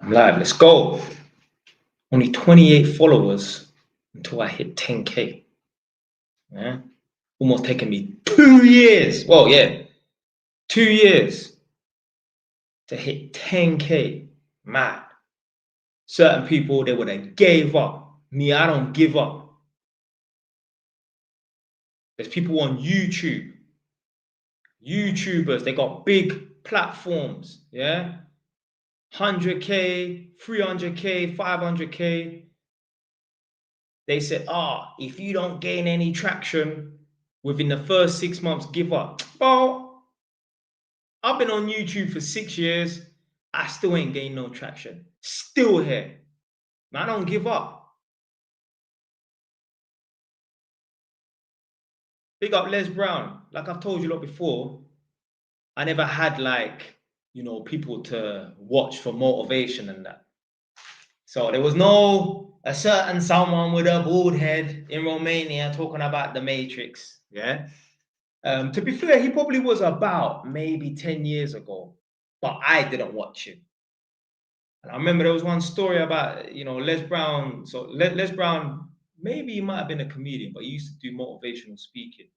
I'm live. Let's go. Only 28 followers until I hit 10K. Yeah. Almost taking me 2 years. Well, yeah, 2 years to hit 10K. Mad. Certain people, they would have gave up. Me, I don't give up. There's people on YouTube. YouTubers, they got big platforms. Yeah. 100K, 300K, 500K. They said, if you don't gain any traction within the first 6 months, give up. Well, I've been on YouTube for 6 years. I still ain't gained no traction. Still here. I don't give up. Big up Les Brown. Like I've told you a lot before, I never had people to watch for motivation and that. So there was a certain someone with a bald head in Romania talking about the Matrix. Yeah. To be fair, he probably was about maybe 10 years ago, but I didn't watch him. And I remember there was one story about, Les Brown. So Les Brown, maybe he might have been a comedian, but he used to do motivational speaking.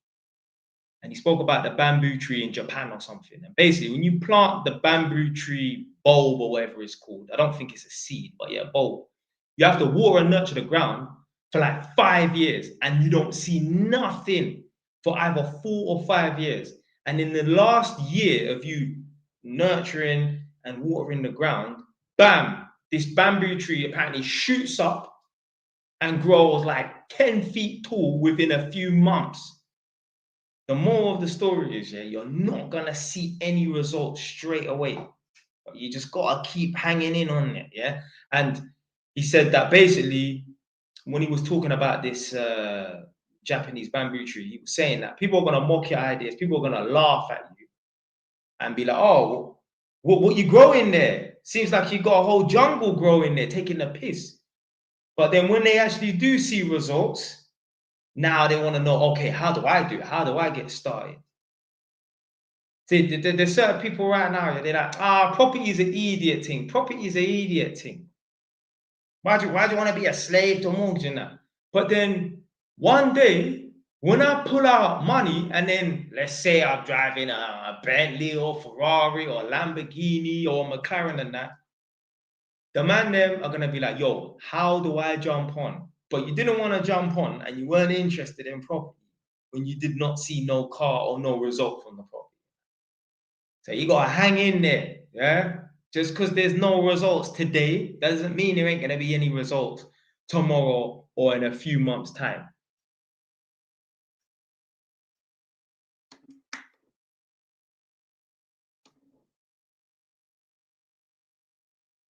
And he spoke about the bamboo tree in Japan or something. And basically, when you plant the bamboo tree bulb or whatever it's called, I don't think it's a seed, but yeah, bulb. You have to water and nurture the ground for like 5 years, and you don't see nothing for either 4 or 5 years. And in the last year of you nurturing and watering the ground, bam, this bamboo tree apparently shoots up and grows like 10 feet tall within a few months. The moral of the story is, you're not gonna see any results straight away. But you just gotta keep hanging in on it, yeah? And he said that basically, when he was talking about this Japanese bamboo tree, he was saying that people are gonna mock your ideas, people are gonna laugh at you and be like, oh, what you growing there? Seems like you got a whole jungle growing there, taking the piss. But then when they actually do see results, now they want to know, okay, how do I do it? How do I get started? See, there's certain people right now, they're like, property is an idiot thing. Property is an idiot thing. Why do you want to be a slave to mortgage and that? But then one day, when I pull out money and then let's say I'm driving a Bentley or Ferrari or Lamborghini or McLaren and that, the man them are going to be like, yo, how do I jump on? But you didn't want to jump on and you weren't interested in property when you did not see no car or no result from the property. So you got to hang in there, yeah? Just because there's no results today doesn't mean there ain't going to be any results tomorrow or in a few months' time.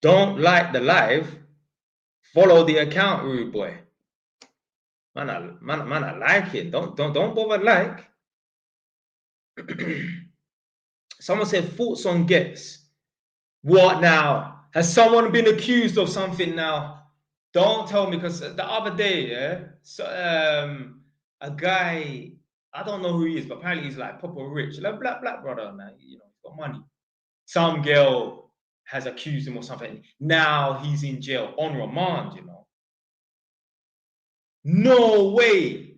Don't like the live, follow the account, rude boy. Man, I like it. Don't bother like. Someone said thoughts on Gets. What now? Has someone been accused of something now? Don't tell me, because the other day, a guy, I don't know who he is, but apparently he's like proper rich, like black brother, man. He's got money. Some girl has accused him or something. Now he's in jail on remand. No way.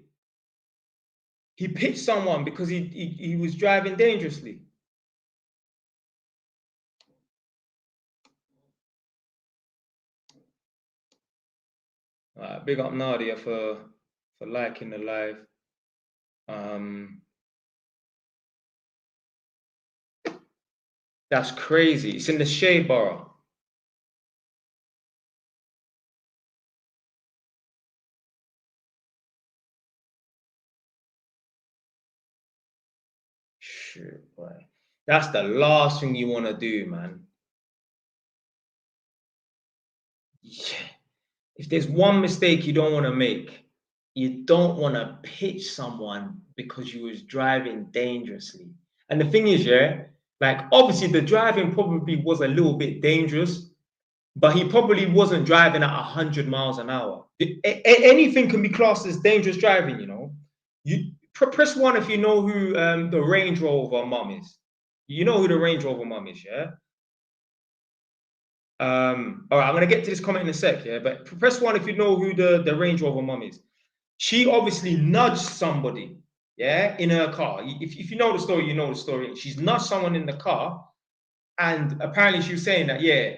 He pitched someone because he was driving dangerously. Big up Nadia for liking the live. That's crazy. It's in the Shea Borough. Shit, boy. That's the last thing you want to do, man. Yeah. If there's one mistake you don't want to make, you don't want to pitch someone because you was driving dangerously. And the thing is, obviously the driving probably was a little bit dangerous, but he probably wasn't driving at 100 miles an hour. Anything can be classed as dangerous driving, You press 1 if you know who the Range Rover mum is. You know who the Range Rover mum is, yeah? All right, I'm gonna get to this comment in a sec, yeah. But press 1 if you know who the Range Rover mum is. She obviously nudged somebody, yeah, in her car. If you know the story, you know the story. She's nudged someone in the car, and apparently she was saying that, yeah,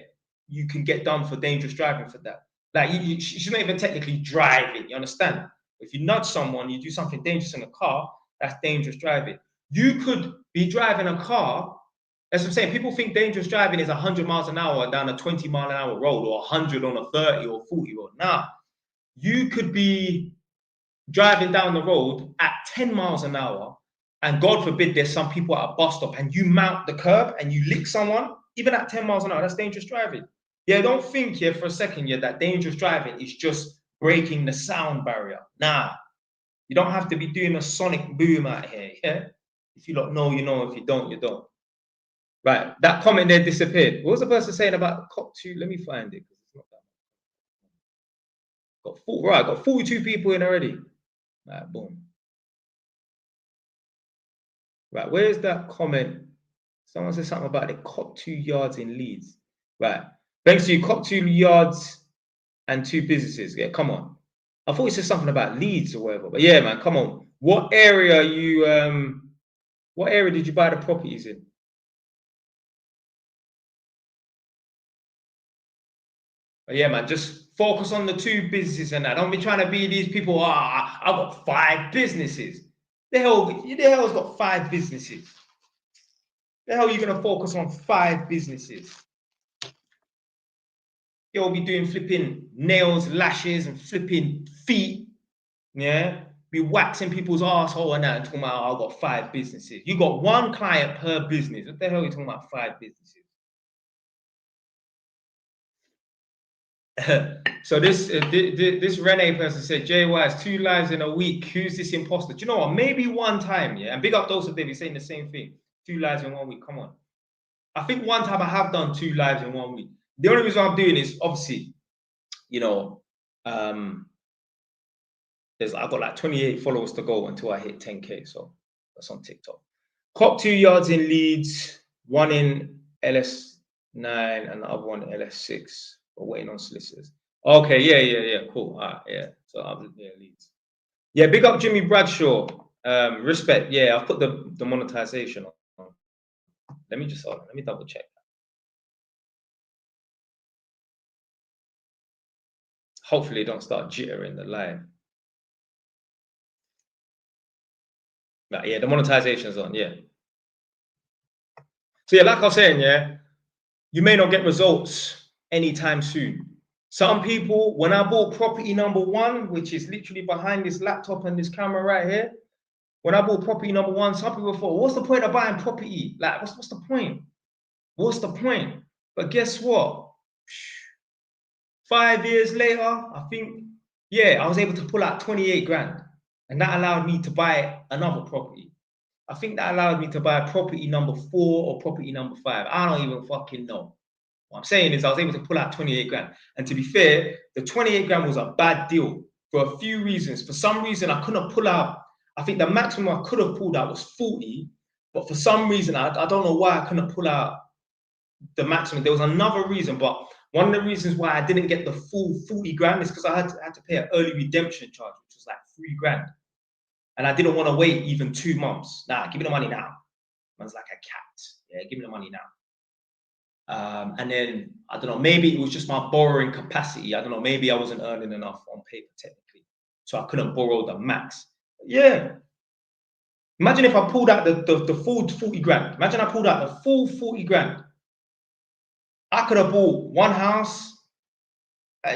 you can get done for dangerous driving for that. Like she's not even technically driving. You understand? If you nudge someone, you do something dangerous in a car, that's dangerous driving. You could be driving a car. That's what I'm saying. People think dangerous driving is 100 miles an hour down a 20-mile-an-hour road, or 100 on a 30 or 40 road. Nah, you could be driving down the road at 10 miles an hour, and God forbid there's some people at a bus stop and you mount the curb and you lick someone, even at 10 miles an hour, that's dangerous driving. Yeah, don't think here for a second, yeah, that dangerous driving is just breaking the sound barrier. Nah, you don't have to be doing a sonic boom out here, yeah? If you don't know, you know. If you don't, you don't. Right, that comment there disappeared. What was the person saying about the cop too? Let me find it, because it's not that. Got 42 people in already. Right, boom. Right, where's that comment? Someone said something about the cop 2 yards in Leeds. Right, thanks to you, cop 2 yards and 2 businesses. Yeah, come on. I thought it said something about Leeds or whatever, but yeah, man, come on. What area did you buy the properties in? But yeah, man, just focus on the 2 businesses and that. Don't be trying to be these people. I've got 5 businesses. The hell's got 5 businesses? The hell are you gonna focus on 5 businesses? You'll be doing flipping nails, lashes, and flipping feet. Yeah, be waxing people's asshole and that, and talking about, oh, I've got 5 businesses. You got 1 client per business. What the hell are you talking about 5 businesses? So this Renee person said, Jay Wise, 2 lives in a week. Who's this imposter? Do you know what? Maybe one time, yeah. And big up those of David saying the same thing. 2 lives in 1 week. Come on. I think one time I have done 2 lives in 1 week. The only reason I'm doing is obviously, you know, I've got like 28 followers to go until I hit 10K. So that's on TikTok. Cop 2 yards in Leeds, 1 in LS9, and the other 1 in LS6. We're waiting on solicitors. Okay, yeah, cool. All right, yeah. So Leeds. Yeah, big up Jimmy Bradshaw. Respect. Yeah, I've put the monetization on. Let me double check. Hopefully, don't start jittering the live. But yeah, the monetization is on. Yeah. So yeah, like I was saying, yeah, you may not get results anytime soon. Some people, when I bought property number 1, which is literally behind this laptop and this camera right here, when I bought property number 1, some people thought, what's the point of buying property? Like, what's the point? What's the point? But guess what? 5 years later, I think, yeah, I was able to pull out 28 grand. And that allowed me to buy another property. I think that allowed me to buy property number 4 or property number 5. I don't even fucking know. What I'm saying is I was able to pull out 28 grand. And to be fair, the 28 grand was a bad deal for a few reasons. For some reason, I couldn't pull out. I think the maximum I could have pulled out was 40. But for some reason, I don't know why I couldn't pull out the maximum. There was another reason, but one of the reasons why I didn't get the full 40 grand is because I had to pay an early redemption charge, which was like 3 grand. And I didn't want to wait even 2 months. Nah, give me the money now. Man's like a cat. Yeah, give me the money now. And then, I don't know, maybe it was just my borrowing capacity. I don't know, maybe I wasn't earning enough on paper technically. So I couldn't borrow the max. Yeah. Imagine if I pulled out the full 40 grand. Imagine I pulled out the full 40 grand. I could have bought 1 house.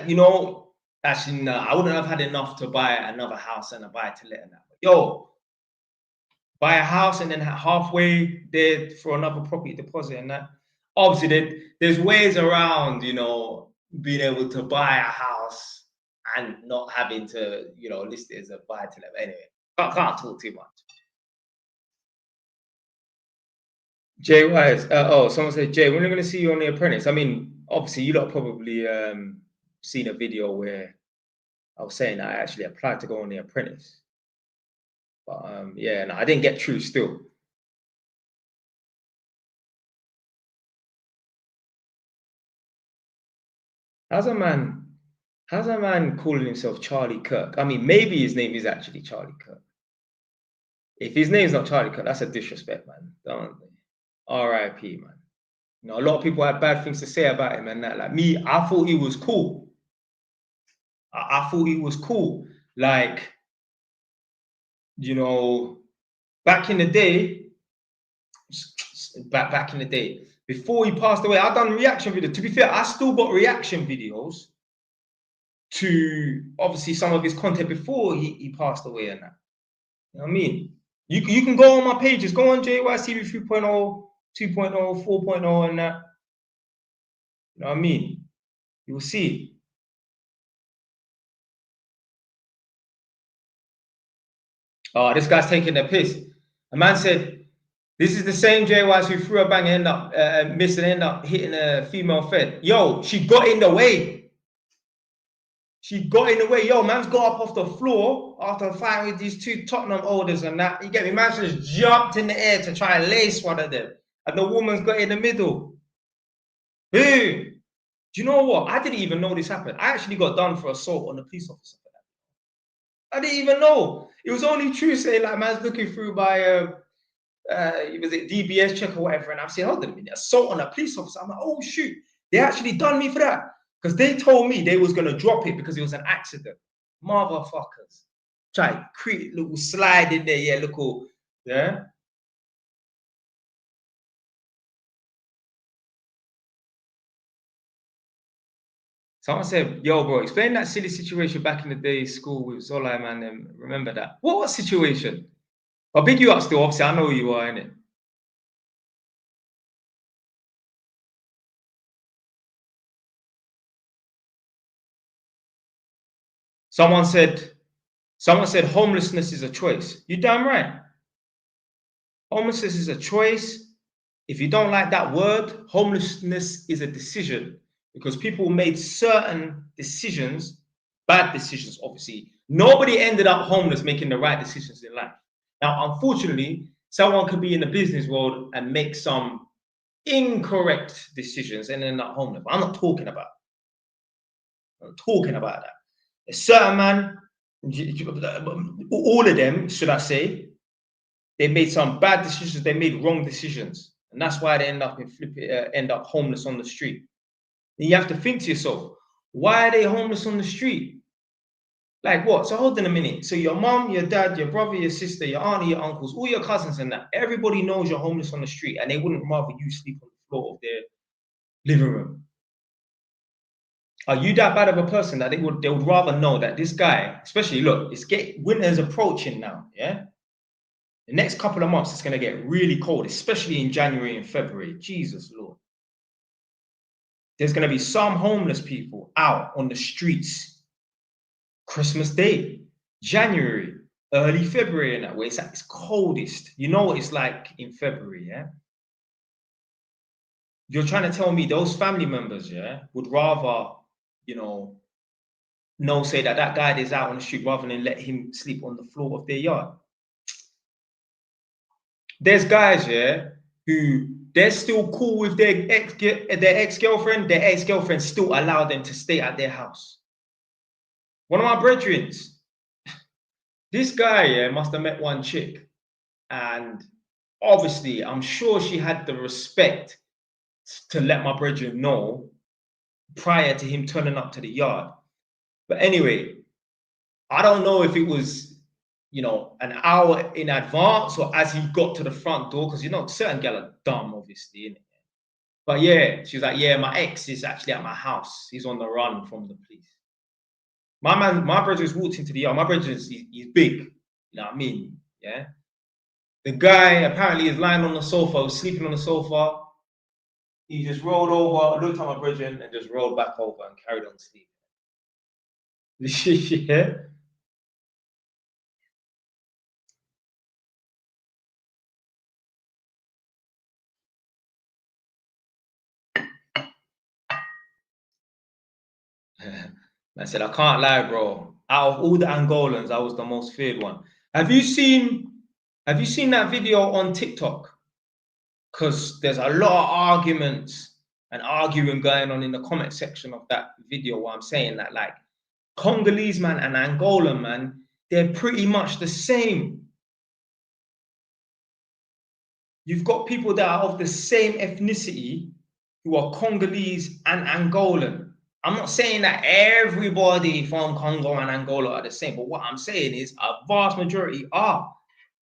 You know, actually, no, I wouldn't have had enough to buy another house and a buy to let. Yo, buy a house and then halfway there for another property deposit and that. Obviously, there's ways around, you know, being able to buy a house and not having to, you know, list it as a buy to let. Anyway, can't talk too much. Jay Wise, someone said, Jay, when are we going to see you on The Apprentice? I mean, obviously, you lot probably seen a video where I was saying I actually applied to go on The Apprentice. But yeah, no, I didn't get through still. How's a man calling himself Charlie Kirk? I mean, maybe his name is actually Charlie Kirk. If his name's not Charlie Kirk, that's a disrespect, man. Don't R.I.P. man. You know, a lot of people had bad things to say about him and that. Like me, I thought he was cool. I thought he was cool. Like, you know, back in the day, back in the day, before he passed away, I done reaction videos. To be fair, I still got reaction videos to obviously some of his content before he passed away and that. You know what I mean? You can go on my pages, go on JYCB 3.0, 2.0, 4.0 and that. You know what I mean? You will see. Oh, this guy's taking the piss. A man said, this is the same JYs who threw a bang and end up missing, end up hitting a female fed. Yo, she got in the way. She got in the way. Yo, man's got up off the floor after fighting with these two Tottenham holders and that. You get me? Man just jumped in the air to try and lace one of them. And the woman's got in the middle. Hey, do you know what? I didn't even know this happened. I actually got done for assault on a police officer for that. I didn't even know. It was only true saying like man's looking through my was it DBS check or whatever, and I'm saying, hold on a minute, assault on a police officer. I'm like, oh shoot, they actually done me for that. Because they told me they was gonna drop it because it was an accident. Motherfuckers. Try create little slide in there, yeah, little, yeah. Someone said, yo, bro, explain that silly situation back in the day school with Zola, man. Remember that? What situation? I'll pick you up still, obviously. I know who you are, innit? Someone said homelessness is a choice. You damn right. Homelessness is a choice. If you don't like that word, homelessness is a decision because people made certain decisions, bad decisions, obviously. Nobody ended up homeless making the right decisions in life. Now, unfortunately, someone could be in the business world and make some incorrect decisions and end up homeless. But I'm not talking about that. I'm talking about that. A certain man, all of them, should I say, they made some bad decisions, they made wrong decisions. And that's why they end up homeless on the street. And you have to think to yourself, why are they homeless on the street? Like what? So hold on a minute. So your mom, your dad, your brother, your sister, your auntie, your uncles, all your cousins and that, everybody knows you're homeless on the street and they wouldn't rather you sleep on the floor of their living room. Are you that bad of a person that they would rather know that this guy, especially look, winter's approaching now, yeah? The next couple of months, it's going to get really cold, especially in January and February. Jesus, Lord. There's going to be some homeless people out on the streets Christmas Day, January, early February, and that way it's at its coldest. You know what it's like in February, yeah? You're trying to tell me those family members, yeah, would rather, say that guy is out on the street rather than let him sleep on the floor of their yard. There's guys, yeah, who they're still cool with their ex-girlfriend. Their ex-girlfriend still allow them to stay at their house. One of my brethren, this guy, yeah, must have met one chick, and obviously, I'm sure she had the respect to let my brethren know prior to him turning up to the yard. But anyway, I don't know if it was, an hour in advance or as he got to the front door, because, certain gal are dumb, obviously, innit? But yeah, she was like, yeah, my ex is actually at my house. He's on the run from the police. My brother just walked into the yard. My brother he's big, you know what I mean? Yeah. The guy apparently is lying on the sofa, was sleeping on the sofa. He just rolled over, looked at my brother, and just rolled back over and carried on sleeping. Yeah. I said, I can't lie, bro. Out of all the Angolans, I was the most feared one. Have you seen that video on TikTok? Because there's a lot of arguments and arguing going on in the comment section of that video where I'm saying that, like, Congolese, man, and Angolan, man, they're pretty much the same. You've got people that are of the same ethnicity who are Congolese and Angolan. I'm not saying that everybody from Congo and Angola are the same, but what I'm saying is a vast majority are.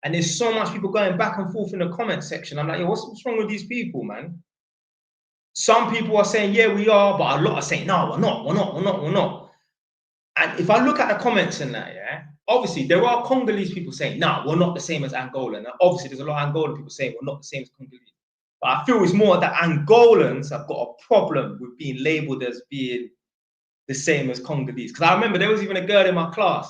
And there's so much people going back and forth in the comment section. I'm like, yo, what's wrong with these people, man? Some people are saying, yeah, we are, but a lot are saying, no, we're not. And if I look at the comments in that, yeah, obviously there are Congolese people saying, no, we're not the same as Angolan. And obviously there's a lot of Angolan people saying we're not the same as Congolese. But I feel it's more that Angolans have got a problem with being labeled as being the same as Congolese. Because I remember there was even a girl in my class.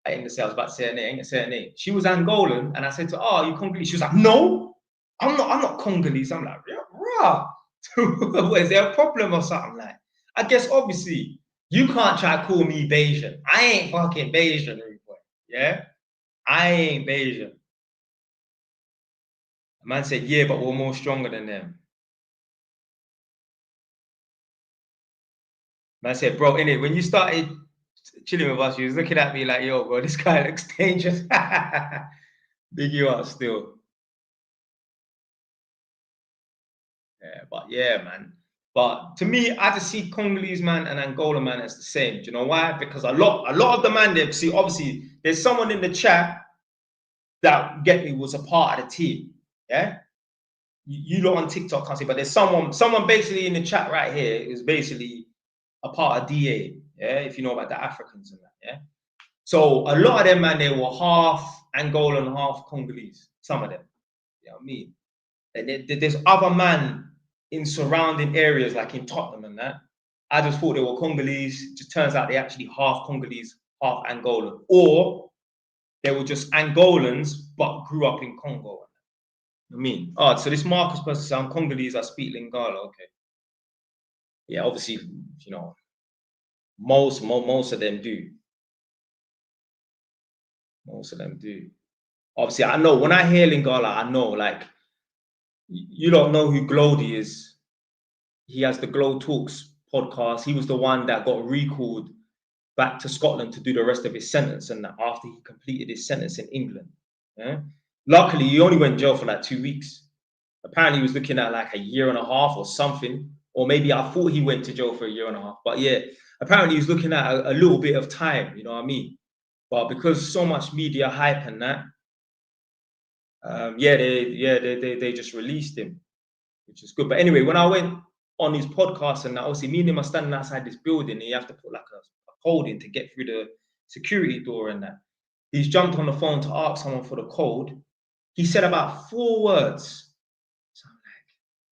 I ain't gonna say, I was about to say her name, I ain't gonna say her name. She was Angolan, and I said to her, oh, are you Congolese? She was like, no, I'm not Congolese. I'm like, yeah, rah. Is there a problem or something? Like, I guess obviously you can't try to call me Bayesian. I ain't fucking Bayesian, boy. Yeah, I ain't Bayesian. The man said, yeah, but we're more stronger than them. Man said, bro, innit, when you started chilling with us, you was looking at me like, yo, bro, this guy looks dangerous. Big you up still. Yeah, but yeah, man. But to me, I just see Congolese, man, and Angola, man, as the same. Do you know why? Because a lot of the man there, see, obviously, there's someone in the chat that get me was a part of the team. Yeah. You lot on TikTok can't see, but there's someone basically in the chat right here is basically a part of DA. Yeah, if you know about the Africans and that. Yeah. So a lot of them, man, they were half Angolan, half Congolese. Some of them. You know what I mean? And there's other man in surrounding areas like in Tottenham and that. I just thought they were Congolese. It just turns out they actually half Congolese, half Angolan, or they were just Angolans but grew up in Congo. I mean, oh, so this Marcus person says I'm Congolese. I speak Lingala. Okay, yeah, obviously, you know, most of them do. Most of them do. Obviously, I know when I hear Lingala, I know like you don't know who Glody is. He has the Glow Talks podcast. He was the one that got recalled back to Scotland to do the rest of his sentence, and after he completed his sentence in England. Yeah? Luckily, he only went to jail for like 2 weeks. Apparently, he was looking at like a year and a half or something, or maybe I thought he went to jail for a year and a half. But yeah, apparently he was looking at a little bit of time. You know what I mean? But because so much media hype and that, they just released him, which is good. But anyway, when I went on his podcast and obviously me and him are standing outside this building and you have to put like a code in to get through the security door and that. He's jumped on the phone to ask someone for the code. He said about 4 words. So I'm like,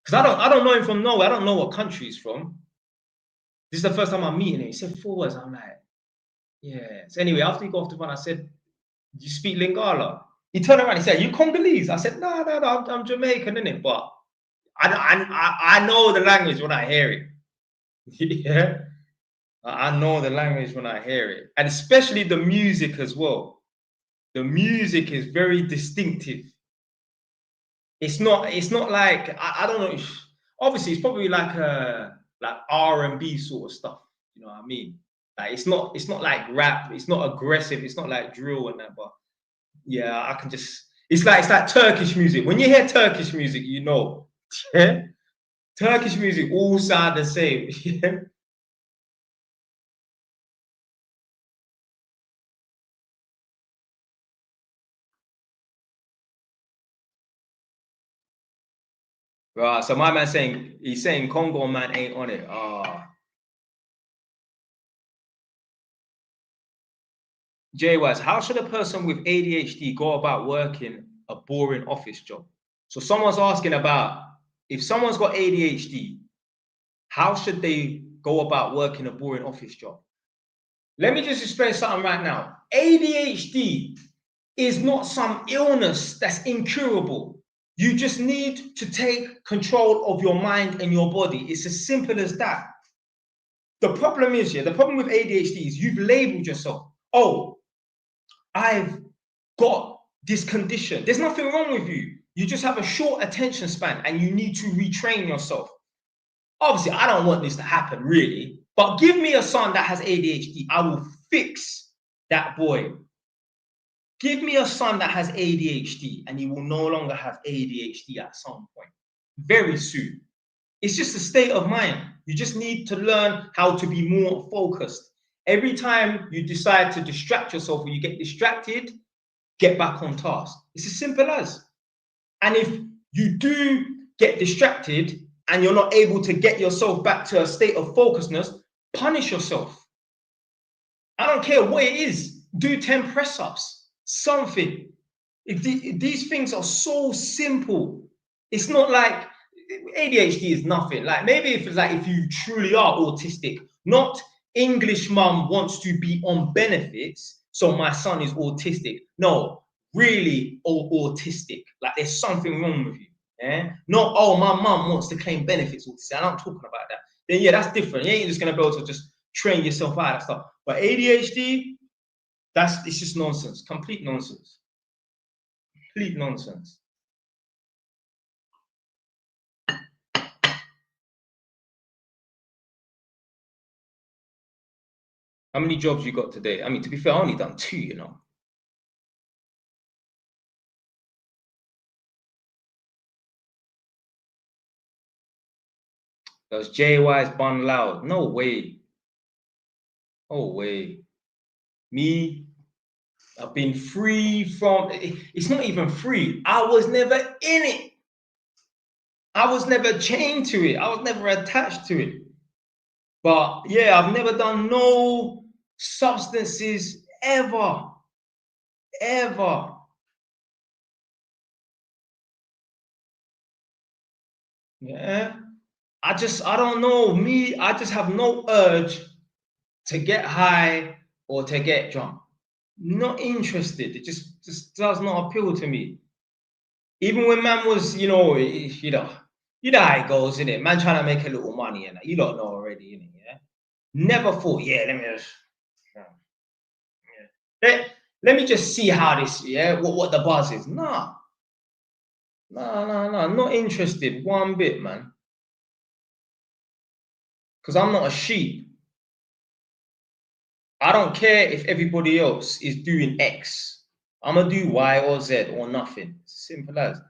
because I don't know him from nowhere. I don't know what country he's from. This is the first time I'm meeting him. He said 4 words. I'm like, yeah. So anyway, after he got off the phone, I said, do you speak Lingala? He turned around and he said, you Congolese? I said, no, I'm Jamaican, innit? But I know the language when I hear it. Yeah. I know the language when I hear it. And especially the music as well. The music is very distinctive. It's not like I don't know. Obviously, it's probably like R&B sort of stuff. You know what I mean? Like it's not like rap, it's not aggressive, it's not like drill and that, but yeah, I can just it's like Turkish music. When you hear Turkish music, you know. Yeah. Turkish music all sound the same. Yeah. Right. So my man he's saying Congo man ain't on it. Jay Wise, how should a person with ADHD go about working a boring office job? So someone's asking about if someone's got ADHD, how should they go about working a boring office job? Let me just explain something right now. ADHD is not some illness that's incurable. You just need to take control of your mind and your body. It's as simple as that. The problem is, the problem with ADHD is you've labeled yourself. Oh, I've got this condition. There's nothing wrong with you. You just have a short attention span and you need to retrain yourself. Obviously, I don't want this to happen, really. But give me a son that has ADHD. I will fix that boy. Give me a son that has ADHD, and he will no longer have ADHD at some point. Very soon. It's just a state of mind. You just need to learn how to be more focused. Every time you decide to distract yourself or you get distracted, get back on task. It's as simple as. And if you do get distracted and you're not able to get yourself back to a state of focusedness, punish yourself. I don't care what it is. Do 10 press ups, something. These things are so simple. It's not like ADHD is nothing. Like maybe if it's like if you truly are autistic, not English mum wants to be on benefits, so my son is autistic. No, really autistic. Like there's something wrong with you. Yeah. Not oh my mum wants to claim benefits autistic. I'm not talking about that. Then yeah, that's different. You ain't just gonna be able to just train yourself out of stuff. But ADHD, it's just nonsense. Complete nonsense. Complete nonsense. How many jobs you got today? I mean, to be fair, I only done 2, you know. That was JY's Bun Loud. No way. No way. Me, I've been free from, it's not even free. I was never in it. I was never chained to it. I was never attached to it. But yeah, I've never done no substances ever. Ever. Yeah. I don't know. Me, I just have no urge to get high or to get drunk. Not interested. It just does not appeal to me. Even when man was, you know how it goes, innit? Man trying to make a little money, and you don't know already, innit? Yeah. Never thought, yeah, let me just, yeah. Let me just see how this, yeah, what the buzz is. Nah, not interested one bit, man. Because I'm not a sheep. I don't care if everybody else is doing X. I'm gonna do Y or Z or nothing. Simple as.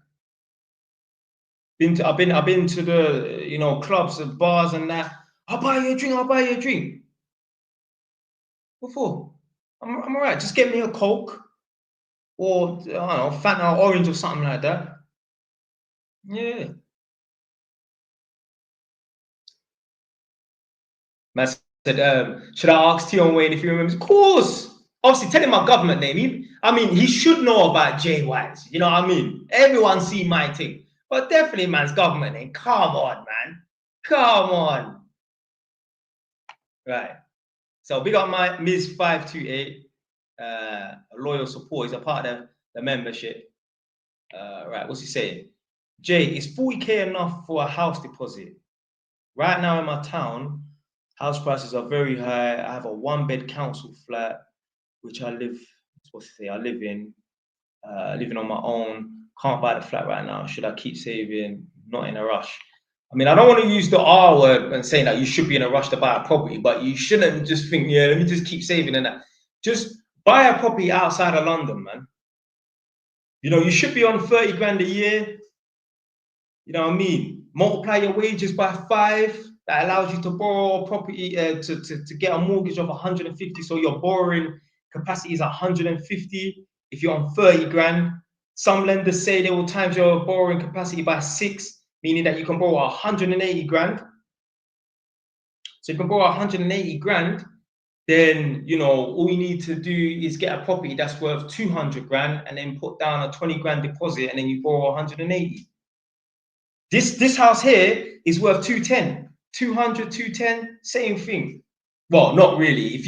I've been to the clubs and bars and that. I'll buy you a drink. I'll buy you a drink. What for? I'm alright. Just get me a Coke or I don't know, Fanta orange or something like that. Yeah. Man said, should I ask Tion Wayne if he remembers? Of course. Obviously, tell him my government name. He should know about JYs. You know what I mean? Everyone see my thing. But definitely man's government name. Come on, man. Come on. Right. So big up my Ms. 528, a loyal support. He's a part of the membership. Right, what's he saying? Jay, is 40K enough for a house deposit? Right now in my town, house prices are very high. I have a 1-bed council flat, which I live in, living on my own. Can't buy the flat right now. Should I keep saving? Not in a rush. I mean, I don't want to use the R word and saying that you should be in a rush to buy a property, but you shouldn't just think, yeah, let me just keep saving and that. Just buy a property outside of London, man. You should be on 30 grand a year. You know what I mean? Multiply your wages by 5. That allows you to borrow a property to get a mortgage of 150. So your borrowing capacity is 150. If you're on 30 grand, some lenders say they will times your borrowing capacity by 6, meaning that you can borrow 180 grand. So you can borrow 180 grand, then all you need to do is get a property that's worth 200 grand and then put down a 20 grand deposit and then you borrow 180. This house here is worth 210, 200, 210, same thing. Well, not really. If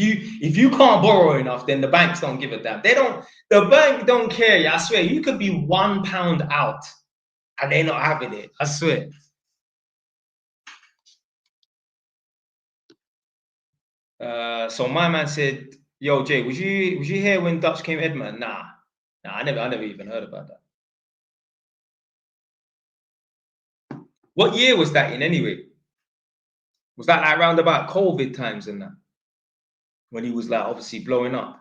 you can't borrow enough, then the banks don't give a damn. The bank don't care. Yeah, I swear, you could be £1 out and they're not having it. I swear. So my man said, "Yo, Jay, was you here when Dutch came Edmund?" Nah, I never even heard about that. What year was that in anyway? Was that like around about COVID times and that? When he was like obviously blowing up?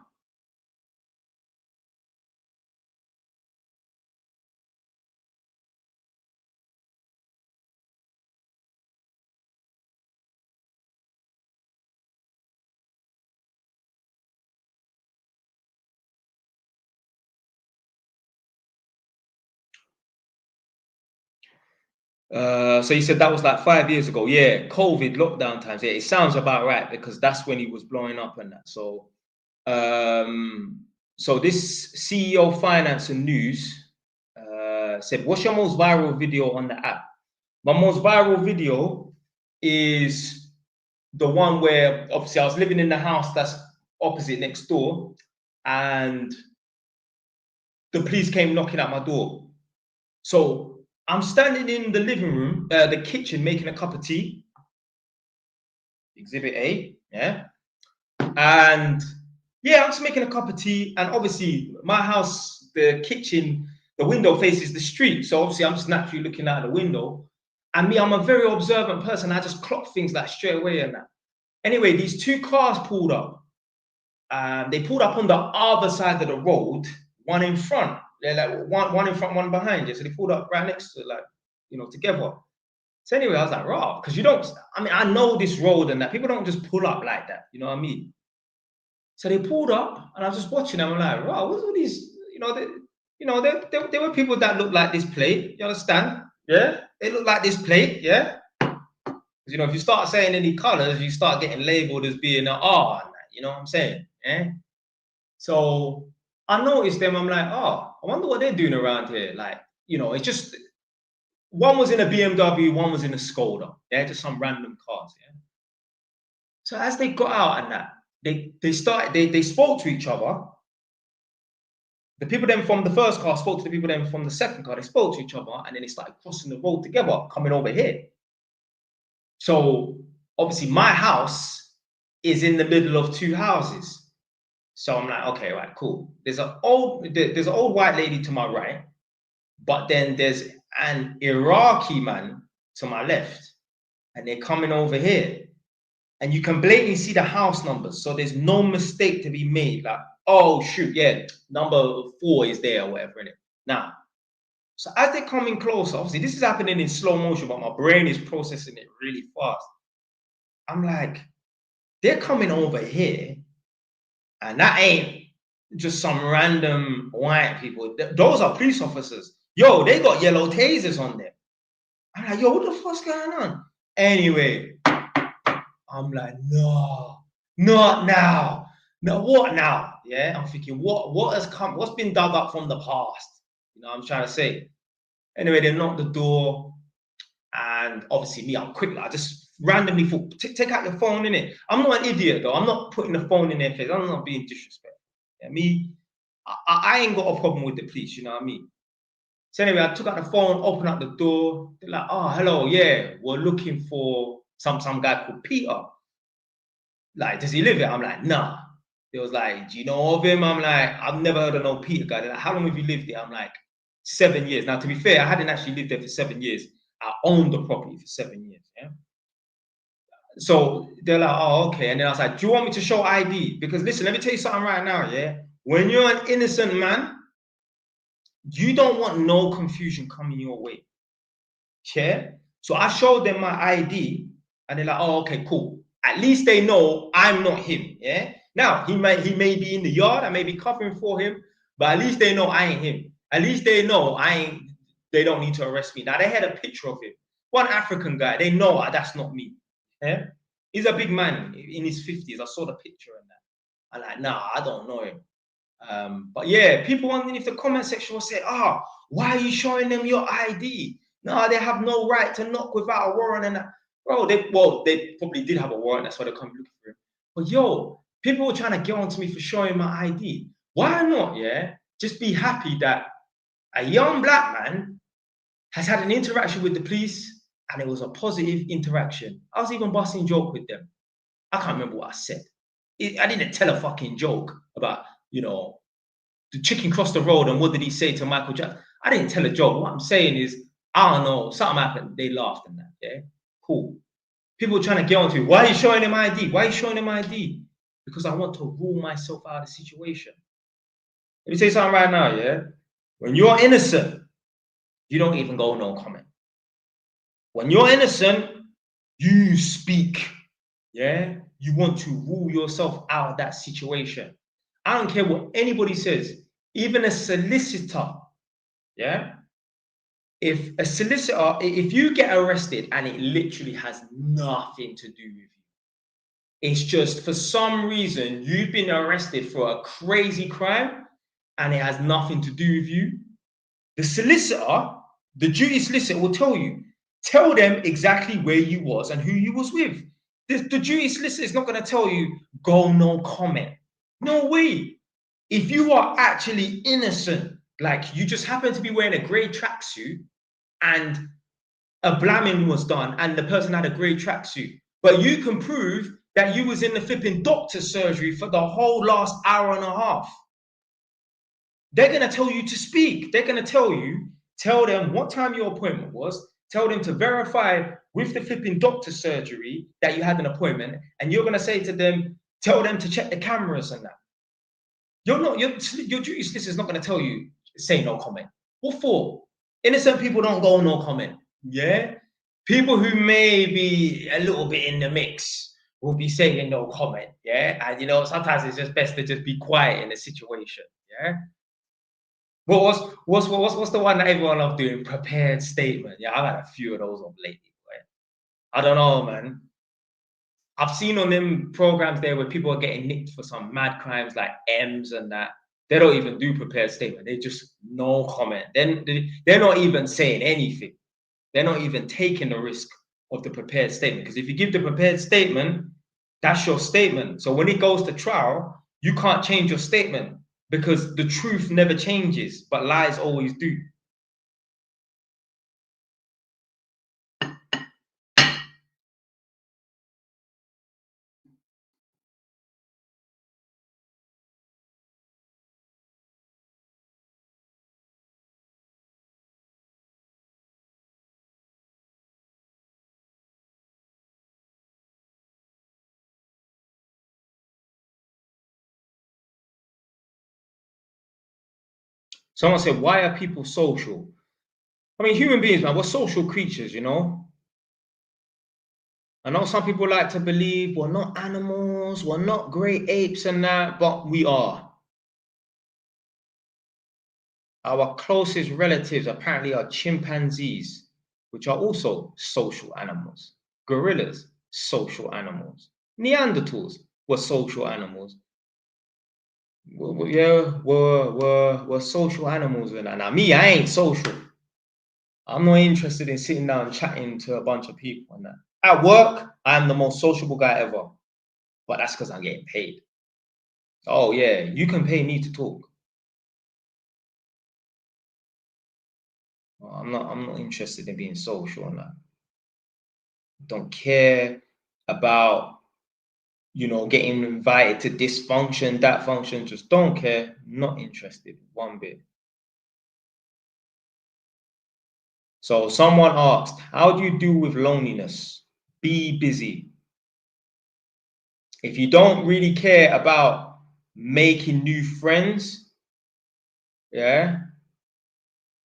So you said that was like 5 years ago. Yeah, COVID lockdown times. Yeah, it sounds about right because that's when he was blowing up and that. Um, so this CEO Finance and News said, "What's your most viral video on the app?" My most viral video is the one where obviously I was living in the house that's opposite next door, and the police came knocking at my door. So I'm standing in the living room, the kitchen, making a cup of tea. Exhibit A, yeah. And yeah, I'm just making a cup of tea. And obviously, my house, the kitchen, the window faces the street. So obviously, I'm just naturally looking out the window. And me, I'm a very observant person. I just clock things like straight away and that. Anyway, these two cars pulled up. They pulled up on the other side of the road, one in front. They're like one in front, one behind. Yeah, so they pulled up right next to it, like, together. So anyway, I was like, raw, because you don't. I mean, I know this road and that people don't just pull up like that. You know what I mean? So they pulled up, and I was just watching them. I'm like, wow, what's all these? There were people that looked like this plate. You understand? Yeah, they look like this plate. Yeah, if you start saying any colors, you start getting labeled as being an R. You know what I'm saying? Yeah. So I noticed them. I'm like, oh, I wonder what they're doing around here. Like, it's just one was in a BMW, one was in a Skoda. Yeah, just some random cars. Yeah. So as they got out and that, they spoke to each other. The people then from the first car spoke to the people then from the second car. They spoke to each other, and then they started crossing the road together, coming over here. So obviously, my house is in the middle of two houses. So I'm like, okay, right, cool. There's an old white lady to my right, but then there's an Iraqi man to my left, and they're coming over here. And you can blatantly see the house numbers, so there's no mistake to be made. Like, oh shoot, yeah, number 4 is there or whatever in it. Now, so as they're coming closer, obviously this is happening in slow motion, but my brain is processing it really fast. I'm like, they're coming over here, and that ain't just some random white people. Those are police officers. Yo, they got yellow tasers on them. I'm like, yo, what the fuck's going on? Anyway, I'm like, no, not now. No, what now? Yeah, I'm thinking, what has come? What's been dug up from the past? I'm trying to say. Anyway, they knocked the door, and obviously me, I'm quick. I just randomly thought, take out your phone in it. I'm not an idiot though. I'm not putting the phone in their face. I'm not being disrespectful. Yeah, me, I ain't got a problem with the police. You know what I mean? So anyway, I took out the phone, opened up the door. They're like, oh, hello, yeah, we're looking for some guy called Peter. Like, does he live here? I'm like, nah. They was like, do you know of him? I'm like, I've never heard of no Peter guy. They're like, how long have you lived there? I'm like, 7 years. Now, to be fair, I hadn't actually lived there for 7 years. I owned the property for 7 years. Yeah. So they're like, oh, okay. And then I was like, do you want me to show ID? Because listen, let me tell you something right now. Yeah. When you're an innocent man, you don't want no confusion coming your way. Yeah. So I showed them my ID, and they're like, oh, okay, cool. At least they know I'm not him. Yeah. Now he may be in the yard, I may be covering for him, but at least they know I ain't him. At least they know I ain't. They don't need to arrest me. Now they had a picture of him, one African guy. They know that's not me. Yeah. He's a big man in his 50s. I saw the picture and that. I'm like, nah, I don't know him. But yeah, people underneath the comment section will say, oh, why are you showing them your ID? No, they have no right to knock without a warrant and that. Bro, they probably did have a warrant, that's why they come looking for him. But yo, people were trying to get onto me for showing my ID. Why not? Yeah, just be happy that a young black man has had an interaction with the police and it was a positive interaction. I was even busting joke with them. I can't remember what I said. I didn't tell a fucking joke about, the chicken crossed the road and what did he say to Michael Jackson? I didn't tell a joke. What I'm saying is, I don't know, something happened. They laughed and that. Yeah, cool. People trying to get onto, why are you showing him ID? Why are you showing him ID? Because I want to rule myself out of the situation. Let me tell you something right now, yeah? When you're innocent, you don't even go no comment. When you're innocent, you speak, yeah? You want to rule yourself out of that situation. I don't care what anybody says, even a solicitor, yeah? If a solicitor, if you get arrested and it literally has nothing to do with you, it's just for some reason you've been arrested for a crazy crime and it has nothing to do with you, the solicitor, the duty solicitor will tell them exactly where you was and who you was with. The duty solicitor is not going to tell you, go no comment. No way. If you are actually innocent, like you just happen to be wearing a grey tracksuit and a blamming was done and the person had a grey tracksuit, but you can prove that you was in the flipping doctor's surgery for the whole last hour and a half, they're going to tell you to speak. They're going to tell them what time your appointment was, tell them to verify with the flipping doctor's surgery that you had an appointment, and you're going to say to them, tell them to check the cameras and that. Your duty solicitor is not going to tell you, say no comment. What for? Innocent people don't go no comment. Yeah? People who may be a little bit in the mix will be saying no comment. Yeah? And you know, sometimes it's just best to just be quiet in a situation. Yeah? What's the one that everyone loves doing? Prepared statement. Yeah, I've had a few of those of lately. Right? I don't know, man. I've seen on them programs there where people are getting nicked for some mad crimes like M's and that. They don't even do prepared statement. They just no comment. Then they're not even saying anything. They're not even taking the risk of the prepared statement. Because if you give the prepared statement, that's your statement. So when it goes to trial, you can't change your statement because the truth never changes, but lies always do. Someone said, why are people social? I mean, human beings, man, we're social creatures, you know? I know some people like to believe we're not animals, we're not great apes and that, but we are. Our closest relatives apparently are chimpanzees, which are also social animals. Gorillas, social animals. Neanderthals were social animals. We're social animals. And now, me, I ain't social. I'm not interested in sitting down and chatting to a bunch of people and that. At work, I'm the most sociable guy ever, but that's because I'm getting paid. Oh yeah, you can pay me to talk. I'm not interested in being social and that. Don't care about, you know, getting invited to this function, that function. Just don't care. Not interested one bit. So someone asked, how do you deal with loneliness? Be busy. If you don't really care about making new friends, yeah,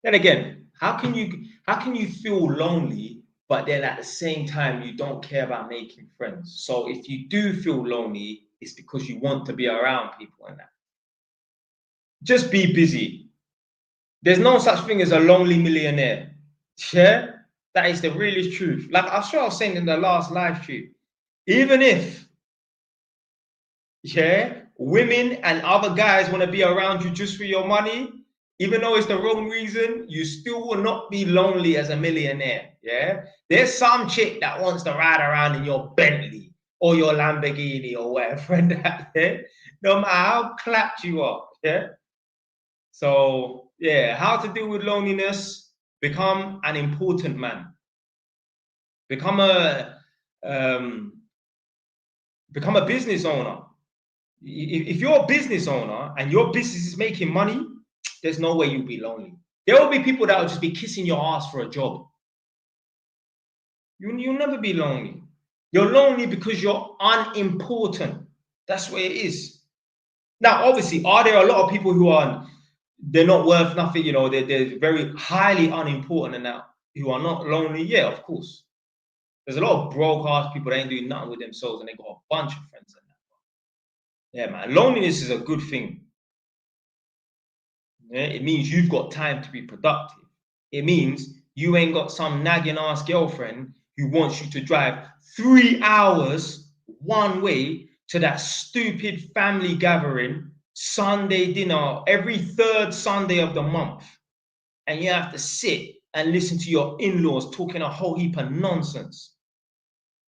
then again, how can you feel lonely, but then at the same time you don't care about making friends? So if you do feel lonely, it's because you want to be around people and that. Just be busy. There's no such thing as a lonely millionaire. Yeah, that is the realest truth. Like I'm sure I was saying in the last live stream, even if women and other guys want to be around you just for your money, even though it's the wrong reason, you still will not be lonely as a millionaire. Yeah, there's some chick that wants to ride around in your Bentley or your Lamborghini or whatever, and that, yeah? No matter how clapped you are. Yeah. So yeah, how to deal with loneliness? Become an important man. Become a become a business owner. If you're a business owner and your business is making money, there's no way you'll be lonely. There will be people that will just be kissing your ass for a job. You'll never be lonely. You're lonely because you're unimportant. That's what it is. Now, obviously, are there a lot of people who are they're not worth nothing? You know, they're very highly unimportant and that who are not lonely. Yeah, of course. There's a lot of broke ass people that ain't doing nothing with themselves and they got a bunch of friends and that. Yeah, man. Loneliness is a good thing. Yeah, it means you've got time to be productive. It means you ain't got some nagging ass girlfriend who wants you to drive 3 hours one way to that stupid family gathering, Sunday dinner, every third Sunday of the month. And you have to sit and listen to your in-laws talking a whole heap of nonsense.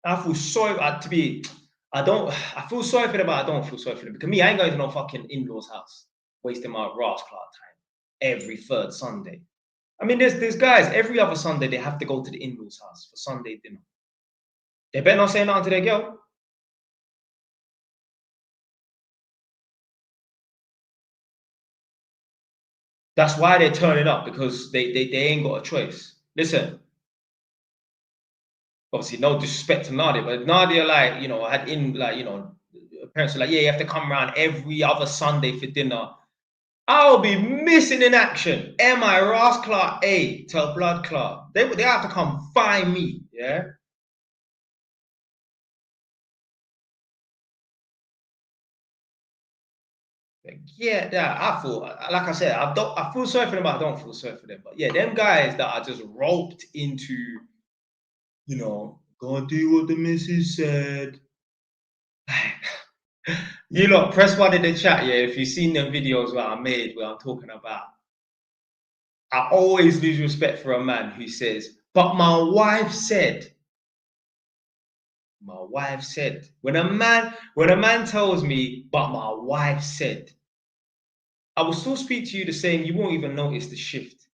I feel sorry to be, I feel sorry for them, but I don't feel sorry for them. Because me, I ain't going to no fucking in-laws house, wasting my Ross Clark time every third Sunday. I mean, there's guys, every other Sunday, they have to go to the in-laws house for Sunday dinner. They better not say nothing to their girl. That's why they're turning up, because they ain't got a choice. Listen, obviously, no disrespect to Nadia, but Nadia, like, you know, had in, like, you know, parents are like, yeah, you have to come around every other Sunday for dinner. I'll be missing in action. Am I Ross Clark A to a blood clot? They have to come find me, yeah? Like, yeah, that I feel like I said, I feel sorry for them, but I don't feel sorry for them. But yeah, them guys that are just roped into, you know, go do what the missus said. You lot, press one in the chat, yeah, if you've seen them videos where I made where I'm talking about. I always lose respect for a man who says, but my wife said. My wife said. When a man tells me, but my wife said, I will still speak to you the same. You won't even notice the shift.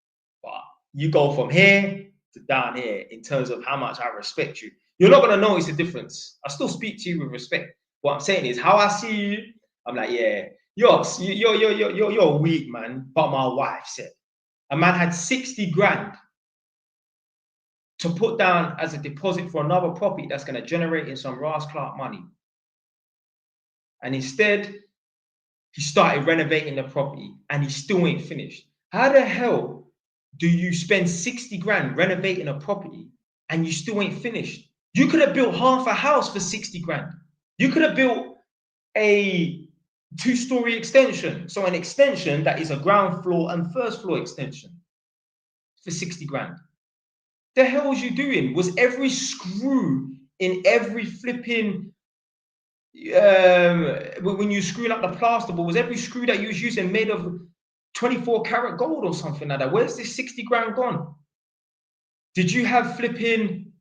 But you go from here to down here in terms of how much I respect you. You're not gonna notice the difference. I still speak to you with respect. What I'm saying is how I see you, I'm like, yeah, you're weak, man. But my wife said. A man had 60 grand to put down as a deposit for another property that's going to generate in some Ross Clark money. And instead, he started renovating the property and he still ain't finished. How the hell do you spend 60 grand renovating a property and you still ain't finished? You could have built half a house for 60 grand. You could have built a 2-story extension. So an extension that is a ground floor and first floor extension for 60 grand. The hell was you doing? Was every screw in every flipping when you screwing up the plasterboard, was every screw that you was using made of 24 karat gold or something like that? Where's this 60 grand gone? Did you have flipping,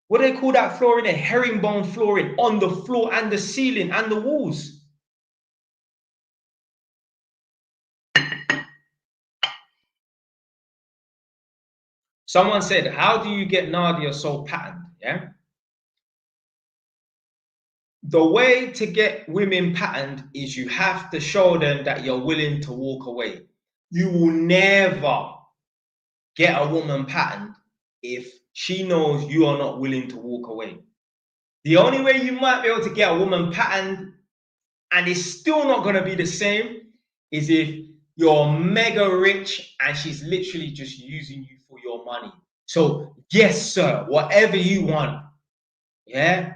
what do they call that flooring? A herringbone flooring on the floor and the ceiling and the walls? Someone said, how do you get Nadia so patterned? Yeah. The way to get women patterned is you have to show them that you're willing to walk away. You will never get a woman patterned if she knows you are not willing to walk away. The only way you might be able to get a woman patterned and it's still not going to be the same is if you're mega rich and she's literally just using you for your money. So, yes, sir, whatever you want. Yeah,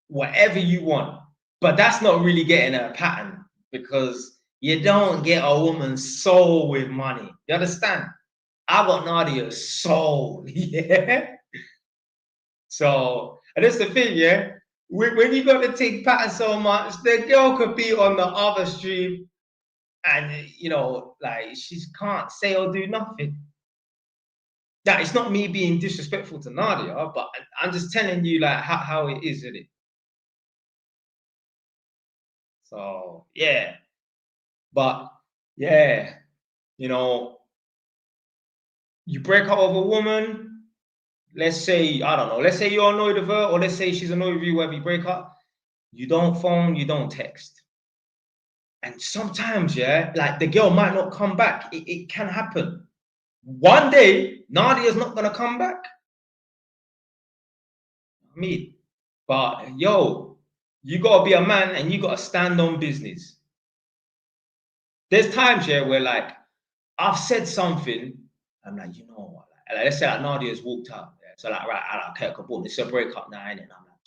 whatever you want. But that's not really getting a pattern because you don't get a woman's soul with money. You understand? I got Nadia's soul. Yeah. So, and that's the thing, yeah. When you got to take pattern so much, the girl could be on the other stream and, you know, like she can't say or do nothing. Now, it's not me being disrespectful to Nadia, but I'm just telling you, like, how it is, isn't it? So, yeah. But, yeah, you know, you break up with a woman, let's say, I don't know, let's say you're annoyed with her, or let's say she's annoyed with you, whether you break up, you don't phone, you don't text. And sometimes, yeah, like the girl might not come back. It can happen. One day, Nadia's not going to come back. I mean, but yo, you gotta be a man and you gotta stand on business. There's times, yeah, where like I've said something, I'm like, you know what? Like, let's say like Nadia's walked out. Yeah? So like, right, I like, okay, boom, it's a breakup now, and I'm like,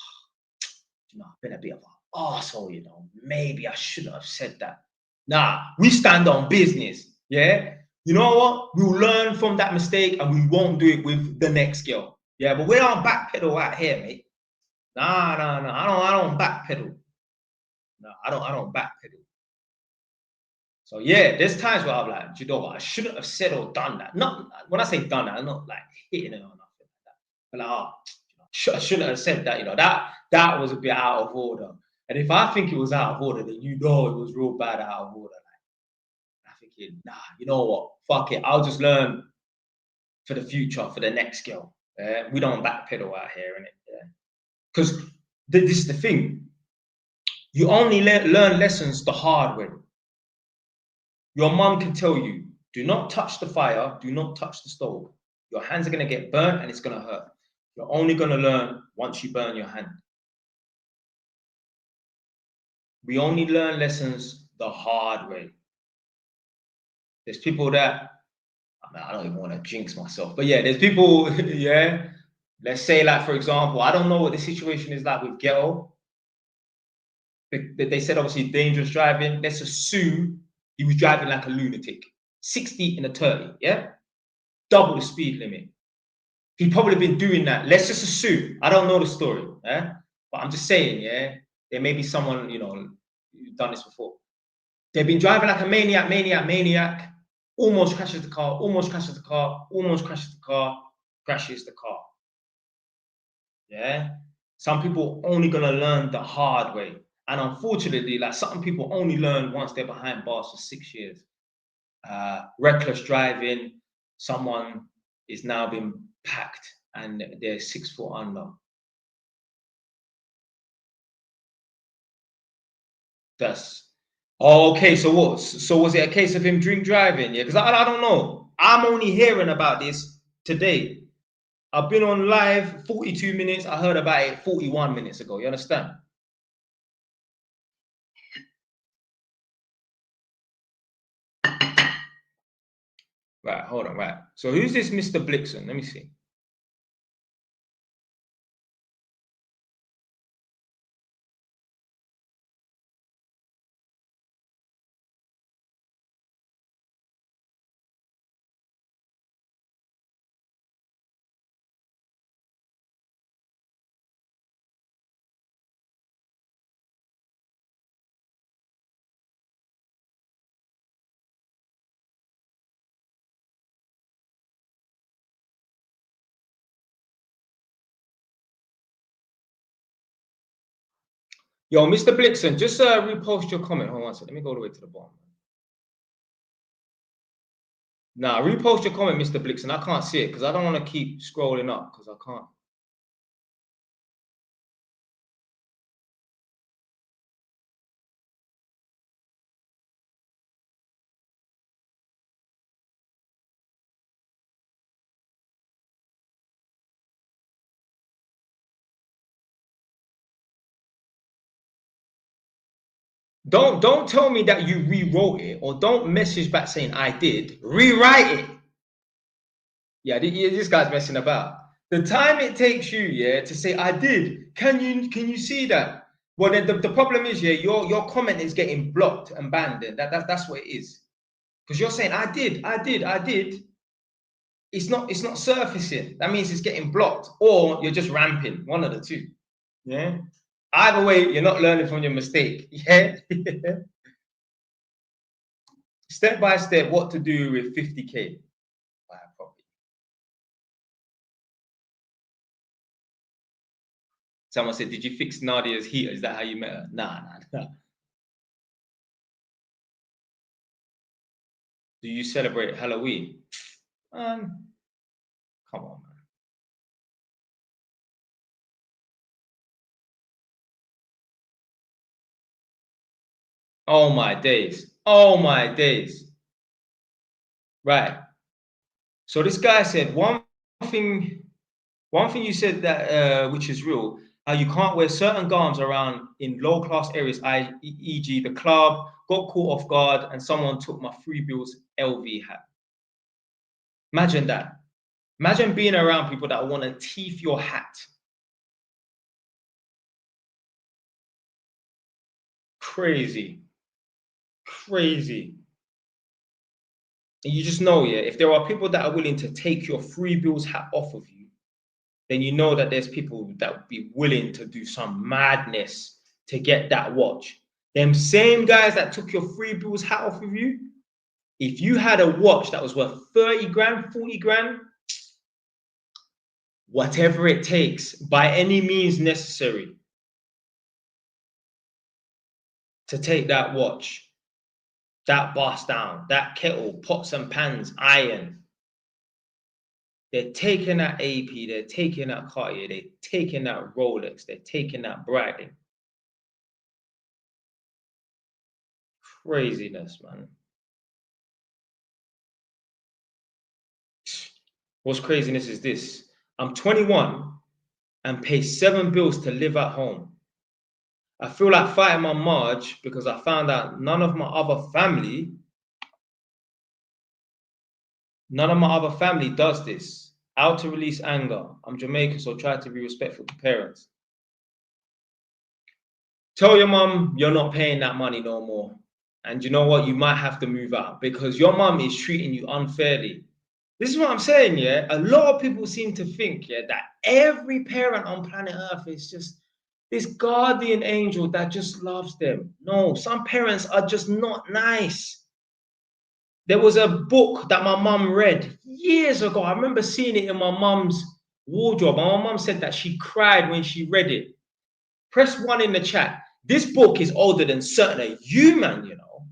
you know, I've been a bit of an arsehole, you know. Maybe I shouldn't have said that. Nah, we stand on business. Yeah. You know what? We'll learn from that mistake and we won't do it with the next girl. Yeah, but we don't backpedal out here, mate. Nah. I don't backpedal. No, I don't backpedal. So yeah, there's times where I'm like, you know what, I shouldn't have said or done that. Not when I say done that, I'm not like hitting it or nothing like that. But like, oh, I shouldn't have said that. You know, that was a bit out of order. And if I think it was out of order, then you know it was real bad out of order. Like, I'm thinking, nah, you know what? Fuck it. I'll just learn for the future, for the next girl. We don't backpedal out here, innit? Yeah. Because this is the thing. You only learn lessons the hard way. Your mum can tell you, do not touch the fire, do not touch the stove. Your hands are going to get burnt and it's going to hurt. You're only going to learn once you burn your hand. We only learn lessons the hard way. There's people that, I don't even want to jinx myself, but yeah, there's people, yeah, let's say like, for example, I don't know what the situation is like with Ghetto. They said obviously dangerous driving. Let's assume he was driving like a lunatic, 60 in a 30, yeah? Double the speed limit. He'd probably been doing that. Let's just assume. I don't know the story, yeah? But I'm just saying, yeah, there may be someone, you know, who's done this before. They've been driving like a maniac, almost crashes the car, almost crashes the car, almost crashes the car, crashes the car. Yeah? Some people only gonna learn the hard way. And unfortunately, like some people only learn once they're behind bars for 6 years. Reckless driving, someone is now been packed and they're 6 foot under. That's okay. So what? So was it a case of him drink driving? Yeah, because I don't know. I'm only hearing about this today. I've been on live 42 minutes. I heard about it 41 minutes ago. You understand? Right, hold on, right. So who's this Mr. Blixen? Let me see. Yo, Mr. Blixen, just repost your comment. Hold on a second. Let me go all the way to the bottom. Nah, repost your comment, Mr. Blixen. I can't see it because I don't want to keep scrolling up because I can't. Don't tell me that you rewrote it or don't message back saying I did. Rewrite it. Yeah, this guy's messing about. The time it takes you, yeah, to say I did. Can you see that? Well, the problem is, yeah, your comment is getting blocked and banned. And that's what it is. Because you're saying I did. It's not surfacing. That means it's getting blocked, or you're just ramping. One of the two. Yeah. Either way, you're not learning from your mistake. Yeah. Step by step, what to do with 50K. Someone said, "Did you fix Nadia's heater? Is that how you met her?" Nah. Do you celebrate Halloween? Come on, man. Oh my days. Oh my days. Right. So this guy said one thing One thing you said that which is real, how you can't wear certain garments around in low class areas, e.g. the club, got caught off guard, and someone took my Free Bills LV hat. Imagine that. Imagine being around people that want to teeth your hat. Crazy. Crazy. And you just know, yeah, if there are people that are willing to take your Free Bills hat off of you, then you know that there's people that would be willing to do some madness to get that watch. Them same guys that took your Free Bills hat off of you, if you had a watch that was worth 30 grand, 40 grand, whatever it takes, by any means necessary, to take that watch, that bust down, that kettle, pots and pans, iron. They're taking that AP, they're taking that Cartier, they're taking that Rolex, they're taking that Breitling. Craziness, man. What's craziness is this. I'm 21 and pay 7 bills to live at home. I feel like fighting my Marge because I found out none of my other family does this. How to release anger. I'm Jamaican, so try to be respectful to parents. Tell your mum you're not paying that money no more. And you know what? You might have to move out because your mum is treating you unfairly. This is what I'm saying, yeah. A lot of people seem to think, yeah, that every parent on planet Earth is just this guardian angel that just loves them. No, some parents are just not nice. There was a book that my mum read years ago. I remember seeing it in my mum's wardrobe. My mum said that she cried when she read it. Press 1 in the chat. This book is older than certain of you, man, you know,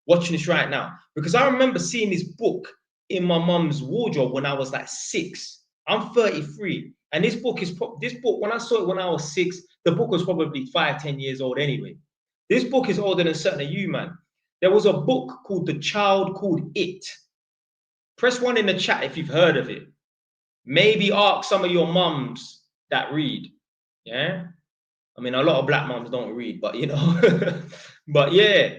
watching this right now. Because I remember seeing this book in my mum's wardrobe when I was like 6. I'm 33. And this book, when I saw it when I was 6, the book was probably 5, 10 years old anyway. This book is older than certain of you, man. There was a book called The Child Called It. Press 1 in the chat if you've heard of it. Maybe ask some of your mums that read. Yeah. I mean, a lot of black mums don't read, but you know, but yeah,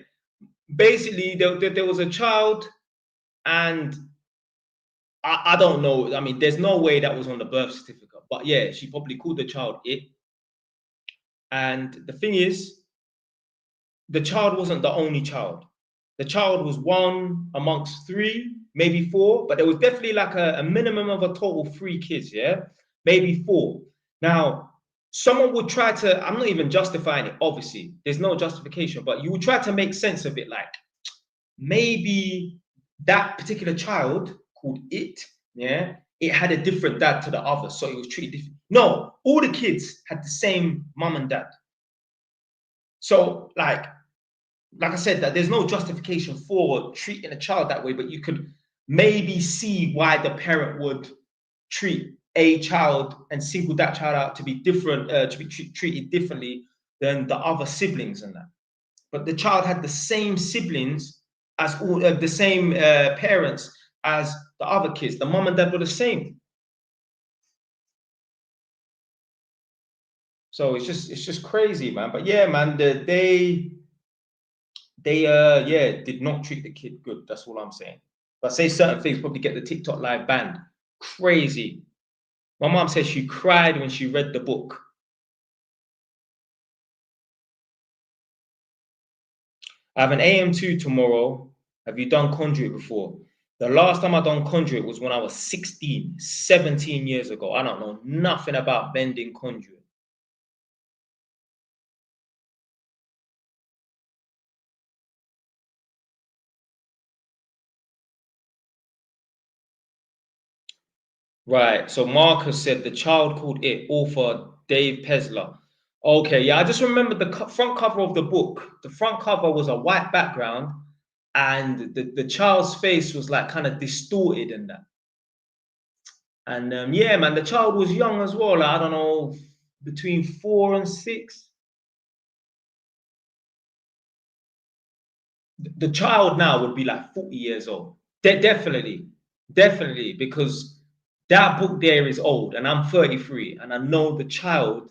basically there was a child, and I don't know. I mean, there's no way that was on the birth certificate, but yeah, she probably called the child it. And the thing is, the child wasn't the only child. The child was one amongst 3, maybe 4, but there was definitely like a minimum of a total 3 kids, yeah, maybe 4. Now, someone would try to, I'm not even justifying it, obviously, there's no justification, but you would try to make sense of it, like maybe that particular child called it, yeah, it had a different dad to the others, so it was treated different. No, all the kids had the same mum and dad. So, like I said, that there's no justification for treating a child that way, but you could maybe see why the parent would treat a child and single that child out to be different, to be treated differently than the other siblings and that. But the child had the same siblings as all the same parents as the other kids. The mom and dad were the same. So it's just crazy, man. But yeah, man, they yeah, did not treat the kid good. That's all I'm saying. But say certain things probably get the TikTok live banned. Crazy. My mom said she cried when she read the book. I have an AM2 tomorrow. Have you done conduit before? The last time I done conduit was when I was 16, 17 years ago. I don't know nothing about bending conduit. Right. So Marcus said the child called it, author Dave Pesler. Okay, yeah, I just remember the front cover of the book. The front cover was a white background, and the child's face was like kind of distorted in that. And yeah, man, the child was young as well. Like, I don't know, between 4 and 6. The child now would be like 40 years old. Definitely, definitely, because That book there is old, and I'm 33, and I know the child,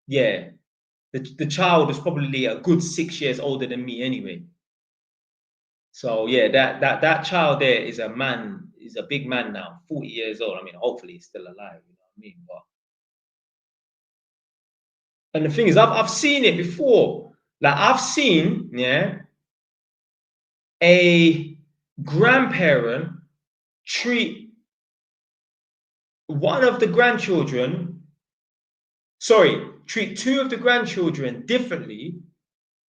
yeah, the child is probably a good 6 years older than me anyway. So yeah, that child there is a man, is a big man now, 40 years old. I mean, hopefully he's still alive, you know what I mean? But and the thing is, I've seen it before. Like I've seen, yeah, a grandparent treat one of the grandchildren, sorry, treat two of the grandchildren differently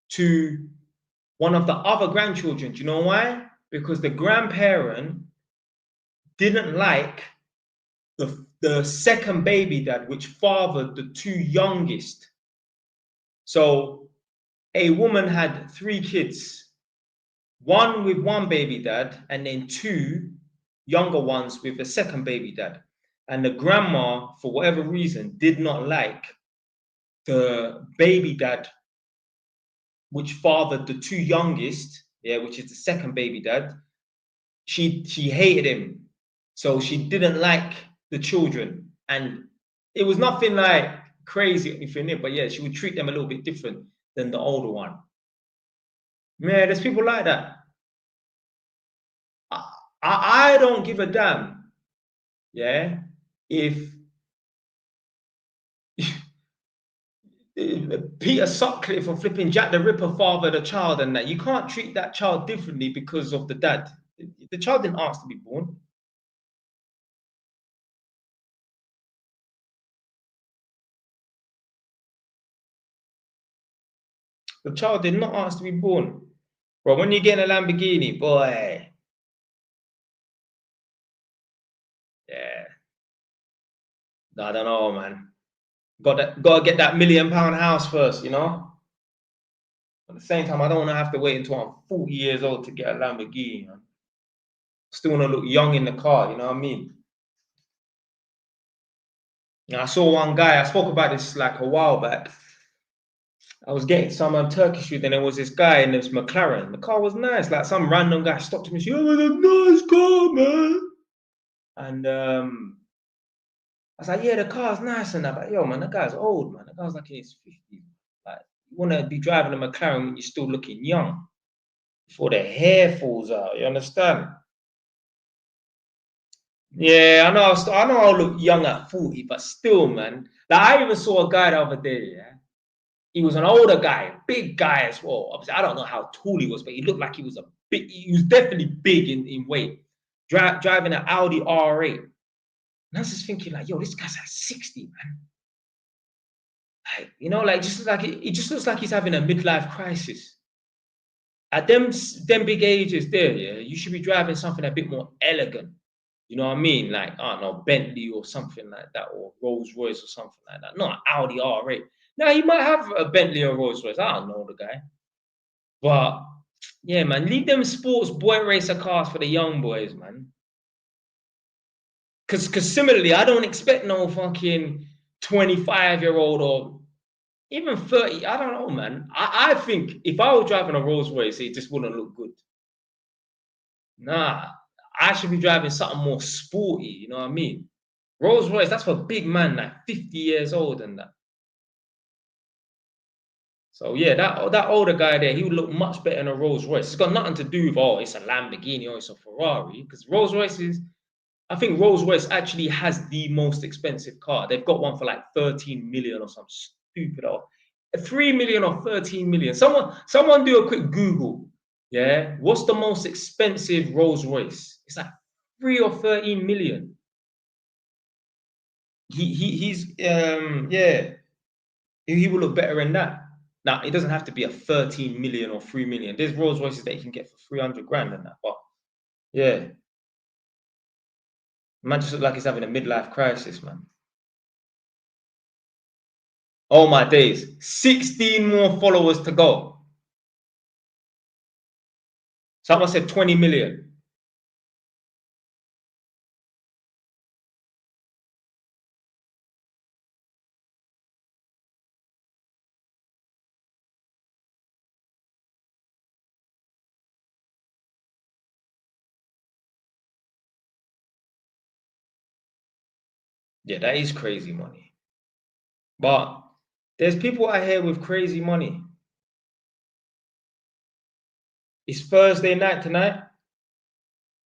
to one of the other grandchildren. Do you know why? Because the grandparent didn't like the second baby dad, which fathered the two youngest. So a woman had 3 kids, one with one baby dad, and then two younger ones with the second baby dad. And the grandma, for whatever reason, did not like the baby dad, which fathered the two youngest, yeah, which is the second baby dad. She hated him, so she didn't like the children, and it was nothing like crazy or anything, but yeah, she would treat them a little bit different than the older one. Man, there's people like that. I don't give a damn, yeah, if Peter Sutcliffe or flipping Jack the Ripper fathered a child and that. You can't treat that child differently because of the dad. The child didn't ask to be born. The child did not ask to be born. Bro, when you get in a Lamborghini, boy, yeah, I don't know, man. Got to get that £1 million house first, you know. At the same time, I don't want to have to wait until I'm 40 years old to get a Lamborghini. Man. Still want to look young in the car, you know what I mean? I saw one guy. I spoke about this like a while back. I was getting some Turkish food, and there was this guy in this McLaren. The car was nice. Like some random guy stopped me and said, "Oh, that's a nice car, man." And I was like, "Yeah, the car's nice." And I'm like, "Yo, man, that guy's old, man. The guy's like in his 50s. Like, you want to be driving a McLaren when you're still looking young, before the hair falls out. You understand?" Yeah, I know. I know I'll look young at 40, but still, man. Like, I even saw a guy the other day. Yeah, he was an older guy, big guy as well. Obviously, I don't know how tall he was, but he looked like he was a big. He was definitely big in weight. Driving an Audi R8. And I was just thinking, like, yo, this guy's at 60, man. Like, you know, like just like it just looks like he's having a midlife crisis. At them big ages there, yeah, you should be driving something a bit more elegant. You know what I mean? Like, I don't know, Bentley or something like that, or Rolls Royce or something like that. Not Audi R8. Now he might have a Bentley or Rolls Royce. I don't know the guy. But yeah, man, leave them sports boy racer cars for the young boys, man. Cause similarly, I don't expect no fucking 25-year-old or even 30. I don't know, man. I think if I was driving a Rolls Royce, it just wouldn't look good. Nah, I should be driving something more sporty, you know what I mean? Rolls Royce, that's for big man, like 50 years old and that. So yeah, that older guy there, he would look much better in a Rolls Royce. It's got nothing to do with, oh, it's a Lamborghini or it's a Ferrari, because Rolls Royce is, I think Rolls Royce actually has the most expensive car. They've got one for like 13 million or some stupid, or 3 million or 13 million. Someone do a quick Google. Yeah, what's the most expensive Rolls Royce? It's like 3 or 13 million. He's yeah, he will look better in that. Now it doesn't have to be a 13 million or 3 million. There's Rolls Royces that you can get for 300 grand and that. But yeah, man just look like he's having a midlife crisis, man. Oh my days. 16 more followers to go. Someone said 20 million. Yeah, that is crazy money. But there's people out here with crazy money. It's Thursday night tonight.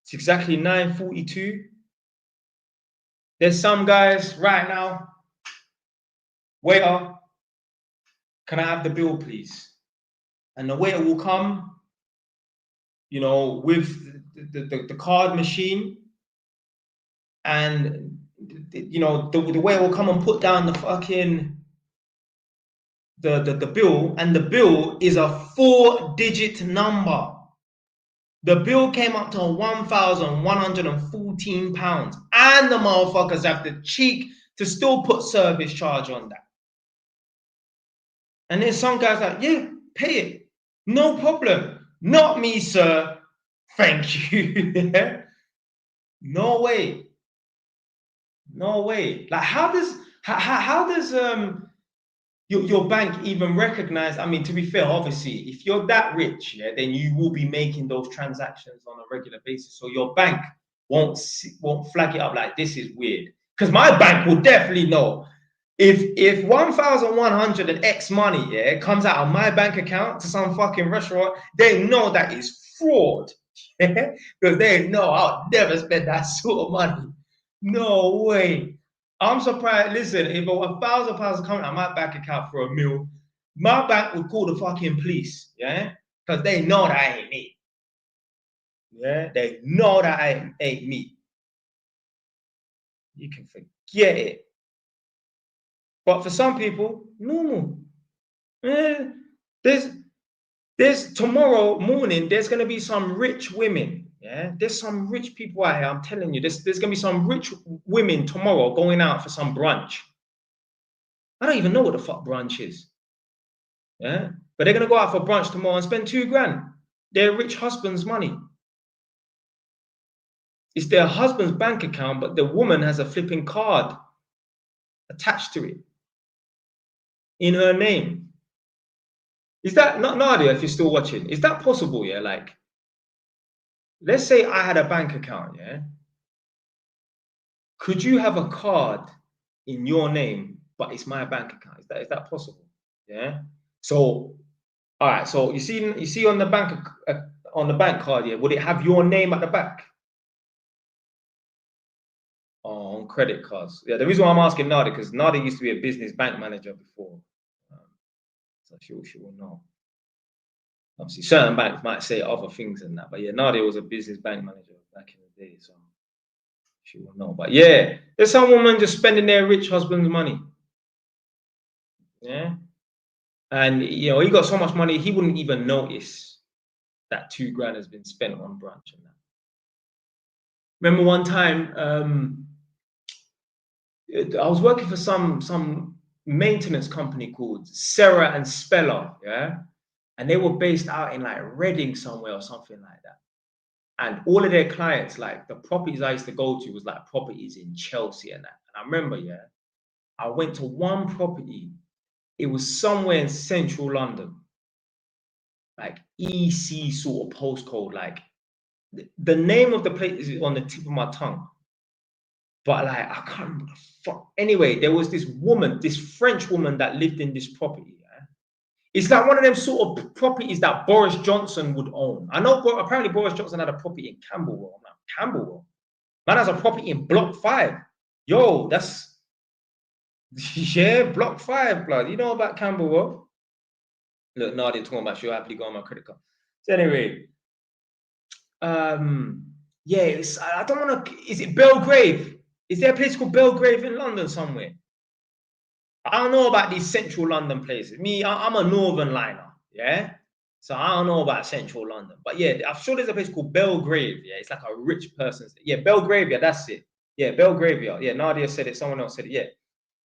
It's exactly 9:42. There's some guys right now. Waiter, can I have the bill, please? And the waiter will come, you know, with the card machine, and you know, the waiter will come and put down the fucking the bill, and the bill is a 4-digit number. The bill came up to £1,114, and the motherfuckers have the cheek to still put service charge on that. And then some guys like, yeah, pay it, no problem. Not me, sir. Thank you. No way. No way. Like, how does your bank even recognize? I mean, to be fair, obviously, if you're that rich, yeah, then you will be making those transactions on a regular basis. So your bank won't flag it up like this is weird. Because my bank will definitely know if 1,100 and X money, yeah, comes out of my bank account to some fucking restaurant, they know that is fraud. Because they know I'll never spend that sort of money. No way. I'm surprised. Listen, if £1,000 coming out of my bank account for a meal, my bank would call the fucking police, yeah? Because they know that ain't me. Yeah, they know that ain't me. You can forget it. But for some people, normal. Yeah, there's tomorrow morning, there's gonna be some rich women. Yeah, there's some rich people out here. I'm telling you, there's gonna be some rich women tomorrow going out for some brunch. I don't even know what the fuck brunch is. Yeah, but they're gonna go out for brunch tomorrow and spend £2,000. Their rich husband's money. It's their husband's bank account, but the woman has a flipping card attached to it in her name. Is that not, Nadia, if you're still watching, is that possible? Yeah, like, let's say I had a bank account, yeah? Could you have a card in your name, but it's my bank account? Is that possible? Yeah. So, all right. So you see on the bank card, yeah, would it have your name at the back? Oh, on credit cards. Yeah. The reason why I'm asking Nadia, because Nadia used to be a business bank manager before, so she will know. Obviously, certain banks might say other things than that, but yeah, Nadia was a business bank manager back in the day, so she will know. But yeah, there's some woman just spending their rich husband's money. Yeah, and you know, he got so much money he wouldn't even notice that £2,000 has been spent on brunch and that. Remember one time, I was working for some maintenance company called Serra and Speller, yeah, and they were based out in like Reading somewhere or something like that. And all of their clients, like the properties I used to go to was like properties in Chelsea and that. And I remember, yeah, I went to one property. It was somewhere in central London, like EC sort of postcode. Like the name of the place is on the tip of my tongue, but like I can't remember the fuck. Anyway, there was this woman, this French woman that lived in this property. Yeah? It's like one of them sort of properties that Boris Johnson would own. I know apparently Boris Johnson had a property in Camberwell. I'm like, Camberwell? Man has a property in Block 5. Yo, that's yeah, Block 5, blood. You know about Camberwell? Look, Nadia talking about she'll happily go on my credit card. So anyway, yeah, I don't want to. Is it Belgrave? Is there a place called Belgrave in London somewhere? I don't know about these central London places. Me, I'm a northern liner, yeah. So I don't know about central London, but yeah, I'm sure there's a place called Belgravia. Yeah, it's like a rich person's. Yeah, Belgravia, that's it. Yeah, Belgravia. Yeah, Nadia said it. Someone else said it. Yeah,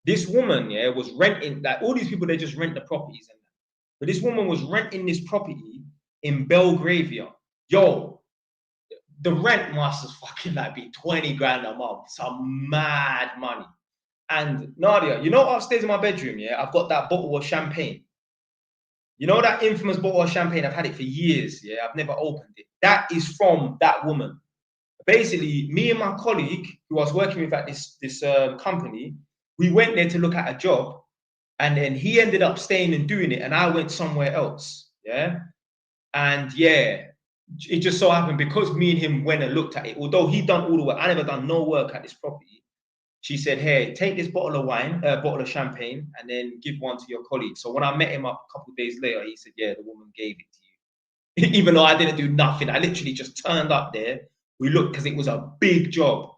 this woman, yeah, was renting. Like all these people, they just rent the properties, but this woman was renting this property in Belgravia. Yo, the rent must have fucking like be 20 grand a month, some mad money. And Nadia, you know, upstairs in my bedroom, yeah, I've got that bottle of champagne. You know that infamous bottle of champagne? I've had it for years, yeah, I've never opened it. That is from that woman. basically, me and my colleague who I was working with at this company, we went there to look at a job, and then he ended up staying and doing it, and I went somewhere else. Yeah, and yeah, it just so happened because me and him went and looked at it. Although he done all the work, I never done no work at this property. She said, "Hey, take this bottle of wine, bottle of champagne, and then give one to your colleague." So when I met him up a couple of days later, he said, "Yeah, the woman gave it to you," even though I didn't do nothing. I literally just turned up there. We looked because it was a big job.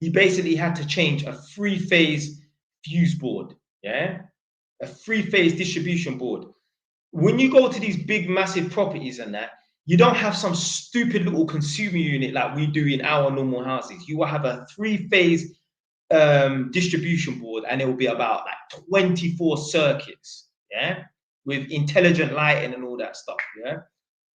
He basically had to change a three-phase fuse board. Yeah, a three-phase distribution board. When you go to these big, massive properties and that, you don't have some stupid little consumer unit like we do in our normal houses. You will have a three-phase distribution board, and it will be about like 24 circuits, yeah, with intelligent lighting and all that stuff, yeah.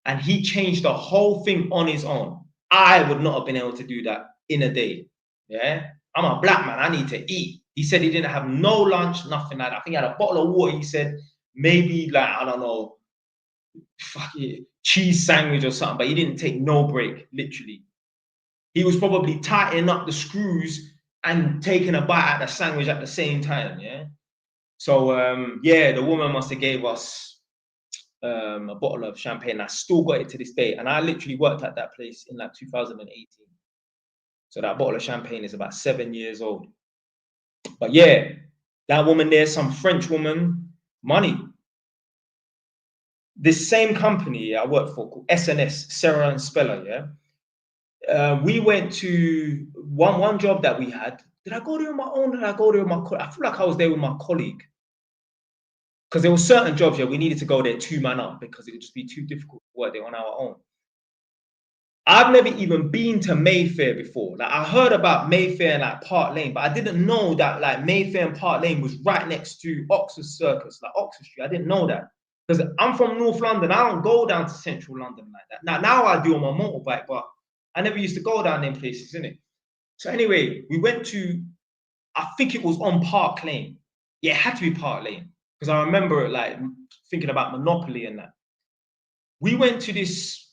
And he changed the whole thing on his own. I would not have been able to do that in a day, yeah. I'm a black man, I need to eat. He said he didn't have no lunch, nothing like that. I think he had a bottle of water. He said maybe like, I don't know, fucking cheese sandwich or something, but he didn't take no break, literally. He was probably tightening up the screws and taking a bite at the sandwich at the same time, yeah. So yeah, the woman must have gave us a bottle of champagne. I still got it to this day, and I literally worked at that place in like 2018. So that bottle of champagne is about 7 years old. But yeah, that woman there, some French woman, money. This same company I worked for called SNS, Serra and Speller, yeah. We went to one job that we had. Did I go there on my own? Did I go there with my colleague? I feel like I was there with my colleague. Because there were certain jobs, yeah, we needed to go there two-man up because it would just be too difficult to work there on our own. I've never even been to Mayfair before. Like I heard about Mayfair and like Park Lane, but I didn't know that like Mayfair and Park Lane was right next to Oxford Circus, like Oxford Street. I didn't know that. Because I'm from North London. I don't go down to Central London like that. Now I do on my motorbike, but I never used to go down them places, innit? So anyway, we went to, I think it was on Park Lane. Yeah, it had to be Park Lane. Because I remember like thinking about Monopoly and that. We went to this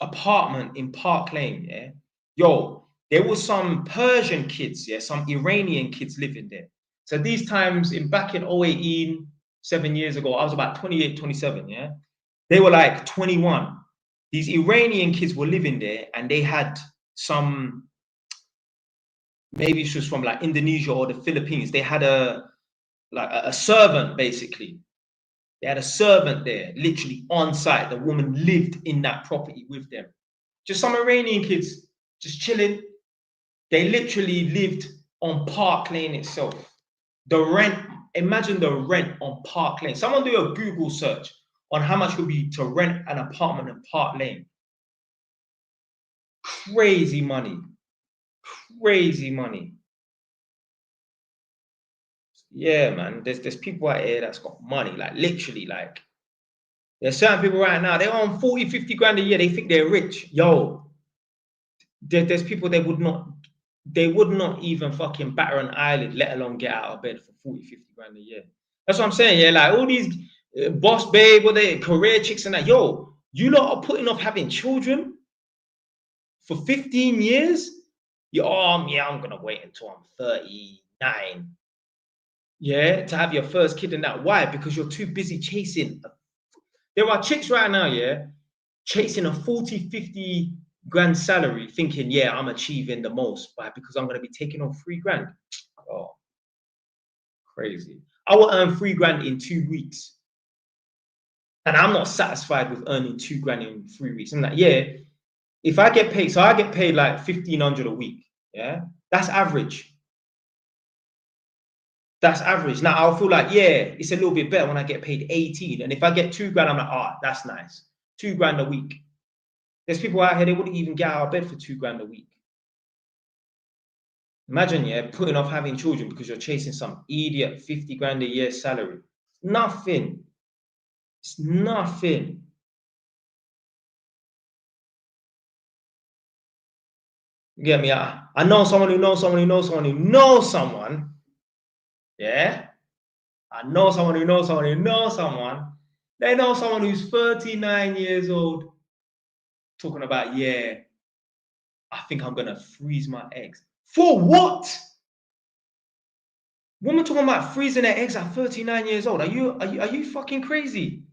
apartment in Park Lane, yeah. Yo, there was some Persian kids, yeah, some Iranian kids living there. So these times in back in 018, 7 years ago, I was about 28, 27, yeah. They were like 21. These Iranian kids were living there, and they had some, maybe it was from like Indonesia or the Philippines. They had a servant basically. They had a servant there, literally on site. The woman lived in that property with them. Just some Iranian kids just chilling. They literally lived on Park Lane itself. The rent, imagine the rent on Park Lane. Someone do a Google search on how much it would be to rent an apartment in Park Lane. Crazy money. Crazy money. Yeah, man. There's people out here that's got money, like literally, like there's certain people right now, they're on 40, 50 grand a year. They think they're rich. Yo, there's people they would not even fucking batter an eyelid, let alone get out of bed for 40, 50 grand a year. That's what I'm saying. Yeah, like all these boss babe or they career chicks and that. Yo, you lot are putting off having children for 15 years. Yeah, I'm gonna wait until I'm 39. Yeah, to have your first kid and that. Why? Because you're too busy chasing. There are chicks right now, yeah, chasing a 40, 50 grand salary, thinking, yeah, I'm achieving the most, but because I'm gonna be taking on 3 grand. Oh, crazy. I will earn 3 grand in 2 weeks. And I'm not satisfied with earning 2 grand in 3 weeks. I'm like, yeah, if I get paid, so I get paid like 1,500 a week. Yeah, that's average. That's average. Now I'll feel like, yeah, it's a little bit better when I get paid 18. And if I get 2 grand, I'm like, ah, oh, that's nice. 2 grand a week. There's people out here, they wouldn't even get out of bed for 2 grand a week. Imagine, yeah, putting off having children because you're chasing some idiot 50 grand a year salary. Nothing. It's nothing. You get me? I know someone who knows someone who knows someone who knows someone. Yeah? I know someone who knows someone who knows someone. They know someone who's 39 years old talking about, yeah, I think I'm gonna freeze my eggs. For what? Woman talking about freezing her eggs at 39 years old. Are you fucking crazy?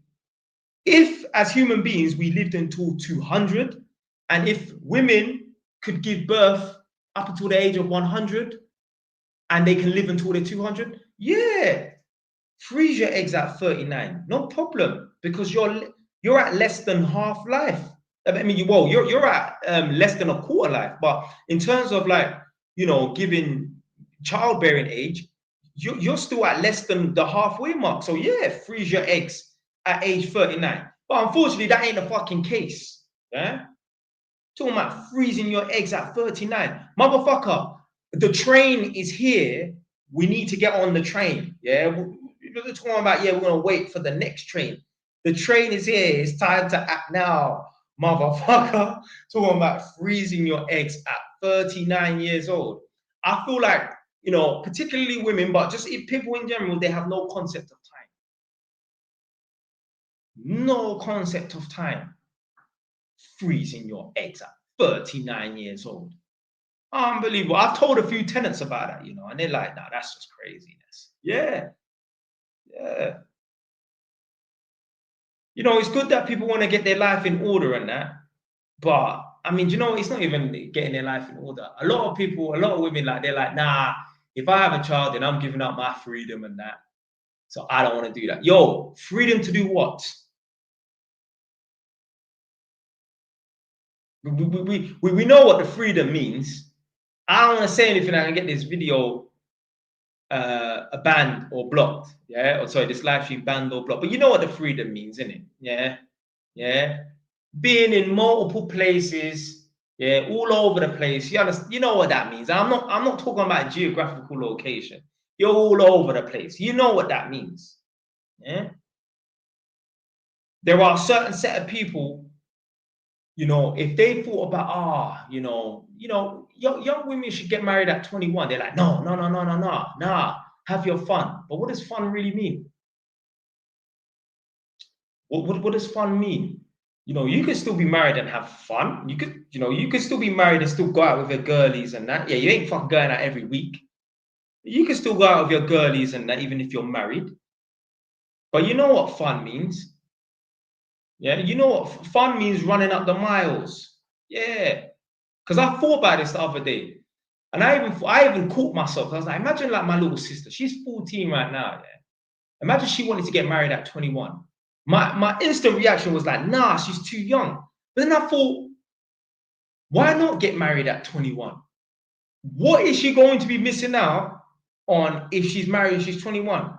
If as human beings we lived until 200, and if women could give birth up until the age of 100 and they can live until they're 200, yeah, freeze your eggs at 39, no problem, because you're at less than half life. I mean, you're at less than a quarter life, but in terms of like, giving childbearing age, you're still at less than the halfway mark. So yeah, freeze your eggs at age 39. But unfortunately, that ain't the fucking case. Yeah, talking about freezing your eggs at 39, motherfucker. The train is here. We need to get on the train. Yeah, we're talking about, yeah, we're gonna wait for the next train. The train is here. It's time to act now, motherfucker. Talking about freezing your eggs at 39 years old. I feel like, particularly women, but just if people in general, they have no concept of time. No concept of time. Freezing your eggs at 39 years old. Unbelievable. I've told a few tenants about that, and they're like, nah, that's just craziness. Yeah. Yeah. It's good that people want to get their life in order and that. But I mean, it's not even getting their life in order. A lot of people, a lot of women, like, they're like, nah, if I have a child, then I'm giving up my freedom and that. So I don't want to do that. Yo, freedom to do what? We know what the freedom means. I don't want to say anything. I can get this video banned or blocked. Yeah, or sorry, this live stream banned or blocked. But you know what the freedom means, innit? Yeah, yeah. Being in multiple places, yeah, all over the place. You understand? You know what that means. I'm not talking about geographical location. You're all over the place. You know what that means. Yeah. There are a certain set of people, if they thought about, young women should get married at 21, they're like, no, no, no, no, no, no, nah, have your fun. But what does fun really mean? What does fun mean? You can still be married and have fun. You could still be married and still go out with your girlies and that. Yeah, you ain't fucking going out every week. You can still go out with your girlies and that, even if you're married. But you know what fun means? Yeah, you know what fun means? Running up the miles. Yeah. Because I thought about this the other day. And I even caught myself. I was like, imagine like my little sister. She's 14 right now. Yeah. Imagine she wanted to get married at 21. My instant reaction was like, nah, she's too young. But then I thought, why not get married at 21? What is she going to be missing out on if she's married and she's 21?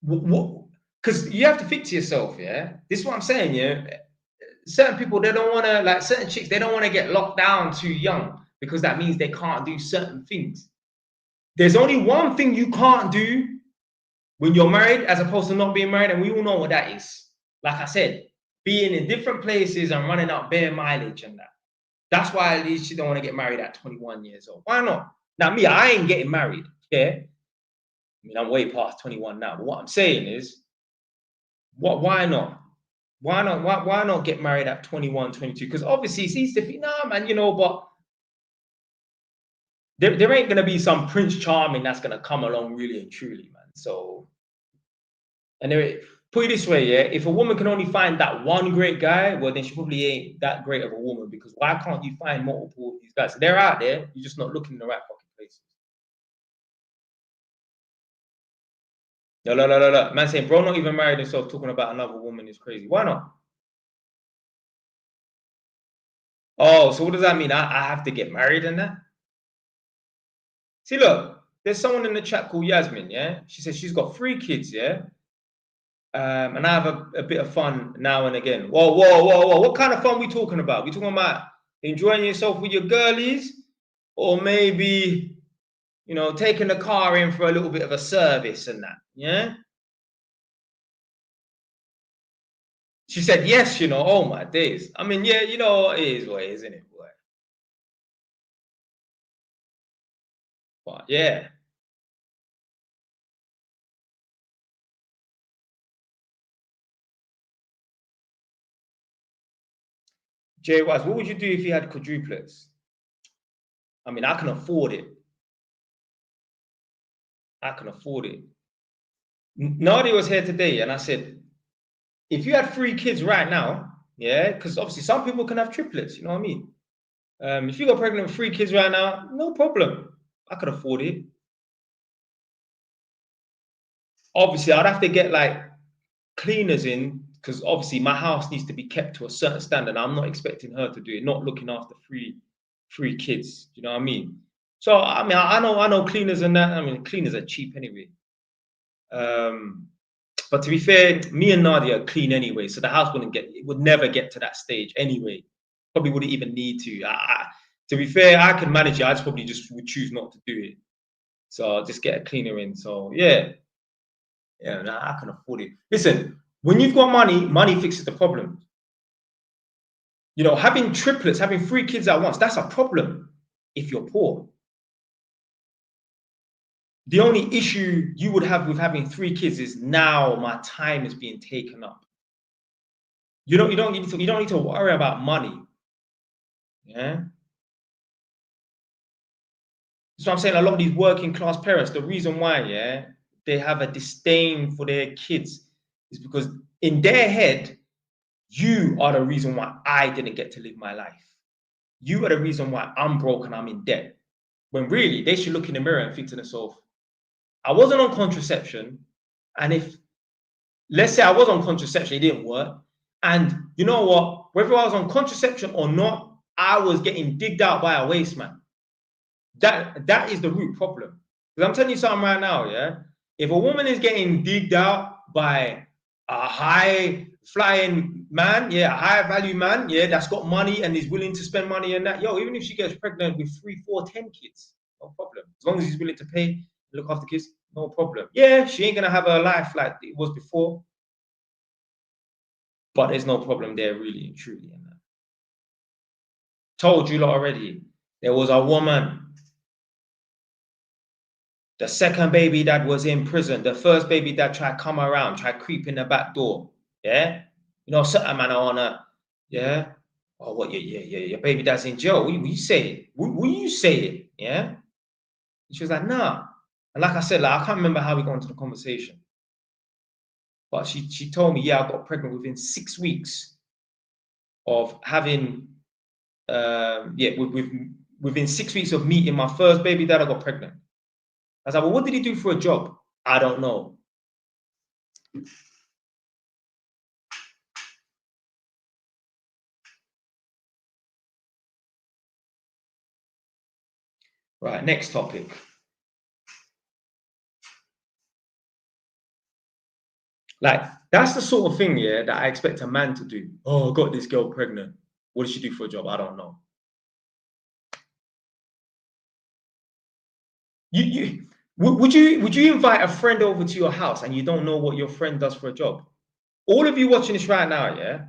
What? Because you have to think to yourself, yeah. This is what I'm saying, yeah. Certain people, they don't want to, like certain chicks, they don't want to get locked down too young because that means they can't do certain things. There's only one thing you can't do when you're married as opposed to not being married, and we all know what that is. Like I said, being in different places and running up bare mileage and that. That's why at least you don't want to get married at 21 years old. Why not? Now, me, I ain't getting married. Yeah. I mean, I'm way past 21 now. But what I'm saying is, why not? Why not? Why not get married at 21, 22? Because obviously it's easy to think, nah, man, but there ain't gonna be some Prince Charming that's gonna come along really and truly, man. So anyway, put it this way, yeah. If a woman can only find that one great guy, well, then she probably ain't that great of a woman, because why can't you find multiple of these guys? They're out there, you're just not looking in the right fucking places. No, no, no, no, no. Man saying, bro, not even married himself, talking about another woman is crazy. Why not? Oh, so what does that mean? I have to get married and that? See, look, there's someone in the chat called Yasmin, yeah? She says she's got 3 kids, yeah? And I have a bit of fun now and again. Whoa, whoa, whoa, whoa. What kind of fun we talking about? We talking about enjoying yourself with your girlies? Or maybe, taking the car in for a little bit of a service and that, yeah? She said, yes, oh my days. I mean, yeah, it is what it is, isn't it, boy? But yeah. Jay Wise, what would you do if you had quadruplets? I mean, I can afford it. I can afford it. Nadia was here today, and I said, if you had 3 kids right now, yeah, because obviously some people can have triplets, you know what I mean? If you got pregnant with 3 kids right now, no problem. I could afford it. Obviously, I'd have to get like cleaners in because obviously my house needs to be kept to a certain standard. I'm not expecting her to do it, not looking after three kids. You know what I mean? So I mean, I know cleaners and that. I mean, cleaners are cheap anyway. But to be fair, me and Nadia are clean anyway, so the house would never get to that stage anyway. Probably wouldn't even need to. To be fair, I can manage it. I just probably just would choose not to do it. So I'll just get a cleaner in. So yeah, nah, I can afford it. Listen, when you've got money, money fixes the problem. You know, having triplets, having 3 kids at once, that's a problem if you're poor. The only issue you would have with having 3 kids is now my time is being taken up. You don't need to worry about money. Yeah. So I'm saying a lot of these working class parents, the reason why, yeah, they have a disdain for their kids is because in their head, you are the reason why I didn't get to live my life. You are the reason why I'm broke and I'm in debt. When really they should look in the mirror and think to themselves, I wasn't on contraception. And if, let's say I was on contraception, it didn't work. And you know what? Whether I was on contraception or not, I was getting digged out by a waste man. That is the root problem. Because I'm telling you something right now, yeah. If a woman is getting digged out by a high flying man, yeah, a high value man, yeah, that's got money and is willing to spend money on that, yo, even if she gets pregnant with 3, 4, 10 kids, no problem. As long as he's willing to pay, look after kids, no problem. Yeah, she ain't gonna have a life like it was before, but there's no problem there, really and truly. In that. Told you lot already. There was a woman. The second baby dad was in prison. The first baby dad tried come around, tried creep in the back door. Yeah, you know, certain man I wanna. Yeah. Oh, what? Yeah. Your baby dad's in jail. What you say? What you say? Yeah. And she was like, nah. And like I said, like I can't remember how we got into the conversation, but she told me, yeah, I got pregnant within 6 weeks of having, within 6 weeks of meeting my first baby dad, I got pregnant. I was like, well, what did he do for a job? I don't know. Right, next topic. Like, that's the sort of thing, yeah, that I expect a man to do. Oh, I got this girl pregnant. What does she do for a job? I don't know. Would you invite a friend over to your house and you don't know what your friend does for a job? All of you watching this right now, yeah,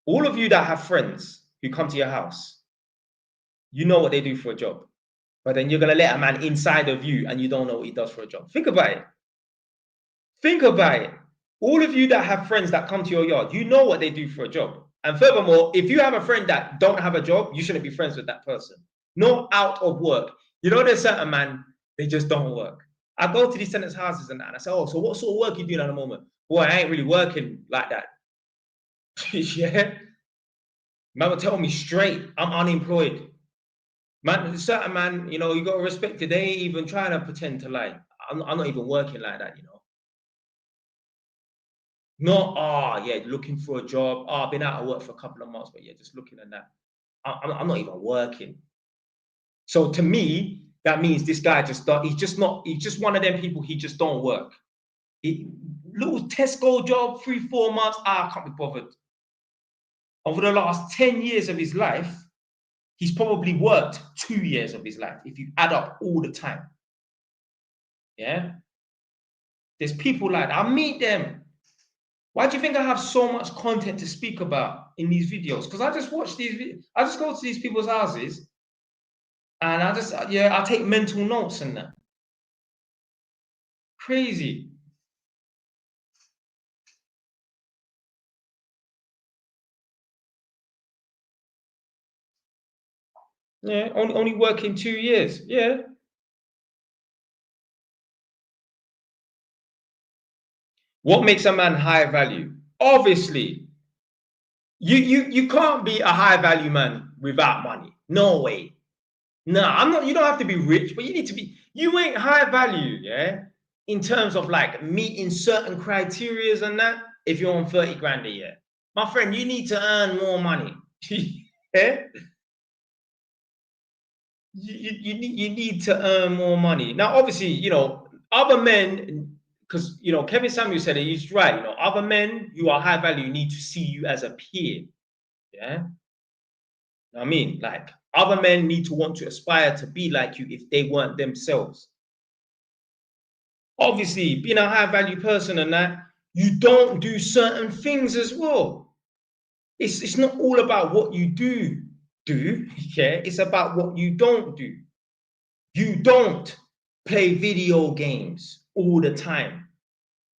all of you that have friends who come to your house, you know what they do for a job, but then you're gonna let a man inside of you and you don't know what he does for a job. Think about it. Think about it. All of you that have friends that come to your yard, you know what they do for a job. And furthermore, if you have a friend that don't have a job, you shouldn't be friends with that person. Not out of work. You know, there's certain man, they just don't work. I go to these tenants' houses and I say, oh, so what sort of work you doing at the moment? Boy, I ain't really working like that. Yeah. Man will tell me straight, I'm unemployed. Man, certain man, you know, you gotta respect it. They ain't even trying to pretend to lie. I'm not even working like that, you know. Not, yeah, looking for a job. I've been out of work for a couple of months, but yeah, just looking at that. I'm not even working. So to me, that means this guy he's just one of them people, he just don't work. Little Tesco job, 3, 4 months, I can't be bothered. Over the last 10 years of his life, he's probably worked 2 years of his life, if you add up all the time. Yeah? There's people like that. I meet them. Why do you think I have so much content to speak about in these videos? Because I just watch I just go to these people's houses and I take mental notes and that. Crazy. Yeah, only working 2 years. Yeah. What makes a man high value? Obviously, you can't be a high value man without money. No way. No, I'm not. You don't have to be rich, but you need to be. You ain't high value, yeah. In terms of like meeting certain criterias and that. If you're on 30 grand a year, my friend, you need to earn more money. Yeah, you need to earn more money. Now, obviously, other men, because Kevin Samuel said it. He's right. Other men who are high value need to see you as a peer. Yeah, I mean, like other men need to want to aspire to be like you if they weren't themselves. Obviously, being a high value person and that, you don't do certain things as well. It's not all about what you do, yeah. It's about what you don't do. You don't play video games all the time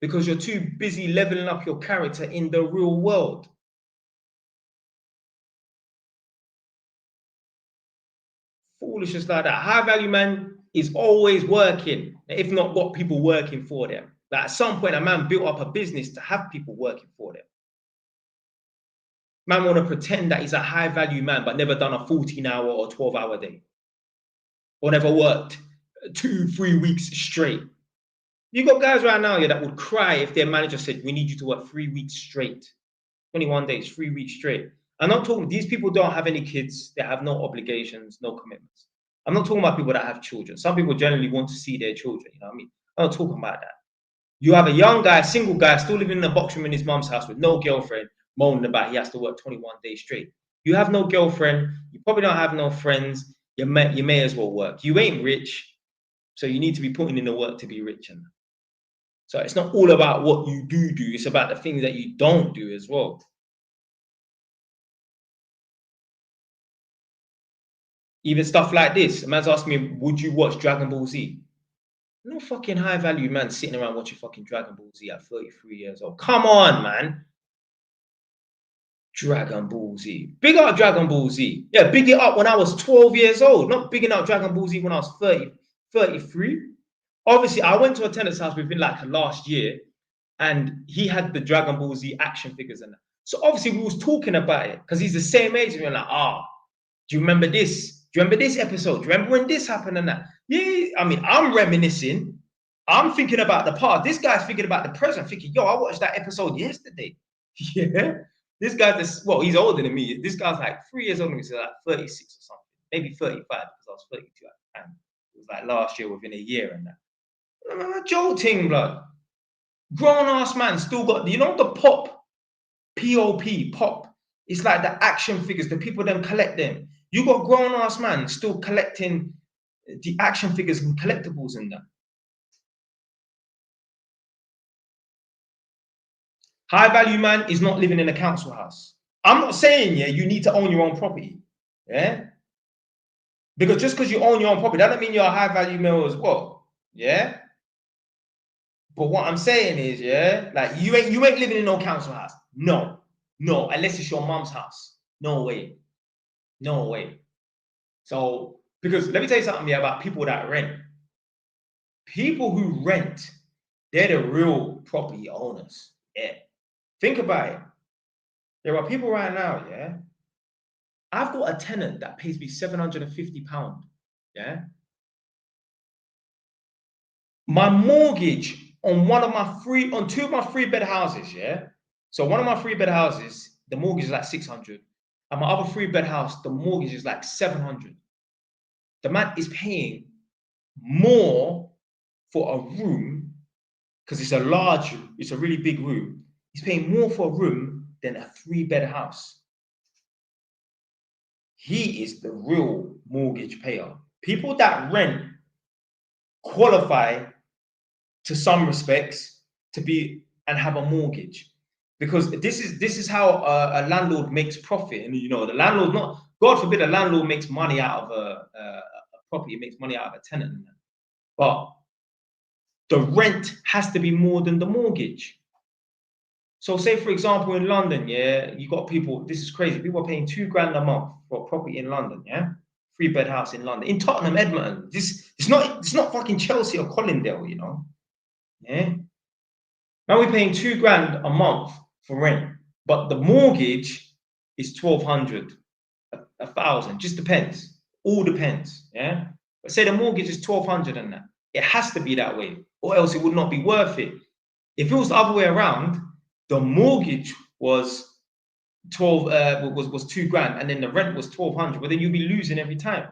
because you're too busy leveling up your character in the real world. Foolishness like that. High value man is always working, if not got people working for them. Like at some point, a man built up a business to have people working for them. Man want to pretend that he's a high value man, but never done a 14-hour or 12-hour day, or never worked 2-3 weeks straight. You got guys right now, yeah, that would cry if their manager said, "We need you to work 3 weeks straight, 21 days, 3 weeks straight." I'm not talking. These people don't have any kids. They have no obligations, no commitments. I'm not talking about people that have children. Some people generally want to see their children. You know what I mean? I'm not talking about that. You have a young guy, single guy, still living in a box room in his mom's house with no girlfriend, moaning about he has to work 21 days straight. You have no girlfriend. You probably don't have no friends. You may as well work. You ain't rich, so you need to be putting in the work to be rich. And so it's not all about what you do. It's about the things that you don't do as well. Even stuff like this. A man's asking me, would you watch Dragon Ball Z? No fucking high value man sitting around watching fucking Dragon Ball Z at 33 years old. Come on, man. Dragon Ball Z. Big up Dragon Ball Z. Yeah, big it up when I was 12 years old. Not bigging up Dragon Ball Z when I was 30, 33. Obviously, I went to a tenant's house within like last year and he had the Dragon Ball Z action figures and that. So obviously we was talking about it because he's the same age. And we're like, do you remember this? Do you remember this episode? Do you remember when this happened and that? Yeah, I mean, I'm reminiscing. I'm thinking about the past. This guy's thinking about the present, thinking, yo, I watched that episode yesterday. Yeah. This guy's, well, he's older than me. This guy's like 3 years older than me, so like 36 or something, maybe 35 because I was 32 at the time. It was like last year within a year and that. I'm jolting, blood. Grown ass man still got, the pop, POP, pop. It's like the action figures, the people them collect them. You got grown ass man still collecting the action figures and collectibles and that. High value man is not living in a council house. I'm not saying, yeah, you need to own your own property. Yeah. Because just because you own your own property, that doesn't mean you're a high value male as well. Yeah. But what I'm saying is, yeah, like you ain't living in no council house. No, unless it's your mom's house. No way. No way. So, because let me tell you something here about people that rent. People who rent, they're the real property owners. Yeah. Think about it. There are people right now, yeah. I've got a tenant that pays me £750. Yeah. My mortgage on two of my 3-bed houses, yeah. So one of my 3-bed houses, the mortgage is like 600. And my other 3-bed house, the mortgage is like 700. The man is paying more for a room because it's a really big room. He's paying more for a room than a 3-bed house. He is the real mortgage payer. People that rent qualify to some respects to be and have a mortgage, because this is how a landlord makes profit. And the landlord, not God forbid, a landlord makes money out of a property, makes money out of a tenant, but the rent has to be more than the mortgage. So say for example in London, yeah, you got people, this is crazy, people are paying £2,000 a month for a property in London, yeah. three-bed house in London, in Tottenham, Edmonton. It's not fucking Chelsea or Colindale, you know. Yeah. Now we're paying £2,000 a month for rent, but the mortgage is 1,200, 1,000. Just depends. All depends. Yeah. But say the mortgage is 1,200 and that. It has to be that way, or else it would not be worth it. If it was the other way around, the mortgage was 2,000, and then the rent was 1,200. But then you'd be losing every time.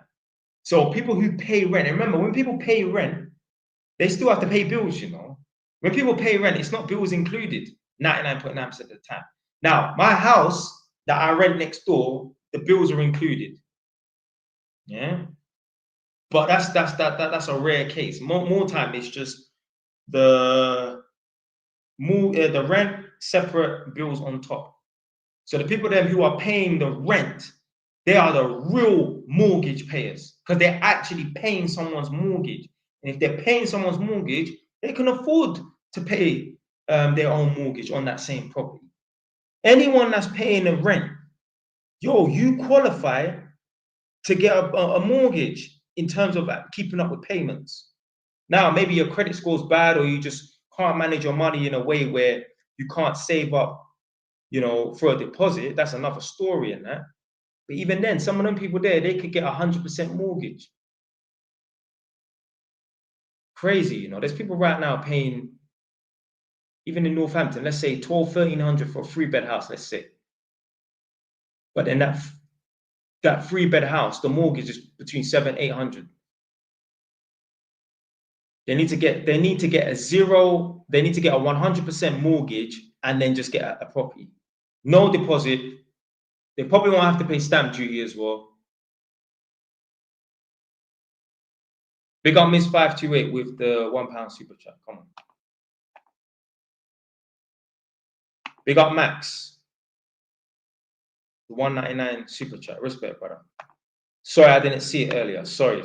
So people who pay rent, and remember, when people pay rent, they still have to pay bills. You know, when people pay rent, it's not bills included 99.9% of the time. Now, my house that I rent next door, the bills are included. Yeah, but that's a rare case. More time, it's just the the rent separate, bills on top. So the people then who are paying the rent, they are the real mortgage payers because they're actually paying someone's mortgage. And if they're paying someone's mortgage, they can afford to pay their own mortgage on that same property. Anyone that's paying the rent, you qualify to get a mortgage in terms of keeping up with payments. Now, maybe your credit score is bad, or you just can't manage your money in a way where you can't save up, for a deposit. That's another story in that. But even then, some of them people there, they could get 100% mortgage. Crazy, There's people right now paying, even in Northampton, let's say 1,200, 1,300 for a three-bed house, let's say. But then that three-bed house, the mortgage is between 700, 800. They need to get a 100% mortgage and then just get a property. No deposit. They probably won't have to pay stamp duty as well. Big up Miss 528 with the £1 super chat. Come on. Big up Max. The 199 super chat. Respect, brother. Sorry, I didn't see it earlier. Sorry.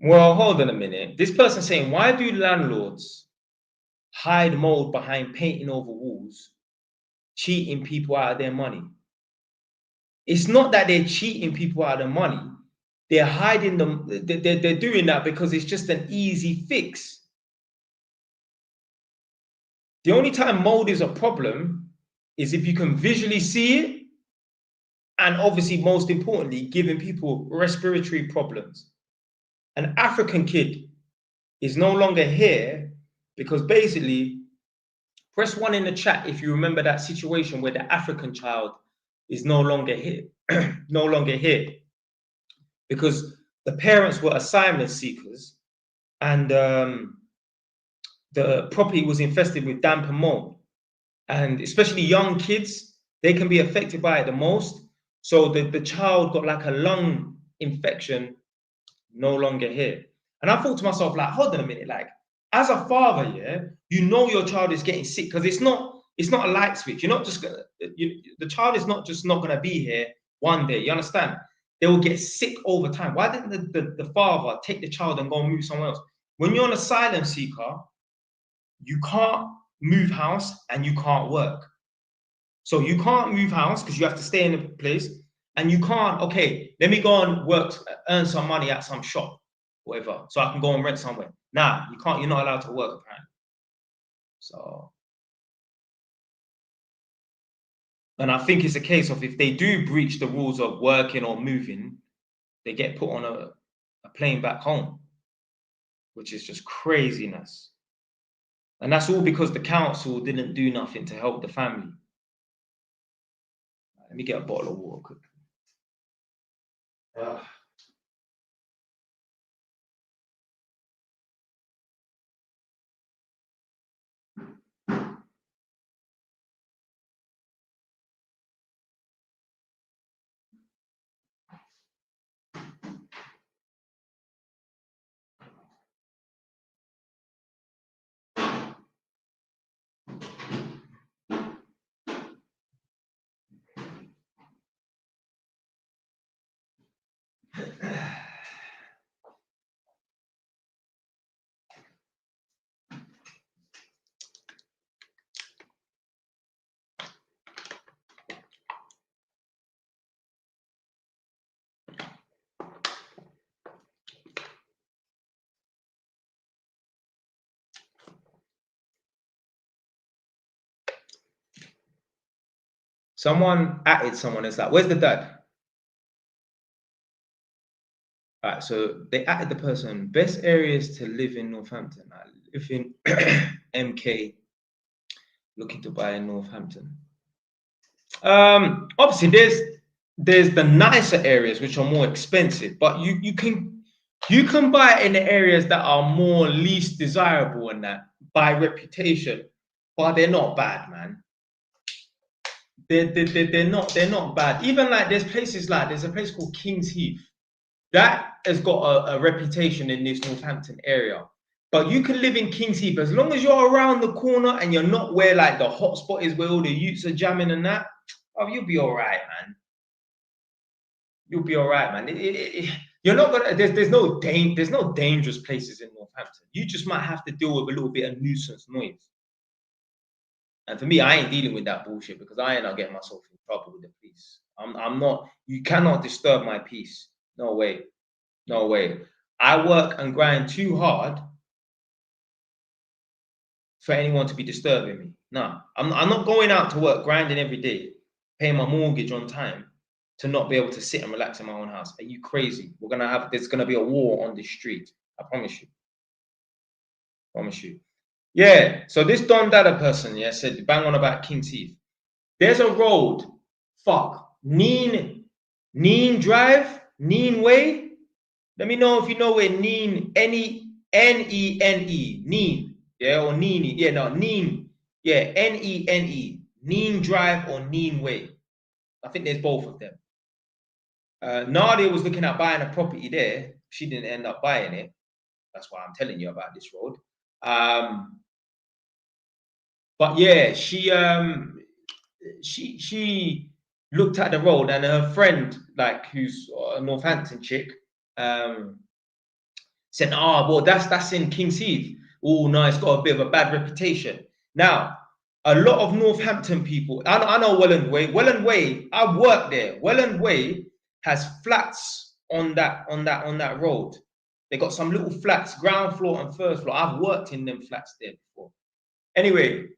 Well, hold on a minute. This person saying, why do landlords hide mold behind painting over walls, cheating people out of their money? It's not that they're cheating people out of their money. They're hiding them. They're doing that because it's just an easy fix. The only time mold is a problem is if you can visually see it, and obviously, most importantly, giving people respiratory problems. An African kid is no longer here because basically, press 1 in the chat if you remember that situation where the African child is no longer here, because the parents were asylum seekers, and the property was infested with damp and mold, and especially young kids, they can be affected by it the most. So the child got like a lung infection, no longer here. And I thought to myself, like, hold on a minute, like, as a father, your child is getting sick because it's not a light switch. You're not just gonna, the child is not just not gonna be here one day. You understand? They will get sick over time. Why didn't the father take the child and go and move somewhere else? When you're an asylum seeker, you can't move house and you can't work. So you can't move house because you have to stay in a place, and you can't, okay, let me go and work, earn some money at some shop, whatever, so I can go and rent somewhere. Nah, you can't, you're not allowed to work apparently. So, and I think it's a case of if they do breach the rules of working or moving, they get put on a plane back home, which is just craziness. And that's all because the council didn't do nothing to help the family. Let me get a bottle of water quick. Someone atted someone. It's like, where's the dad? All right, so they added the person. Best areas to live in Northampton. I live in MK. Looking to buy in Northampton. Obviously, there's the nicer areas which are more expensive, but you can buy it in the areas that are more least desirable and that by reputation, but they're not bad, man. They're not bad. Even like there's a place called King's Heath that has got a reputation in this Northampton area. But you can live in King's Heath as long as you're around the corner and you're not where like the hotspot is where all the youths are jamming and that. Oh, you'll be all right, man. You'll be all right, man. You're not gonna. There's no dangerous places in Northampton. You just might have to deal with a little bit of nuisance noise. And for me, I ain't dealing with that bullshit because I ain't not getting myself in trouble with the police. I'm not. You cannot disturb my peace. No way. No way. I work and grind too hard for anyone to be disturbing me. No, I'm not going out to work grinding every day, paying my mortgage on time to not be able to sit and relax in my own house. Are you crazy? There's gonna be a war on this street. I promise you. Promise you. Yeah. So this Don Dada person, yeah, said bang on about King's Heath. There's a road. Fuck. Neen Drive, Neen Way. Let me know if you know where Neen, Nene, Neen, yeah, or Neen, yeah, no, Neen, yeah, Nene, Neen Drive or Neen Way. I think there's both of them. Nadia was looking at buying a property there. She didn't end up buying it. That's why I'm telling you about this road. But yeah, she looked at the road and her friend, like who's a Northampton chick, said, well, that's in King's Heath. Oh, no, it's got a bit of a bad reputation. Now, a lot of Northampton people, I know Welland Way. Welland Way, I've worked there. Welland Way has flats on that road. They got some little flats, ground floor and first floor. I've worked in them flats there before. Anyway,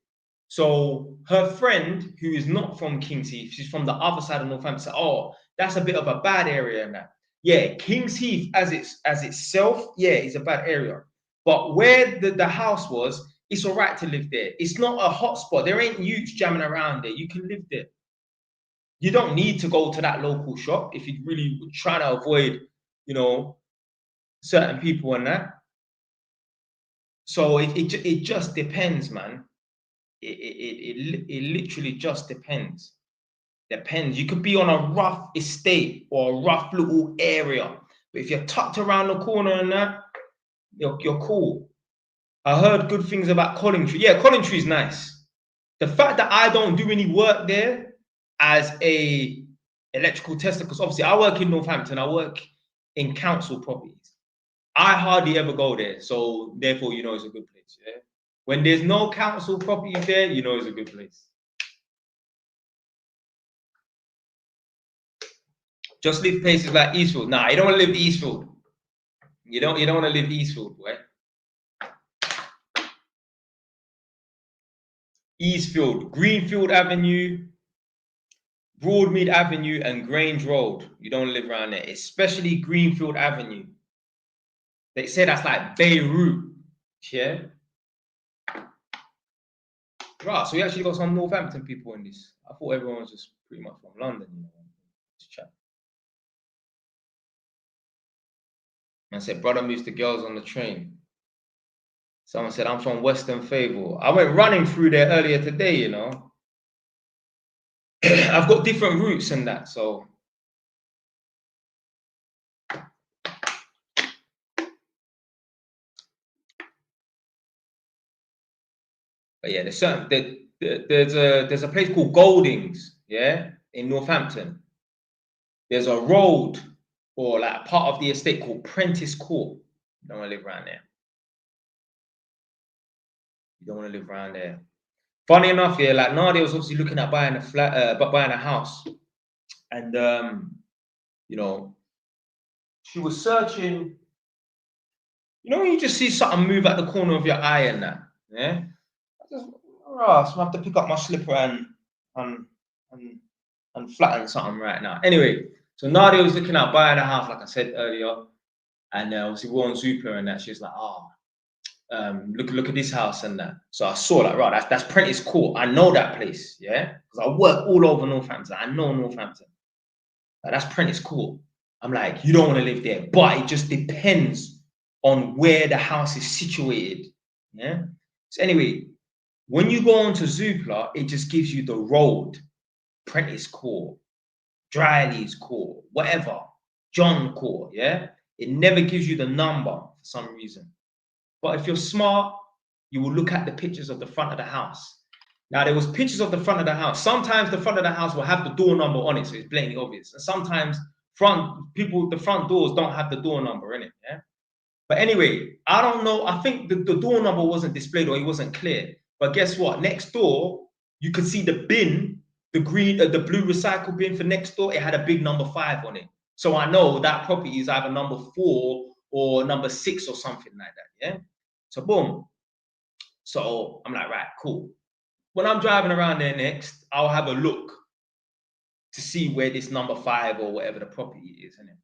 so her friend, who is not from King's Heath, she's from the other side of Northampton, said, that's a bit of a bad area and that. Yeah, King's Heath as itself, yeah, it's a bad area. But where the house was, it's all right to live there. It's not a hotspot. There ain't youths jamming around there. You can live there. You don't need to go to that local shop if you really trying to avoid, certain people and that. So it just depends, man. It literally just depends. Depends. You could be on a rough estate or a rough little area, but if you're tucked around the corner and that, you're cool. I heard good things about Collingtree. Yeah, Collingtree is nice. The fact that I don't do any work there as a electrical tester, because obviously I work in Northampton, I work in council properties. I hardly ever go there, so therefore it's a good place. Yeah. When there's no council properties there, it's a good place. Just live places like Eastfield. Nah, you don't want to live Eastfield. You don't want to live Eastfield, boy. Eastfield, Greenfield Avenue, Broadmead Avenue, and Grange Road. You don't live around there, especially Greenfield Avenue. They say that's like Beirut. Yeah. Right, so we actually got some Northampton people in this. I thought everyone was just pretty much from London, This chat. I said, brother moves the girls on the train. Someone said, I'm from Western Fable. I went running through there earlier today, I've got different routes and that, so. But yeah, there's a place called Goldings, yeah, in Northampton. There's a road or like a part of the estate called Prentice Court. You don't want to live around there. You don't want to live around there. Funny enough, yeah, like Nadia was obviously looking at buying a flat, buying a house, and she was searching. When you just see something move at the corner of your eye and that, yeah. So I have to pick up my slipper and and flatten something right now. Anyway, so Nadia was looking at buying a house, like I said earlier, and obviously we're on Zoopla and that. She's like, oh, look at this house and that. So I saw like, right, that's Prentice Court. I know that place, yeah, because I work all over Northampton. I know Northampton. Like, that's Prentice Court. I'm like, you don't want to live there, but it just depends on where the house is situated. Yeah. So anyway, when you go onto Zoopla, it just gives you the road, Prentice Court, Dryleys Court, whatever, John Court. Yeah. It never gives you the number for some reason. But if you're smart, you will look at the pictures of the front of the house. Now, there was pictures of the front of the house. Sometimes the front of the house will have the door number on it, so it's blatantly obvious. And sometimes the front doors don't have the door number in it. Yeah. But anyway, I don't know. I think the door number wasn't displayed or it wasn't clear. But guess what? Next door, you could see the bin, the blue recycle bin for next door. It had a big number 5 on it. So I know that property is either number 4 or number 6 or something like that. Yeah. So boom. So I'm like, right, cool. When I'm driving around there next, I'll have a look to see where this number 5 or whatever the property is, isn't it?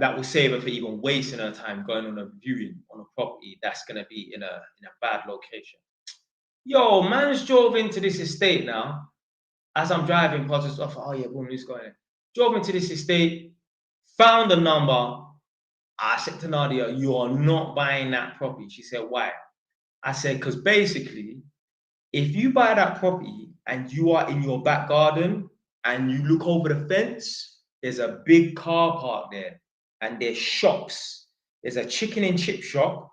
That will save her for even wasting her time going on a viewing on a property that's gonna be in a bad location. Yo, man's drove into this estate now. As I'm driving past this off, oh yeah, boom, who's going in? Drove into this estate, found the number. I said to Nadia, you are not buying that property. She said, why? I said, because basically, if you buy that property and you are in your back garden and you look over the fence, there's a big car park there and there's shops. There's a chicken and chip shop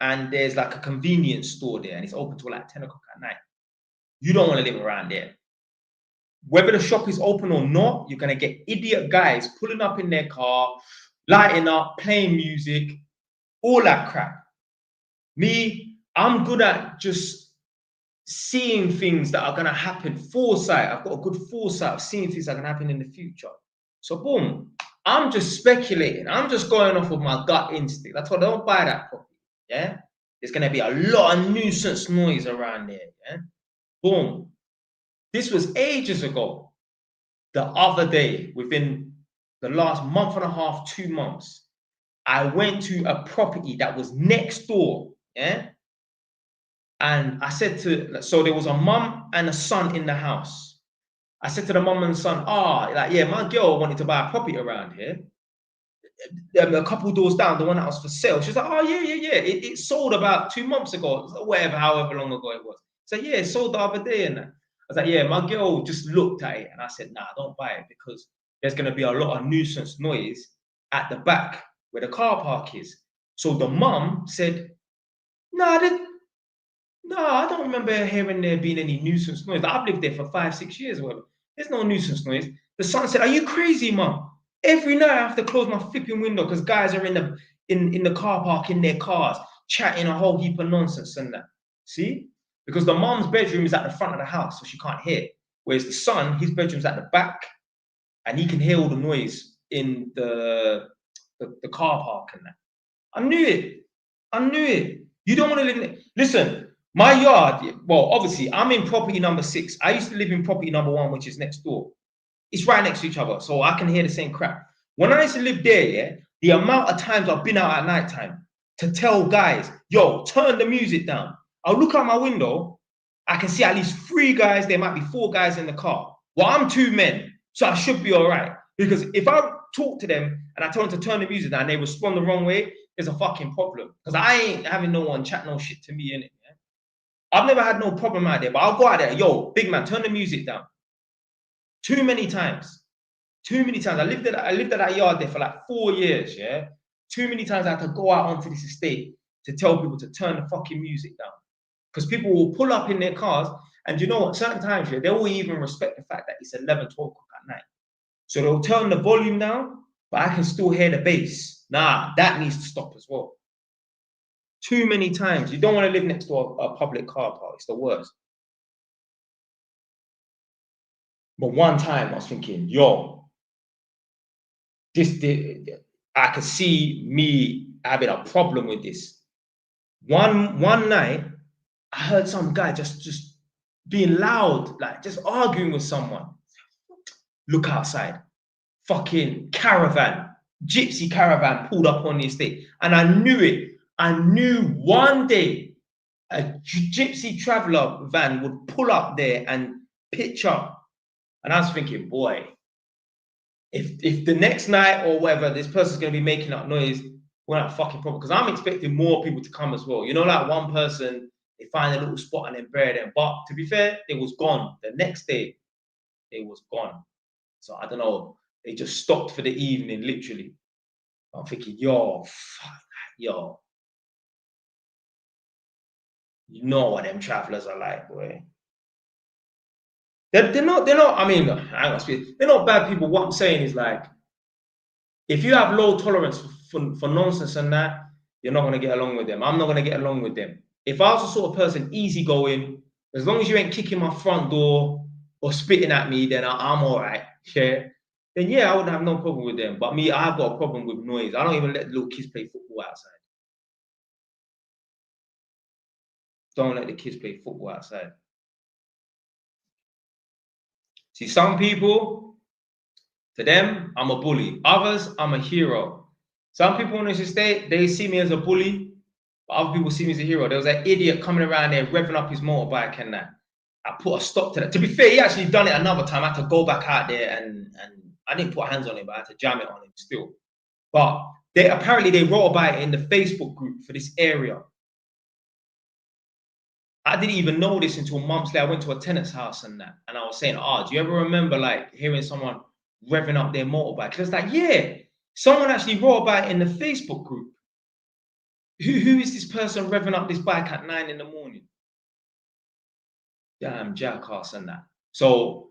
and there's like a convenience store there and it's open till like 10 o'clock at night. You don't want to live around there. Whether the shop is open or not, you're going to get idiot guys pulling up in their car, lighting up, playing music, all that crap. Me, I'm good at just seeing things that are going to happen, foresight. I've got a good foresight of seeing things that are going to happen in the future. So boom, I'm just speculating. I'm just going off of my gut instinct. That's why I don't buy that property. Yeah, there's going to be a lot of nuisance noise around there. Yeah, boom. This was ages ago. The other day, within the last month and a half, 2 months, I went to a property that was next door. Yeah. And I said so there was a mum and a son in the house. I said to the mum and son, yeah, my girl wanted to buy a property around here. A couple doors down, the one that was for sale. She's like, oh, yeah. It sold about 2 months ago, whatever, however long ago it was. So yeah, it sold the other day. And I was like, yeah, my girl just looked at it and I said, nah, don't buy it because there's going to be a lot of nuisance noise at the back where the car park is. So the mum said, nah, I don't remember hearing there being any nuisance noise. I've lived there for 5-6 years or whatever. There's no nuisance noise. The son said, are you crazy, mum? Every night I have to close my flipping window because guys are in the car park in their cars, chatting a whole heap of nonsense and that. See? Because the mum's bedroom is at the front of the house, so she can't hear. Whereas the son, his bedroom's at the back, and he can hear all the noise in the car park and that. I knew it. You don't want to live in it. Listen, my yard, well, obviously, I'm in property number 6. I used to live in property number 1, which is next door. It's right next to each other, so I can hear the same crap. When I used to live there, yeah, the amount of times I've been out at nighttime to tell guys, yo, turn the music down. I'll look out my window, I can see at least 3 guys, there might be 4 guys in the car. Well, I'm 2 men, so I should be all right. Because if I talk to them and I tell them to turn the music down and they respond the wrong way, there's a fucking problem. Because I ain't having no one chat no shit to me, innit? Yeah? I've never had no problem out there, but I'll go out there, yo, big man, turn the music down. Too many times. I lived at that yard there for like 4 years, yeah? Too many times I had to go out onto this estate to tell people to turn the fucking music down. Because people will pull up in their cars, and you know what, certain times, yeah, they will even respect the fact that it's 11, 12 o'clock at night. So they'll turn the volume down, but I can still hear the bass. Nah, that needs to stop as well. Too many times. You don't want to live next to a public car park. It's the worst. But one time I was thinking, yo, I could see me having a problem with this. One night, I heard some guy just being loud, like just arguing with someone. look outside. Fucking caravan, gypsy caravan pulled up on the estate. And I knew it. I knew one day a gypsy traveler van would pull up there and pitch up. And I was thinking, boy, if the next night or whatever, this person's going to be making up noise, we're not fucking problem. Because I'm expecting more people to come as well. You know, like one person, they find a little spot and then bury them. But to be fair, it was gone. The next day, it was gone. So I don't know. They just stopped for the evening, literally. I'm thinking, yo, fuck, yo. You know what them travelers are like, boy. They're not, I mean, I must be, they're not bad people. What I'm saying is like, if you have low tolerance for nonsense and that, you're not going to get along with them. I'm not going to get along with them. If I was the sort of person, easygoing, as long as you ain't kicking my front door or spitting at me, then I'm all right. Yeah. Then yeah, I wouldn't have no problem with them. But me, I've got a problem with noise. I don't even let little kids play football outside. Don't let the kids play football outside. See, some people, to them, I'm a bully. Others, I'm a hero. Some people in this estate, they see me as a bully, but other people see me as a hero. There was an idiot coming around there revving up his motorbike and that. I put a stop to that. To be fair, he actually done it another time. I had to go back out there and I didn't put hands on him, but I had to jam it on him still. But apparently they wrote about it in the Facebook group for this area. I didn't even know this until months later. I went to a tenant's house and that, and I was saying, do you ever remember like hearing someone revving up their motorbike? It was like, yeah, someone actually wrote about it in the Facebook group. Who is this person revving up this bike at 9 in the morning? Damn jackass and that. So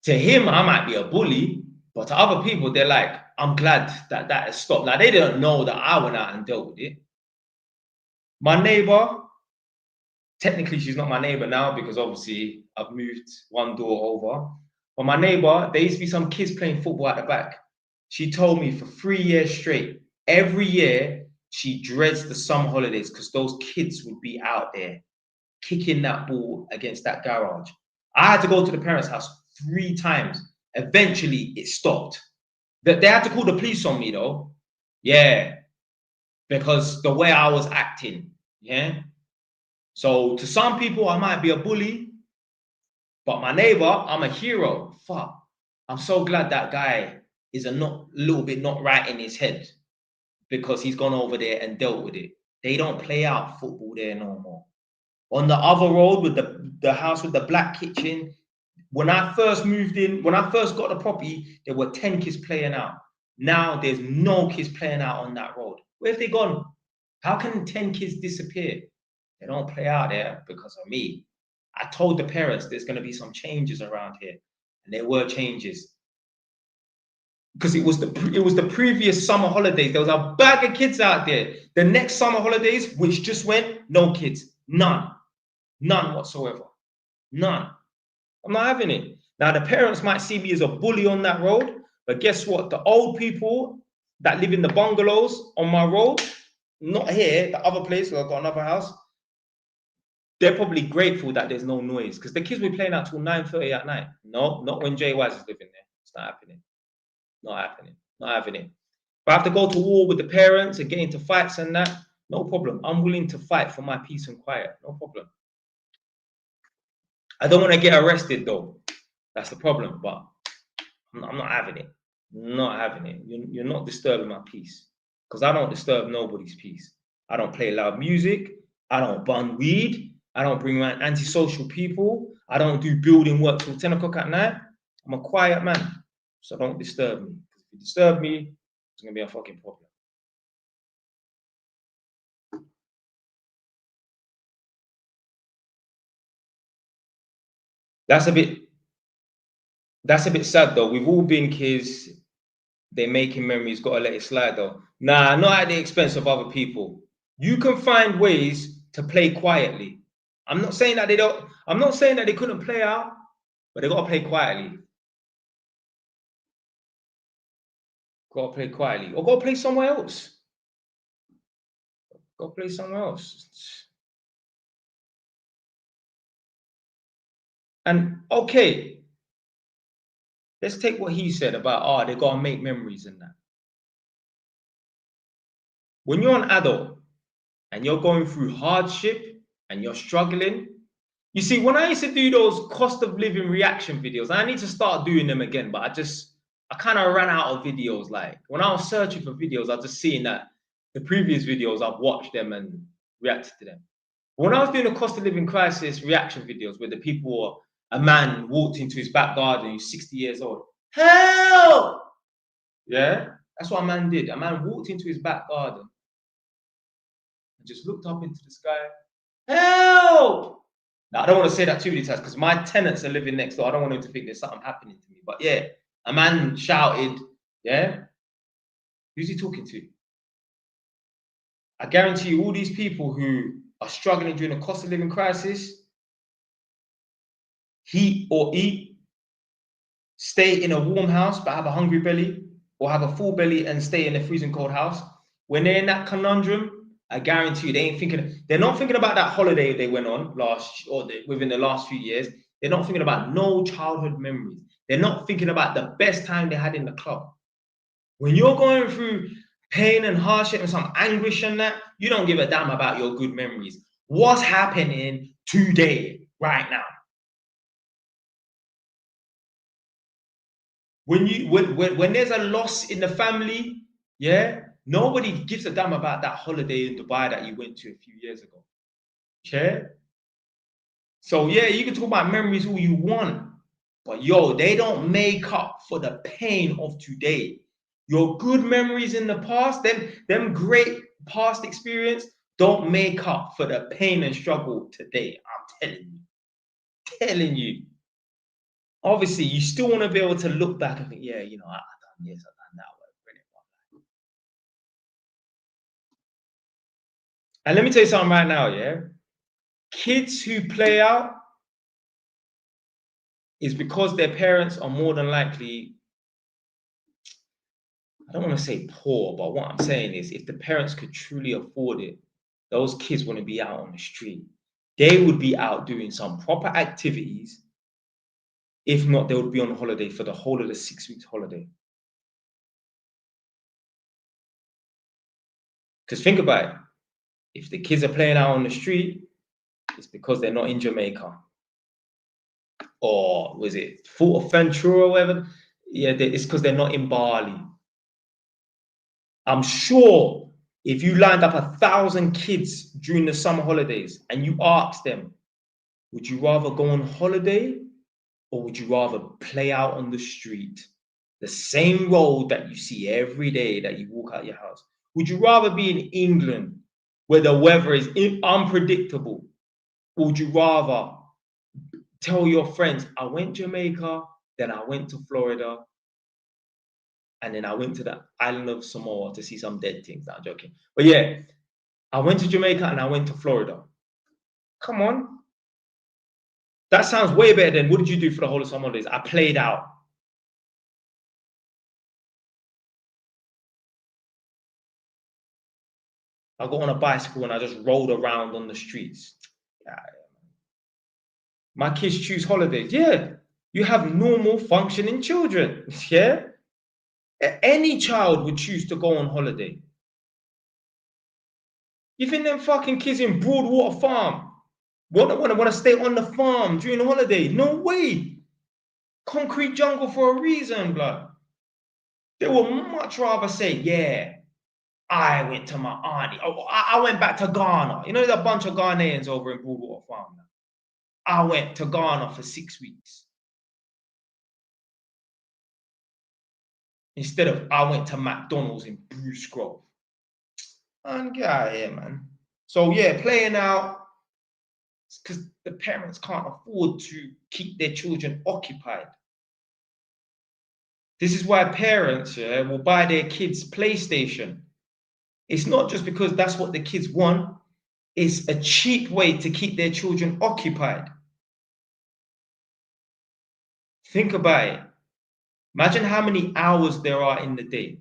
to him, I might be a bully, but to other people, they're like, I'm glad that that has stopped. Now, they didn't know that I went out and dealt with it. My neighbor, technically, she's not my neighbor now because obviously I've moved one door over. But my neighbor, there used to be some kids playing football at the back. She told me for 3 years straight, every year she dreads the summer holidays because those kids would be out there kicking that ball against that garage. I had to go to the parents' house 3 times. Eventually, it stopped. They had to call the police on me though. Yeah, because the way I was acting. Yeah. So to some people, I might be a bully, but my neighbor, I'm a hero. Fuck. I'm so glad that guy is a little bit not right in his head because he's gone over there and dealt with it. They don't play out football there no more. On the other road with the house with the black kitchen, when I first moved in, when I first got the property, there were 10 kids playing out. Now there's no kids playing out on that road. Where have they gone? How can 10 kids disappear? They don't play out there because of me. I told the parents there's going to be some changes around here, and there were changes because it was the previous summer holidays. There was a bag of kids out there. The next summer holidays, which just went, no kids, none whatsoever, none. I'm not having it. Now the parents might see me as a bully on that road, but guess what? The old people that live in the bungalows on my road, not here, the other place where I've got another house, they're probably grateful that there's no noise because the kids will be playing out till 9:30 at night. No, not when Jay Wise is living there. It's not happening. Not happening. Not having it. If I have to go to war with the parents and get into fights and that, no problem. I'm willing to fight for my peace and quiet. No problem. I don't want to get arrested though. That's the problem. But I'm not having it. Not having it. You're not disturbing my peace because I don't disturb nobody's peace. I don't play loud music. I don't bun weed. I don't bring around antisocial people. I don't do building work till 10 o'clock at night. I'm a quiet man. So don't disturb me. If you disturb me, it's going to be a fucking problem. That's a bit sad though. We've all been kids. They're making memories. Got to let it slide though. Nah, not at the expense of other people. You can find ways to play quietly. I'm not saying that they don't. I'm not saying that they couldn't play out, but they got to play quietly. Got to play quietly, or go play somewhere else. Go play somewhere else. And okay, let's take what he said about, they got to make memories and that. When you're an adult and you're going through hardship and you're struggling, you see, when I used to do those cost of living reaction videos, I need to start doing them again, but I kind of ran out of videos. Like when I was searching for videos, I was just seeing that the previous videos, I've watched them and reacted to them. But when I was doing the cost of living crisis reaction videos where the people were, a man walked into his back garden, he's 60 years old. Help! Yeah, that's what a man did. A man walked into his back garden and just looked up into the sky. Help! Now, I don't want to say that too many times because my tenants are living next door. I don't want them to think there's something happening to me. But yeah, a man shouted, yeah? Who's he talking to? I guarantee you, all these people who are struggling during the cost of living crisis, heat or eat, stay in a warm house but have a hungry belly, or have a full belly and stay in a freezing cold house. When they're in that conundrum, I guarantee you, they're not thinking about that holiday they went on within the last few years. They're not thinking about no childhood memories. They're not thinking about the best time they had in the club. When you're going through pain and hardship and some anguish and that, you don't give a damn about your good memories. What's happening today, right now? When there's a loss in the family, yeah, nobody gives a damn about that holiday in Dubai that you went to a few years ago. Okay? So yeah, you can talk about memories all you want, but yo, they don't make up for the pain of today. Your good memories in the past, them great past experience, don't make up for the pain and struggle today. I'm telling you. Obviously, you still want to be able to look back and think, yeah, you know, I've done this, I've done that. And let me tell you something right now, yeah? Kids who play out is because their parents are more than likely, I don't want to say poor, but what I'm saying is if the parents could truly afford it, those kids wouldn't be out on the street. They would be out doing some proper activities. If not, they would be on holiday for the whole of the 6 weeks holiday. Because think about it. If the kids are playing out on the street, it's because they're not in Jamaica. Or was it Fort of Ventura or whatever? Yeah, it's because they're not in Bali. I'm sure if you lined up 1,000 kids during the summer holidays and you asked them, would you rather go on holiday or would you rather play out on the street? The same road that you see every day that you walk out your house. Would you rather be in England where the weather is unpredictable? Or would you rather tell your friends, I went to Jamaica, then I went to Florida, and then I went to the island of Samoa to see some dead things. No, I'm joking. But yeah, I went to Jamaica and I went to Florida. Come on. That sounds way better than what did you do for the whole of summer holidays? I played out. I got on a bicycle and I just rolled around on the streets. Yeah. My kids choose holidays. Yeah. You have normal functioning children. Yeah. Any child would choose to go on holiday. You think them fucking kids in Broadwater Farm want to stay on the farm during the holiday? No way. Concrete jungle for a reason, blood. They would much rather say, yeah, I went to my auntie. Oh, I went back to Ghana. You know, there's a bunch of Ghanaians over in Broadwater Farm now. I went to Ghana for 6 weeks. Instead of I went to McDonald's in Bruce Grove. Man, get out of here, man. So yeah, playing out because the parents can't afford to keep their children occupied. This is why parents will buy their kids PlayStation. It's not just because that's what the kids want. It's a cheap way to keep their children occupied. Think about it. Imagine how many hours there are in the day.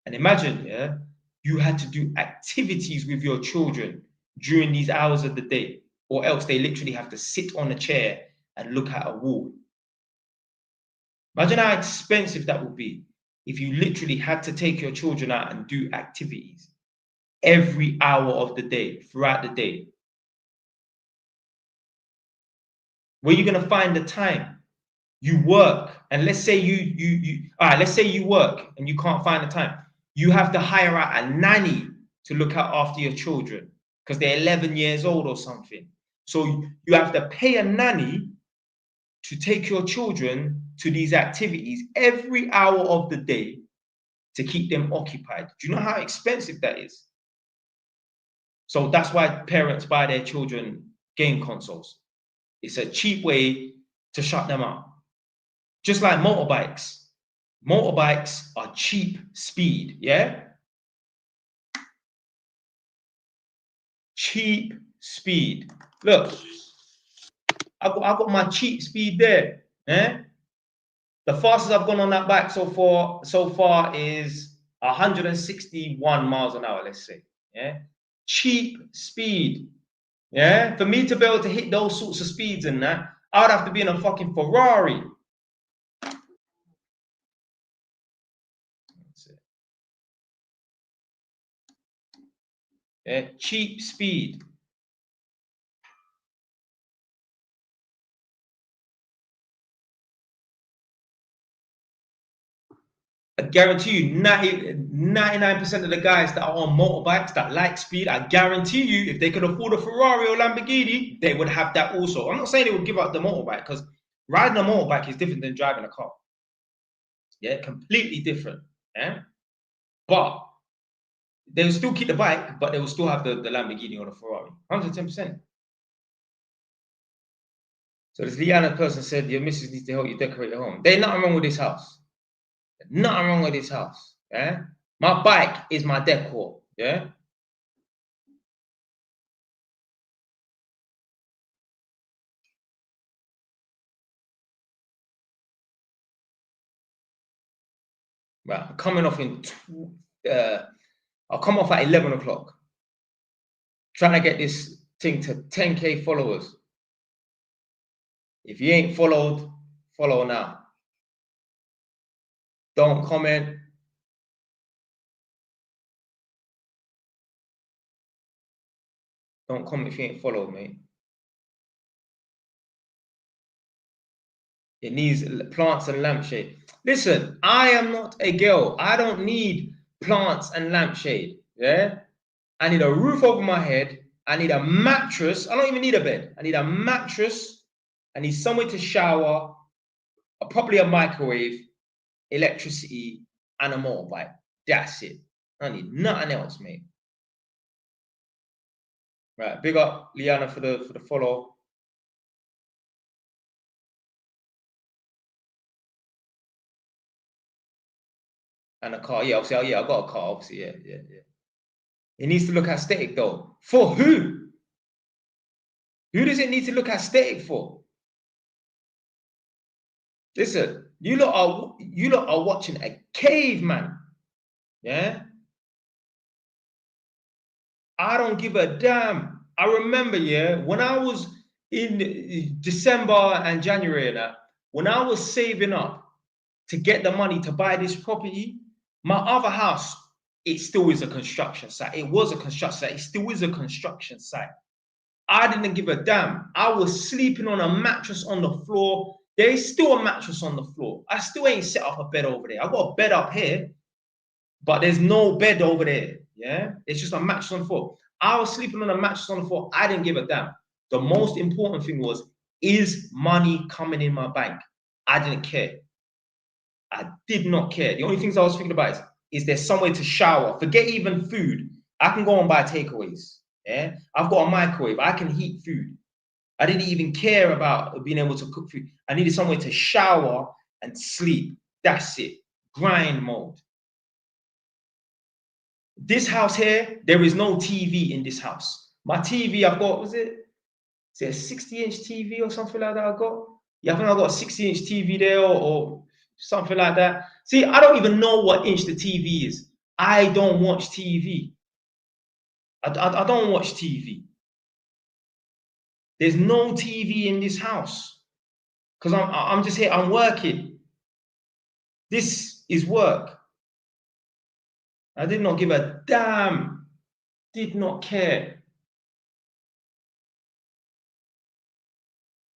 And imagine, yeah, you had to do activities with your children during these hours of the day, or else they literally have to sit on a chair and look at a wall. Imagine how expensive that would be if you literally had to take your children out and do activities every hour of the day, throughout the day. Where are you going to find the time? You work, and let's say let's say you work and you can't find the time. You have to hire out a nanny to look out after your children because they're 11 years old or something. So you have to pay a nanny to take your children to these activities every hour of the day to keep them occupied. Do you know how expensive that is? So that's why parents buy their children game consoles. It's a cheap way to shut them up. Just like motorbikes. Motorbikes are cheap speed, yeah? Cheap speed. Look, I got my cheap speed there. Eh? The fastest I've gone on that bike so far is 161 miles an hour, let's say. Yeah, cheap speed. Yeah, for me to be able to hit those sorts of speeds and that, I would have to be in a fucking Ferrari. That's it. Yeah, cheap speed. I guarantee you 99% of the guys that are on motorbikes that like speed, I guarantee you if they could afford a Ferrari or Lamborghini, they would have that also. I'm not saying they would give up the motorbike because riding a motorbike is different than driving a car. Yeah, completely different. Yeah, but they will still keep the bike, but they will still have the Lamborghini or the Ferrari. 110%. So this Liana person said, your missus needs to help you decorate your home. There's nothing wrong with this house. Nothing wrong with this house. Yeah. My bike is my decor. Yeah. Right. I'm coming off I'll come off at 11 o'clock. Trying to get this thing to 10K followers. If you ain't followed, follow now. Don't comment. Don't comment if you ain't followed, mate. It needs plants and lampshade. Listen, I am not a girl. I don't need plants and lampshade. Yeah? I need a roof over my head. I need a mattress. I don't even need a bed. I need a mattress. I need somewhere to shower, probably a microwave, electricity, and a motorbike. That's it. I need nothing else, mate. Right, big up Liana for the follow. And a car. Yeah, obviously, yeah, I got a car, obviously, yeah. It needs to look aesthetic though. For who? Who does it need to look aesthetic for? Listen, you lot are watching a caveman. Yeah? I don't give a damn. I remember, yeah, when I was in December and January and that, when I was saving up to get the money to buy this property, my other house, it still is a construction site. It was a construction site. It still is a construction site. I didn't give a damn. I was sleeping on a mattress on the floor. There is still a mattress on the floor. I still ain't set up a bed over there. I got a bed up here, but there's no bed over there. Yeah, it's just a mattress on the floor. I was sleeping on a mattress on the floor. I didn't give a damn. The most important thing was, is money coming in my bank? I didn't care. I did not care. The only things I was thinking about is there somewhere to shower? Forget even food. I can go and buy takeaways. Yeah, I've got a microwave. I can heat food. I didn't even care about being able to cook food. I needed somewhere to shower and sleep. That's it. Grind mode. This house here, there is no TV in this house. My TV, I've got, is it a 60-inch TV or something like that I got? Yeah, I think I got a 60-inch TV there or something like that. See, I don't even know what inch the TV is. I don't watch TV. I don't watch TV. There's no TV in this house because I'm just here. I'm working. This is work. I did not give a damn. Did not care.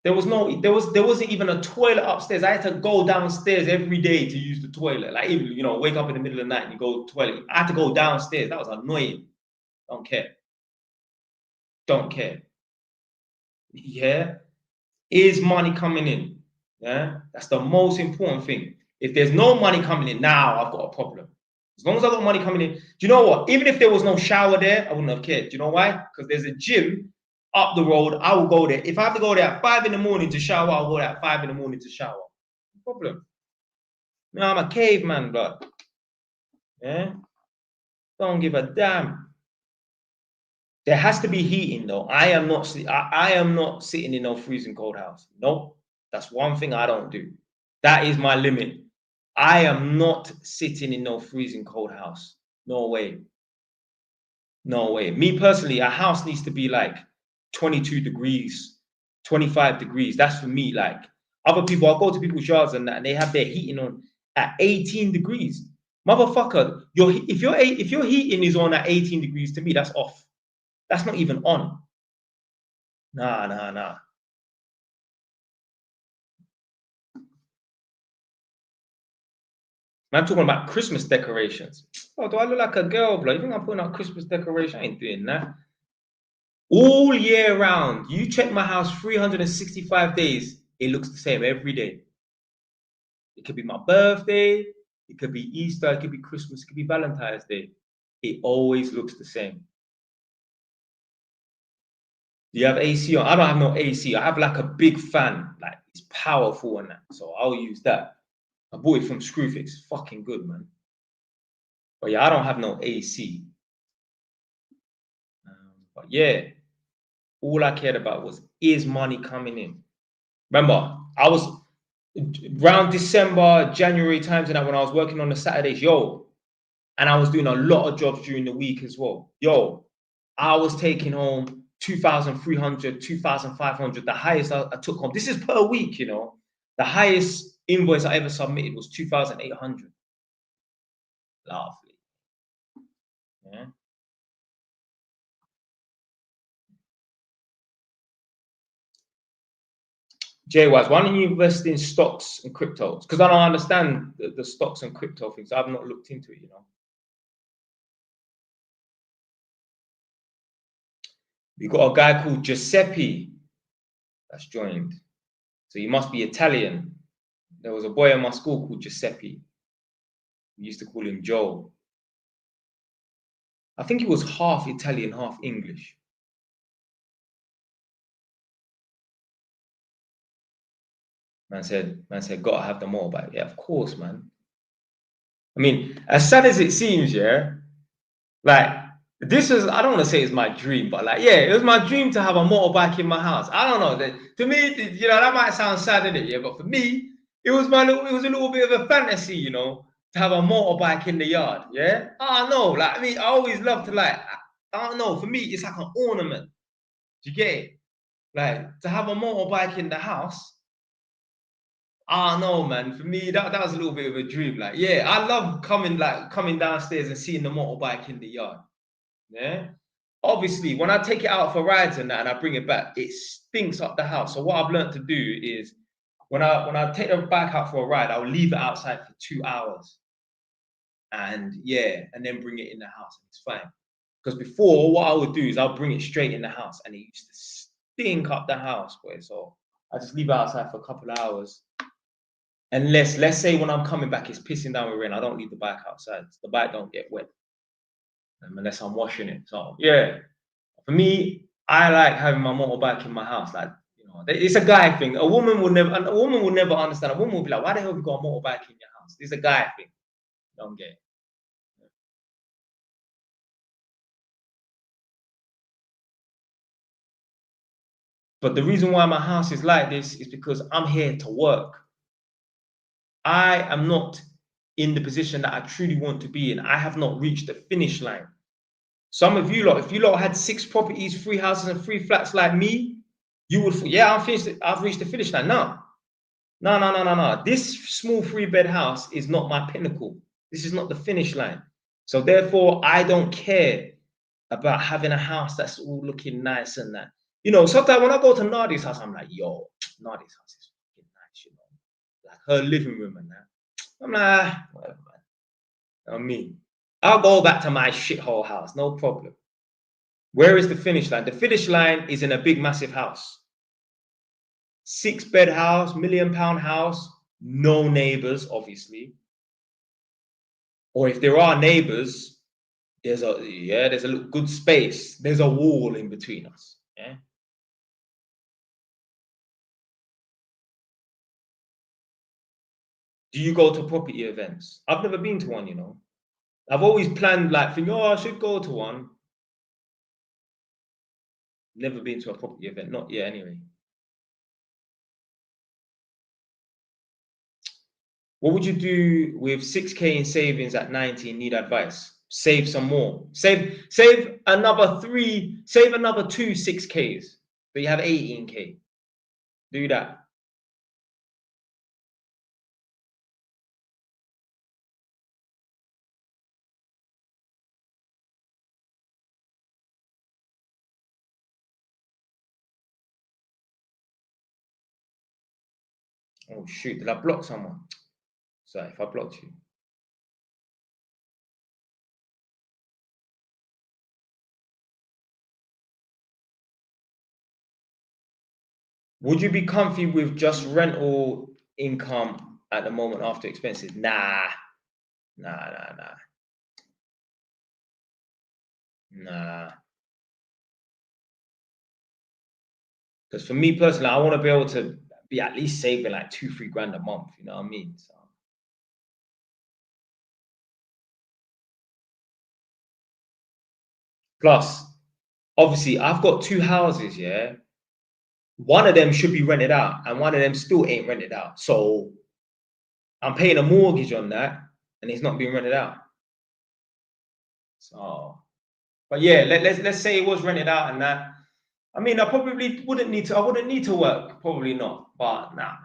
There wasn't even a toilet upstairs. I had to go downstairs every day to use the toilet. Like, even, you know, wake up in the middle of the night and you go to the toilet. I had to go downstairs. That was annoying. Don't care. Don't care. Yeah. Is money coming in? Yeah. That's the most important thing. If there's no money coming in now, I've got a problem. As long as I've got money coming in, do you know what? Even if there was no shower there, I wouldn't have cared. Do you know why? Because there's a gym up the road. I will go there. If I have to go there at 5 in the morning to shower, I'll go there at 5 in the morning to shower. No problem. You know, I'm a caveman, blood. Yeah. Don't give a damn. There has to be heating though. I am not sitting in no freezing cold house. Nope. That's one thing I don't do. That is my limit. I am not sitting in no freezing cold house. No way. No way. Me personally, a house needs to be like 22 degrees, 25 degrees. That's for me. Like, other people, I'll go to people's yards and they have their heating on at 18 degrees. Motherfucker, if your heating is on at 18 degrees, to me, that's off. That's not even on. Nah. I'm talking about Christmas decorations. Oh, do I look like a girl, bro? You think I'm putting out Christmas decoration? I ain't doing that. All year round, you check my house 365 days, it looks the same every day. It could be my birthday, it could be Easter, it could be Christmas, it could be Valentine's Day. It always looks the same. Do you have AC on? I don't have no AC. I have like a big fan, like it's powerful and that. So I'll use that. I bought it from Screwfix. It's fucking good, man. But yeah, I don't have no AC. But yeah, all I cared about was, is money coming in? Remember, I was around December, January times and that when I was working on the Saturdays, and I was doing a lot of jobs during the week as well. I was taking home 2,300, 2,500, the highest I took home. This is per week, you know. The highest invoice I ever submitted was 2,800. Lovely. Yeah. Jay-Wise, why don't you invest in stocks and cryptos? Because I don't understand the stocks and crypto things. I've not looked into it, you know. We got a guy called Giuseppe that's joined. So he must be Italian. There was a boy in my school called Giuseppe. We used to call him Joe. I think he was half Italian, half English. Man said, gotta have the motorbike. Yeah, of course, man. I mean, as sad as it seems, yeah, like this is, I don't want to say it's my dream, but like, yeah, it was my dream to have a motorbike in my house. I don't know. To me, you know, that might sound sad, innit? Yeah, but for me, it was a little bit of a fantasy, you know, to have a motorbike in the yard. Yeah. I don't know. Like, I mean, I always love to like, I don't know. For me, it's like an ornament. Do you get it? Like to have a motorbike in the house. I don't know, man. For me, that was a little bit of a dream. Like, yeah, I love coming downstairs and seeing the motorbike in the yard. Yeah. Obviously, when I take it out for rides and that, and I bring it back, it stinks up the house. So what I've learned to do is, when I take the bike out for a ride, I'll leave it outside for 2 hours, and yeah, and then bring it in the house, and it's fine. Because before, what I would do is I'll bring it straight in the house, and it used to stink up the house, boy. So I just leave it outside for a couple of hours. Unless, let's say, when I'm coming back, it's pissing down with rain, I don't leave the bike outside. The bike don't get wet unless I'm washing it. So yeah, for me, I like having my motorbike in my house. Like, you know, it's a guy thing. A woman will never understand. A woman will be like, why the hell have you got a motorbike in your house? It's a guy thing. Don't get it. But the reason why my house is like this is because I'm here to work. I am not in the position that I truly want to be in. I have not reached the finish line. Some of you lot, if you lot had 6 properties, 3 houses, and 3 flats like me, you would, yeah, I'm finished. I've reached the finish line now. No. This small 3-bed house is not my pinnacle. This is not the finish line. So therefore, I don't care about having a house that's all looking nice and that. You know, sometimes when I go to Nadi's house, I'm like, yo, Nadi's house is fucking nice, you know, like her living room and that. I'm like, whatever, man. I mean, I'll go back to my shithole house, no problem. Where is the finish line? The finish line is in a big, massive house. 6-bed house, £1 million house, no neighbors, obviously. Or if there are neighbors, there's a good space. There's a wall in between us. Yeah. Do you go to property events? I've never been to one, you know. I've always planned like thinking, oh, I should go to one. Never been to a property event, not yet anyway. What would you do with 6K in savings at 90 and need advice? Save some more. Save another save another 2 6Ks. But you have 18K. Do that. Oh shoot, did I block someone? Sorry if I blocked you. Would you be comfy with just rental income at the moment after expenses? Nah. Because for me personally, I want to be able to be at least saving like 2-3 grand a month. You know what I mean? So. Plus, obviously, I've got 2 houses. Yeah, one of them should be rented out, and one of them still ain't rented out. So I'm paying a mortgage on that, and it's not being rented out. So, but yeah, let's say it was rented out and that. I mean, I probably wouldn't need to. I wouldn't need to work. Probably not. But nah.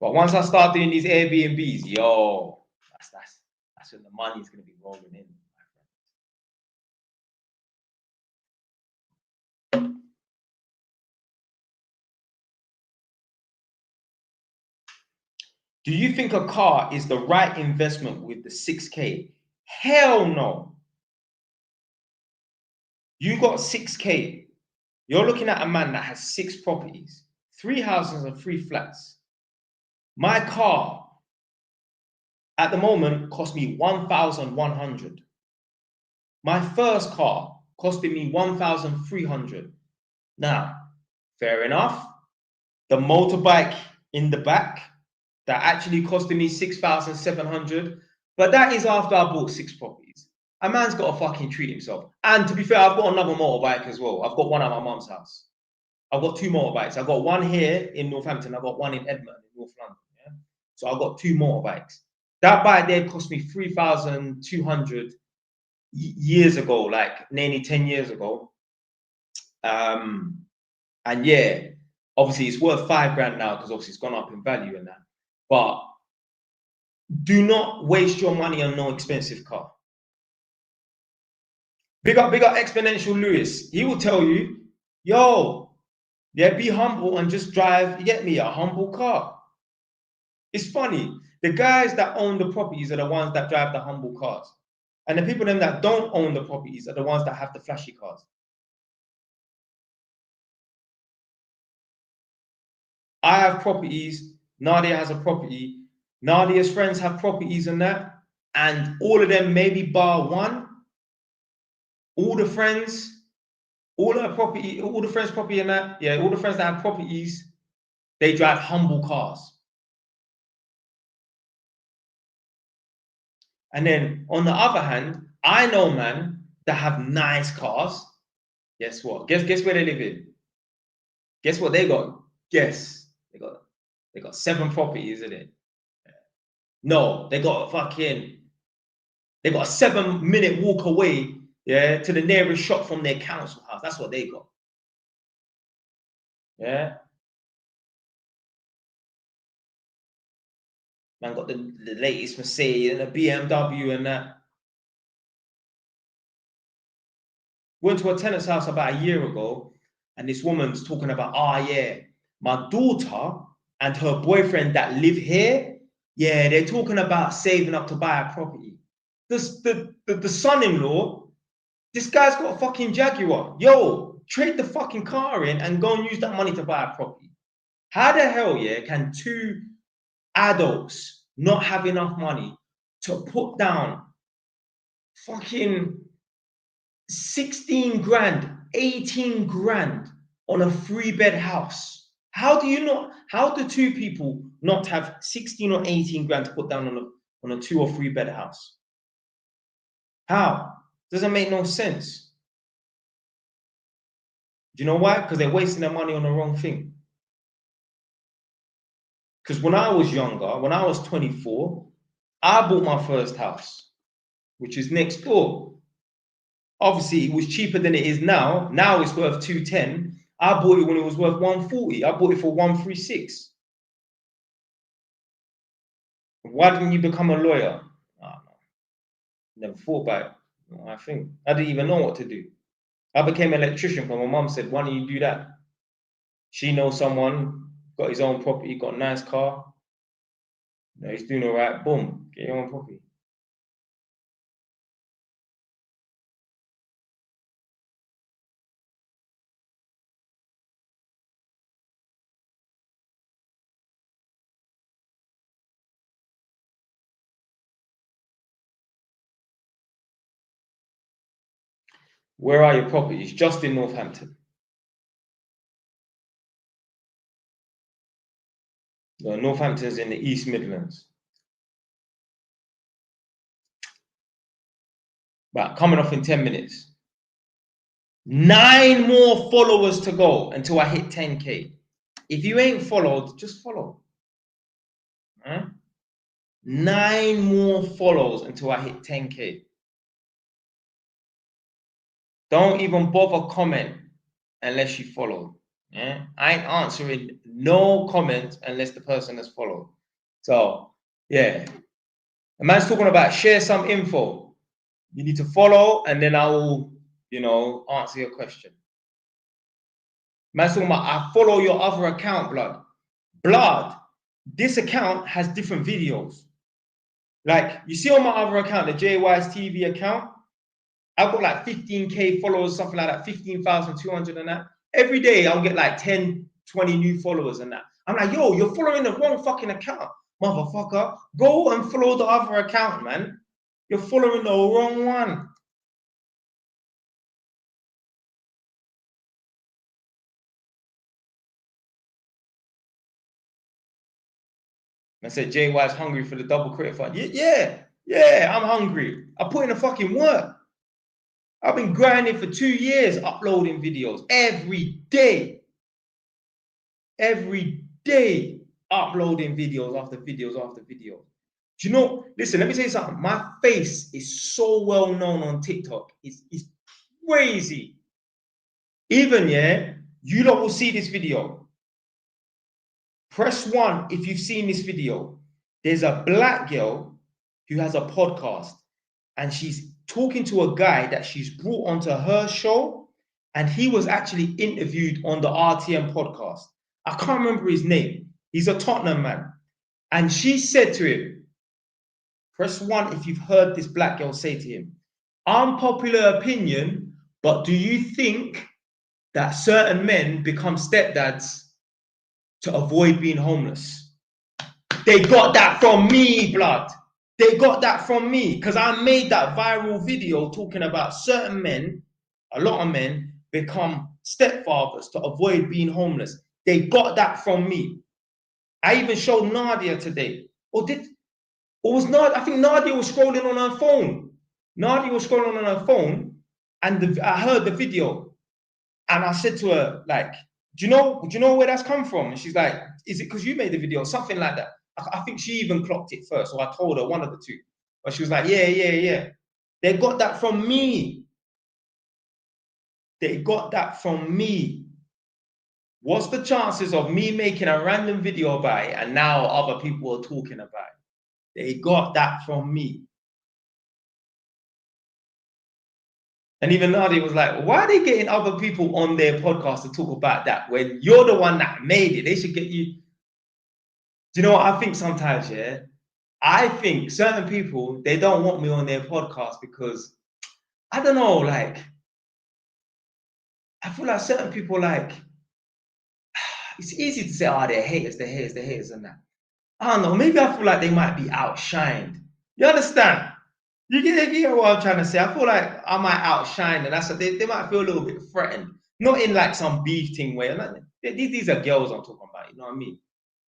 But once I start doing these Airbnbs, yo, that's when the money's gonna be rolling in. Do you think a car is the right investment with the 6K? Hell no. You got 6K. You're looking at a man that has 6 properties, 3 houses and 3 flats. My car at the moment cost me 1,100. My first car costed me 1,300. Now, fair enough. The motorbike in the back that actually costed me 6,700. But that is after I bought 6 properties. A man's got to fucking treat himself. And to be fair, I've got another motorbike as well. I've got one at my mum's house. I've got 2 motorbikes. I've got one here in Northampton. I've got one in Edmonton, in North London. Yeah? So I've got 2 motorbikes. That bike there cost me 3,200 years ago, like nearly 10 years ago. And yeah, obviously it's worth 5 grand now because obviously it's gone up in value and that. But do not waste your money on no expensive car. Big up Exponential Lewis. He will tell you, yo, yeah, be humble and just drive, you get me, a humble car. It's funny. The guys that own the properties are the ones that drive the humble cars. And the people them that don't own the properties are the ones that have the flashy cars. I have properties. Nadia has a property. Nadia's friends have properties and that. And all of them, maybe bar one, all the friends, all the property, all the friends' property and that, yeah, all the friends that have properties, they drive humble cars. And then on the other hand, I know man that have nice cars. Guess what? Guess where they live in? Guess what they got? Guess they got 7 properties in it. No, they got a 7-minute walk away, yeah, to the nearest shop from their council house. That's what they got. Yeah. Man got the latest Mercedes and a BMW and that. Went to a tenant's house about a year ago, and this woman's talking about, yeah, my daughter and her boyfriend that live here, yeah, they're talking about saving up to buy a property. The son-in-law, this guy's got a fucking Jaguar. Yo, trade the fucking car in and go and use that money to buy a property. How the hell, yeah, can two adults not have enough money to put down fucking 16 grand, 18 grand on a 3-bed house? How do two people not have 16 or 18 grand to put down on a 2 or 3-bed house? How? Doesn't make no sense. Do you know why? Because they're wasting their money on the wrong thing. Because when I was younger, when I was 24, I bought my first house, which is next door. Obviously, it was cheaper than it is now. Now it's worth 210. I bought it when it was worth 140. I bought it for 136. Why didn't you become a lawyer? Oh, no. Never thought about it. No, I didn't even know what to do. I became an electrician because my mum said, why don't you do that? She knows someone, got his own property, got a nice car. You know, he's doing all right. Boom, get your own property. Where are your properties? Just in Northampton. Northampton's in the East Midlands. Right, coming off in 10 minutes. 9 more followers to go until I hit 10K. If you ain't followed, just follow. Huh? 9 more follows until I hit 10K. Don't even bother comment unless you follow. Yeah? I ain't answering no comments unless the person has followed. So, yeah. The man's talking about share some info. You need to follow and then I will, answer your question. Man's talking about, I follow your other account, blood. Blood, this account has different videos. Like, you see on my other account, the JY's TV account, I've got like 15K followers, something like that, 15,200 and that. Every day I'll get like 10, 20 new followers and that. I'm like, yo, you're following the wrong fucking account, motherfucker. Go and follow the other account, man. You're following the wrong one. I said, JY's hungry for the double credit fund. Yeah, I'm hungry. I put in the fucking work. I've been grinding for 2 years, uploading videos every day. Every day, uploading videos after videos after videos. Do you know, listen, let me tell you something. My face is so well known on TikTok. It's crazy. Even, yeah, you lot will see this video. Press 1 if you've seen this video. There's a black girl who has a podcast and she's talking to a guy that she's brought onto her show, and he was actually interviewed on the RTM podcast. I can't remember his name. He's a Tottenham man. And she said to him, press 1 if you've heard this black girl say to him, unpopular opinion, but do you think that certain men become stepdads to avoid being homeless? They got that from me, blood. They got that from me because I made that viral video talking about certain men, a lot of men, become stepfathers to avoid being homeless. They got that from me. I even showed Nadia today. Or was Nadia? I think Nadia was scrolling on her phone. Nadia was scrolling on her phone, and I heard the video, and I said to her, like, do you know where that's come from? And she's like, is it because you made the video? Something like that. I think she even clocked it first, so I told her, one of the two. But she was like, yeah. They got that from me. They got that from me. What's the chances of me making a random video about it and now other people are talking about it? They got that from me. And even Nadia was like, why are they getting other people on their podcast to talk about that when you're the one that made it? They should get you. Do you know what I think sometimes, yeah? I think certain people, they don't want me on their podcast because, I don't know, like, I feel like certain people, like, it's easy to say, oh, they're haters, and that. I don't know, maybe I feel like they might be outshined. You understand? You get what I'm trying to say? I feel like I might outshine, and they might feel a little bit threatened. Not in like some beef thing way. Like, these are girls I'm talking about, you know what I mean?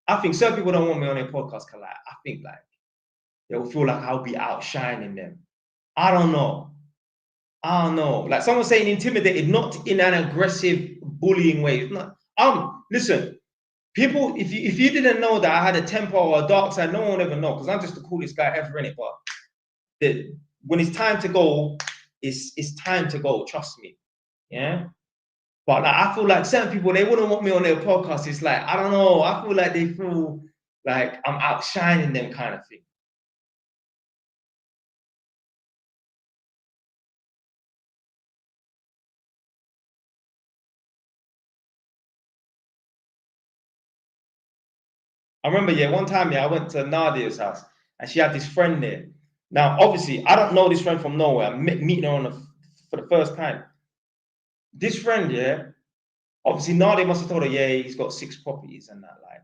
I think certain people don't want me on their podcast because, like, I think like they'll feel like I'll be outshining them. I don't know. I don't know. Like someone saying intimidated, not in an aggressive bullying way. It's not, listen, people, if you didn't know that I had a temper or a dark side, no one will ever know because I'm just the coolest guy ever in it. But when it's time to go, it's time to go. Trust me. Yeah. But like, I feel like certain people, they wouldn't want me on their podcast. It's like, I don't know. I feel like they feel like I'm outshining them kind of thing. I remember, yeah, one time, yeah, I went to Nadia's house and she had this friend there. Now, obviously, I don't know this friend from nowhere. I'm meeting her for the first time. This friend, yeah, obviously, Nadia must have told her, yeah, he's got 6 properties and that, like,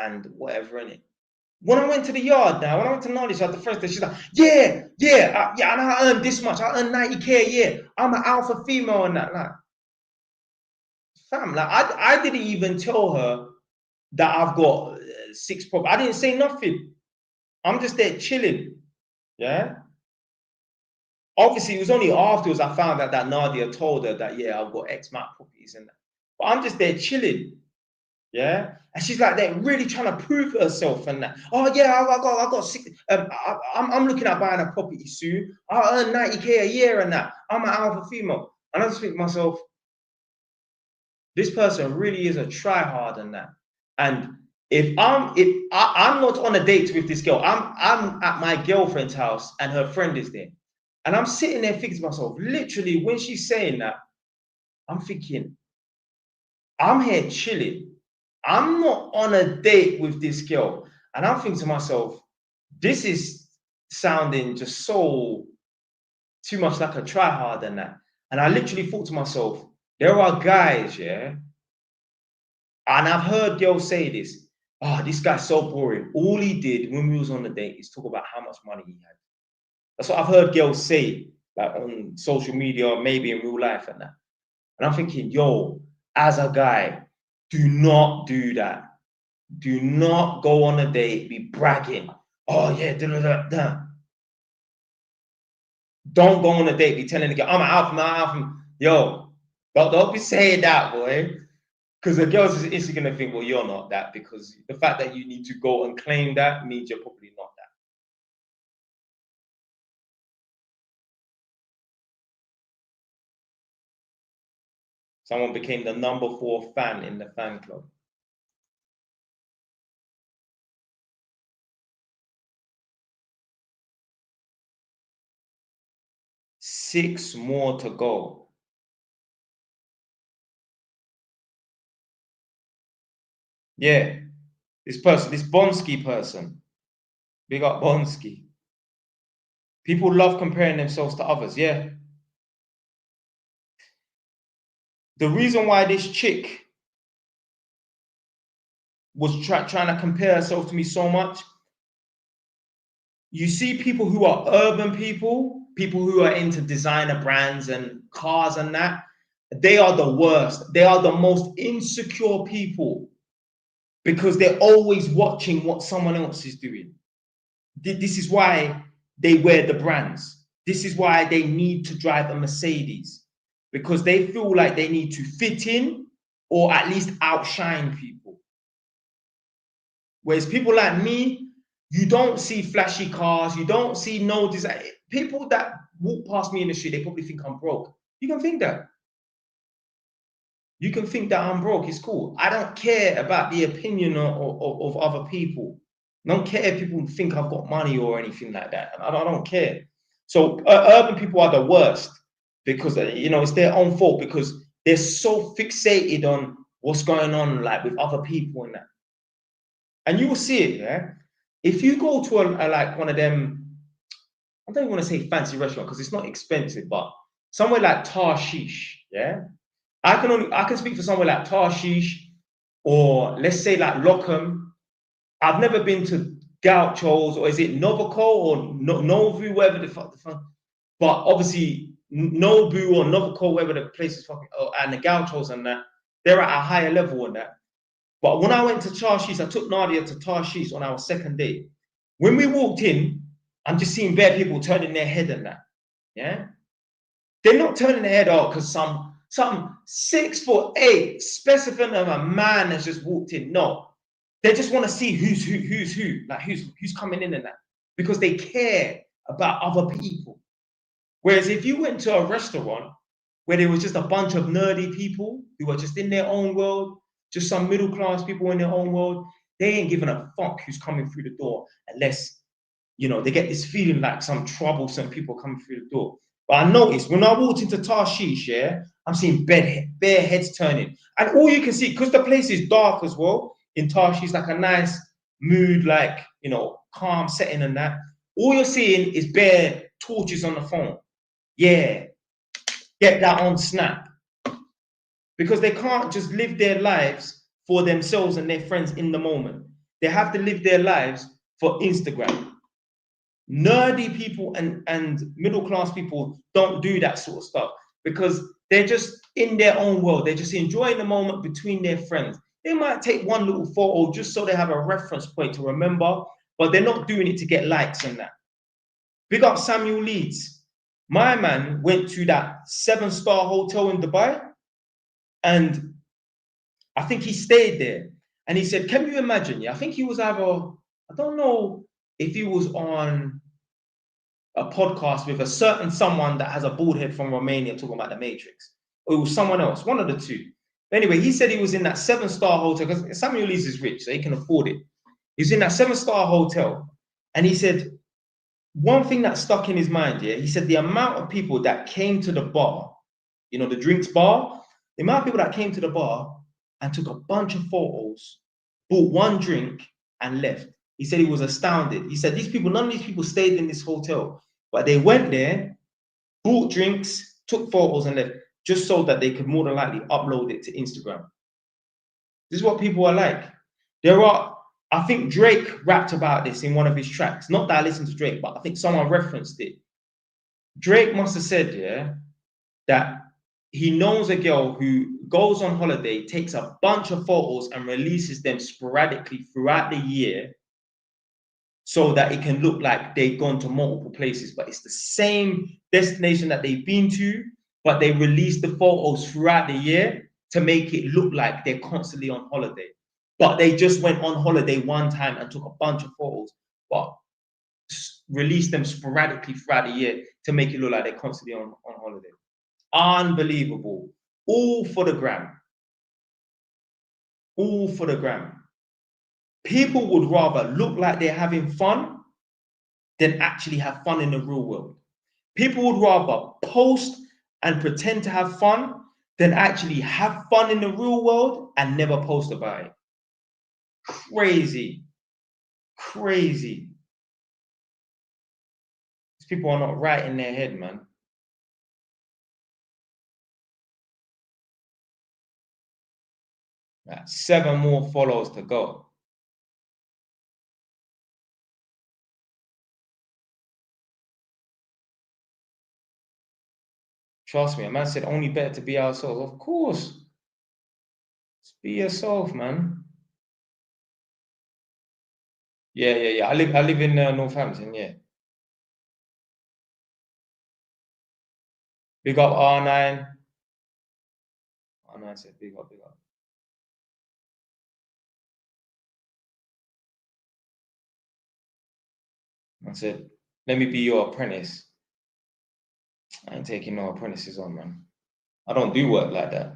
and whatever in it. When I went to the yard now, when I went to Nadia's house the first day, she's like, yeah, and I earn this much. I earn 90K a year. I'm an alpha female and that. Like, fam, like, I didn't even tell her that I've got 6 properties. I didn't say nothing. I'm just there chilling. Yeah. Obviously, it was only afterwards I found out that Nadia told her that, yeah, I've got X amount of properties and that. But I'm just there chilling. Yeah. And she's like, they're really trying to prove herself and that. Oh, yeah, I got 6. I'm looking at buying a property soon. I earn 90K a year and that. I'm an alpha female. And I just think to myself, this person really is a tryhard and that. And if I'm not on a date with this girl, I'm at my girlfriend's house and her friend is there. And I'm sitting there thinking to myself, literally, when she's saying that, I'm thinking, I'm here chilling. I'm not on a date with this girl. And I'm thinking to myself, this is sounding just so too much like a tryhard and that. And I literally thought to myself, there are guys, yeah, and I've heard girls say this. Oh, this guy's so boring. All he did when we was on the date is talk about how much money he had. That's what I've heard girls say, like on social media or maybe in real life and that. And I'm thinking, yo, as a guy, do not do that. Do not go on a date, be bragging. Oh yeah, da da da da. Don't go on a date, be telling the girl, I'm an alpha. Yo, don't be saying that, boy. Because the girls is instantly gonna think, well, you're not that, because the fact that you need to go and claim that means you're probably not that. Someone became the #4 fan in the fan club. 6 more to go. Yeah, this Bonsky person, big up Bonsky. People love comparing themselves to others. Yeah. The reason why this chick was trying to compare herself to me so much, you see people who are urban people who are into designer brands and cars and that, they are the worst. They are the most insecure people because they're always watching what someone else is doing. This is why they wear the brands. This is why they need to drive a Mercedes, because they feel like they need to fit in or at least outshine people. Whereas people like me, you don't see flashy cars, you don't see no design. People that walk past me in the street, they probably think I'm broke. You can think that. You can think that I'm broke, it's cool. I don't care about the opinion of other people. I don't care if people think I've got money or anything like that. I don't care. So urban people are the worst because it's their own fault because they're so fixated on what's going on like with other people and that. And you will see it, yeah. If you go to a like one of them, I don't even want to say fancy restaurant because it's not expensive, but somewhere like Tarshish, yeah. I can speak for somewhere like Tarshish or let's say like Lockham. I've never been to Gauchos or is it Novoco or Novu, wherever the fuck. But obviously Nobu or Novoco, wherever the place is fucking, and the Gauchos and that, they're at a higher level on that. But when I went to Tarshish, I took Nadia to Tarshish on our second day. When we walked in, I'm just seeing bare people turning their head and that. Yeah. They're not turning their head out because some 6'8" specimen of a man has just walked in. No, they just want to see who's who, like who's coming in and that, because they care about other people. Whereas if you went to a restaurant where there was just a bunch of nerdy people who were just in their own world, just some middle class people in their own world, they ain't giving a fuck who's coming through the door unless they get this feeling like some troublesome people coming through the door. But I noticed when I walked into Tarshish, yeah, I'm seeing bare heads turning. And all you can see, because the place is dark as well, in Tarshish, like a nice mood, like, calm setting and that. All you're seeing is bare torches on the phone. Yeah, get that on Snap. Because they can't just live their lives for themselves and their friends in the moment. They have to live their lives for Instagram. Nerdy people and middle class people don't do that sort of stuff because they're just in their own world. They're just enjoying the moment between their friends. They might take one little photo just so they have a reference point to remember, but they're not doing it to get likes and that. Big up Samuel Leeds. My man went to that 7-star hotel in Dubai and I think he stayed there. And he said, can you imagine? Yeah, I think he was either, I don't know if he was on a podcast with a certain someone that has a bald head from Romania talking about the Matrix. Or it was someone else, one of the two. Anyway, he said he was in that 7-star hotel because Samuel Leeds is rich, so he can afford it. He's in that 7-star hotel. And he said, one thing that stuck in his mind, yeah, he said the amount of people that came to the bar, the drinks bar, the amount of people that came to the bar and took a bunch of photos, bought one drink and left. He said he was astounded. He said none of these people stayed in this hotel, but they went there, bought drinks, took photos and left, just so that they could more than likely upload it to Instagram. This is what people are like. I think Drake rapped about this in one of his tracks. Not that I listened to Drake, but I think someone referenced it. Drake must have said, yeah, that he knows a girl who goes on holiday, takes a bunch of photos and releases them sporadically throughout the year so that it can look like they've gone to multiple places, but it's the same destination that they've been to, but they release the photos throughout the year to make it look like they're constantly on holiday. But they just went on holiday one time and took a bunch of photos, but released them sporadically throughout the year to make it look like they're constantly on holiday. Unbelievable. All for the gram. All for the gram. People would rather look like they're having fun than actually have fun in the real world. People would rather post and pretend to have fun than actually have fun in the real world and never post about it. Crazy. Crazy. These people are not right in their head, man. Right, 7 more follows to go. Trust me, a man said only better to be ourselves. Of course. Just be yourself, man. Yeah. I live in Northampton, yeah. Big up R9. R9 said big up. I said, let me be your apprentice. I ain't taking no apprentices on, man. I don't do work like that.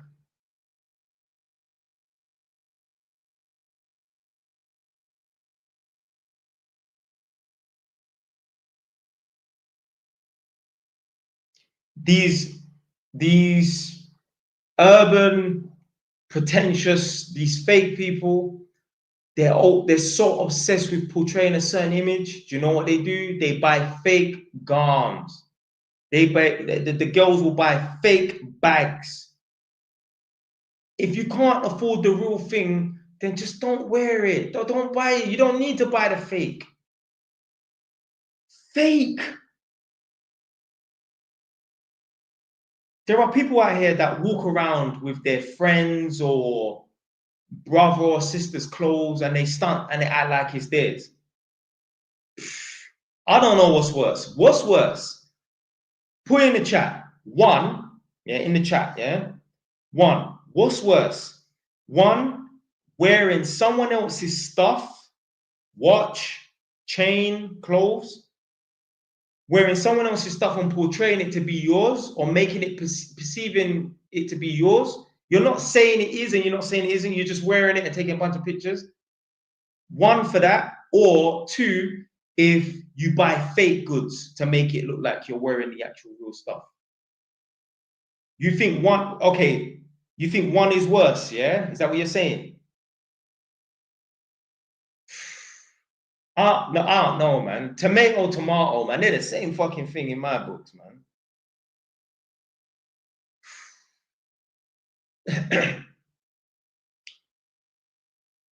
these urban, pretentious, these fake people, they're so obsessed with portraying a certain image. Do you know what they do? They buy fake garms. They buy the girls will buy fake bags. If you can't afford the real thing, then just don't wear it. Don't buy it. You don't need to buy the fake. Fake. There are people out here that walk around with their friends or brother or sister's clothes and they stunt and they act like it's theirs. I don't know what's worse. What's worse? Put in the chat. One, yeah, in the chat, yeah. One, what's worse? One, wearing someone else's stuff, watch, chain, clothes, wearing someone else's stuff and portraying it to be yours or making it perceiving it to be yours. You're not saying it is and you're not saying it isn't. You're just wearing it and taking a bunch of pictures. One, for that. Or two, if you buy fake goods to make it look like you're wearing the actual real stuff. You think one, okay, you think one is worse, yeah? Is that what you're saying? No, I don't know, man. Tomato, man. They're the same fucking thing in my books, man.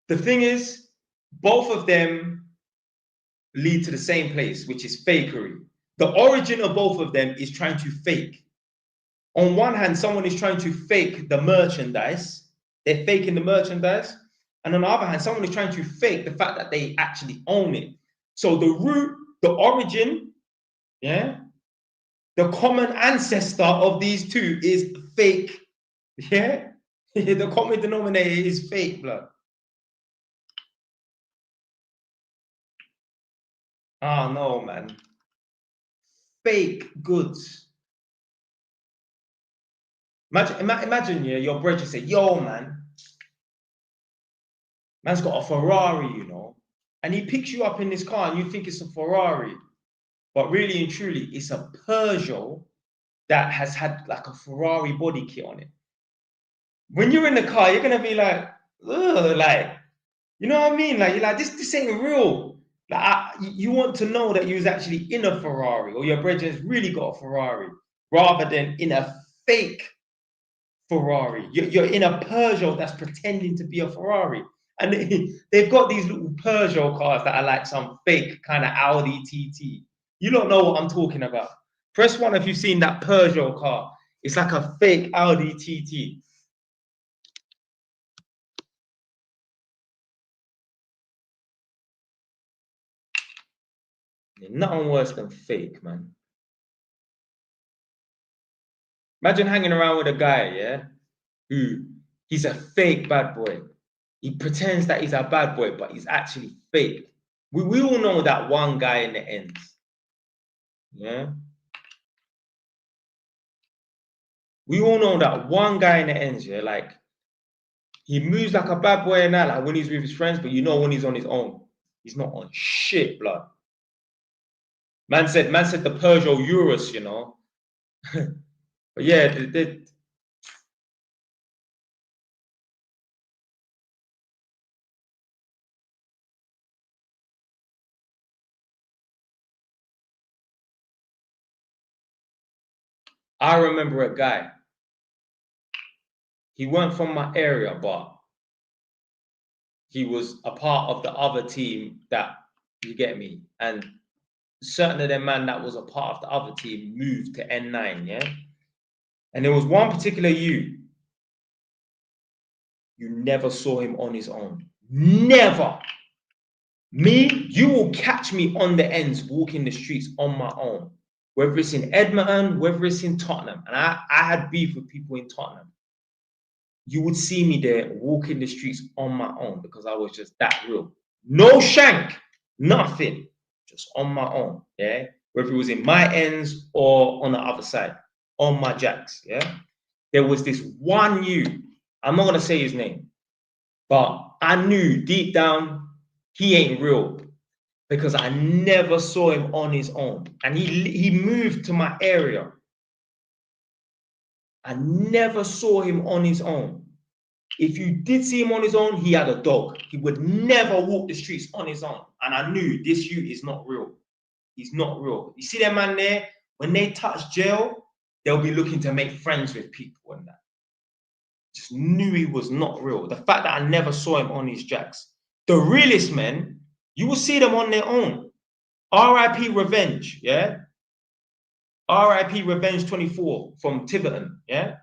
The thing is, both of them lead to the same place, which is fakery. The origin of both of them is trying to fake. On one hand, someone is trying to fake the merchandise. They're faking the merchandise. And on the other hand, someone is trying to fake the fact that they actually own it. So the root, the origin, yeah, the common ancestor of these two is fake. Yeah, the common denominator is fake, blood. Oh no, man. Fake goods. Imagine, yeah, your brother say, yo, man's got a Ferrari, you know, and he picks you up in this car and you think it's a Ferrari, but really and truly, it's a Peugeot that has had like a Ferrari body kit on it. When you're in the car, you're gonna be like, ugh, like, you know what I mean? Like, you're like, this ain't real. Like, you want to know that you was actually in a Ferrari, or your brethren's really got a Ferrari, rather than in a fake Ferrari. You're in a Peugeot that's pretending to be a Ferrari. And they've got these little Peugeot cars that are like some fake kind of Audi TT. You don't know what I'm talking about. Press one if you've seen that Peugeot car. It's like a fake Audi TT. Nothing worse than fake, man. Imagine hanging around with a guy, yeah, who he's a fake bad boy. He pretends that he's a bad boy, but he's actually fake. We all know that one guy in the ends. Yeah. We all know that one guy in the ends, yeah, like he moves like a bad boy and that, like when he's with his friends, but you know when he's on his own, he's not on shit, blood. Man said the Peugeot Urus, you know. But yeah, I remember a guy. He weren't from my area, but he was a part of the other team that, you get me, and certain of them man that was a part of the other team moved to N9, yeah. And there was one particular you never saw him on his own. Never. Me, you will catch me on the ends walking the streets on my own, whether it's in Edmonton, whether it's in Tottenham. And I had beef with people in Tottenham. You would see me there walking the streets on my own because I was just that real. No shank, nothing, just on my own. Yeah. Whether it was in my ends or on the other side, on my jacks. Yeah. There was this one you, I'm not going to say his name, but I knew deep down he ain't real because I never saw him on his own. And he moved to my area. I never saw him on his own. If you did see him on his own, he had a dog. He would never walk the streets on his own. And I knew this youth is not real. He's not real. You see that man there, when they touch jail, they'll be looking to make friends with people and that. Just knew he was not real. The fact that I never saw him on his jacks. The realest men, you will see them on their own. R.I.P. Revenge, yeah? R.I.P. Revenge 24 from Tiverton, yeah?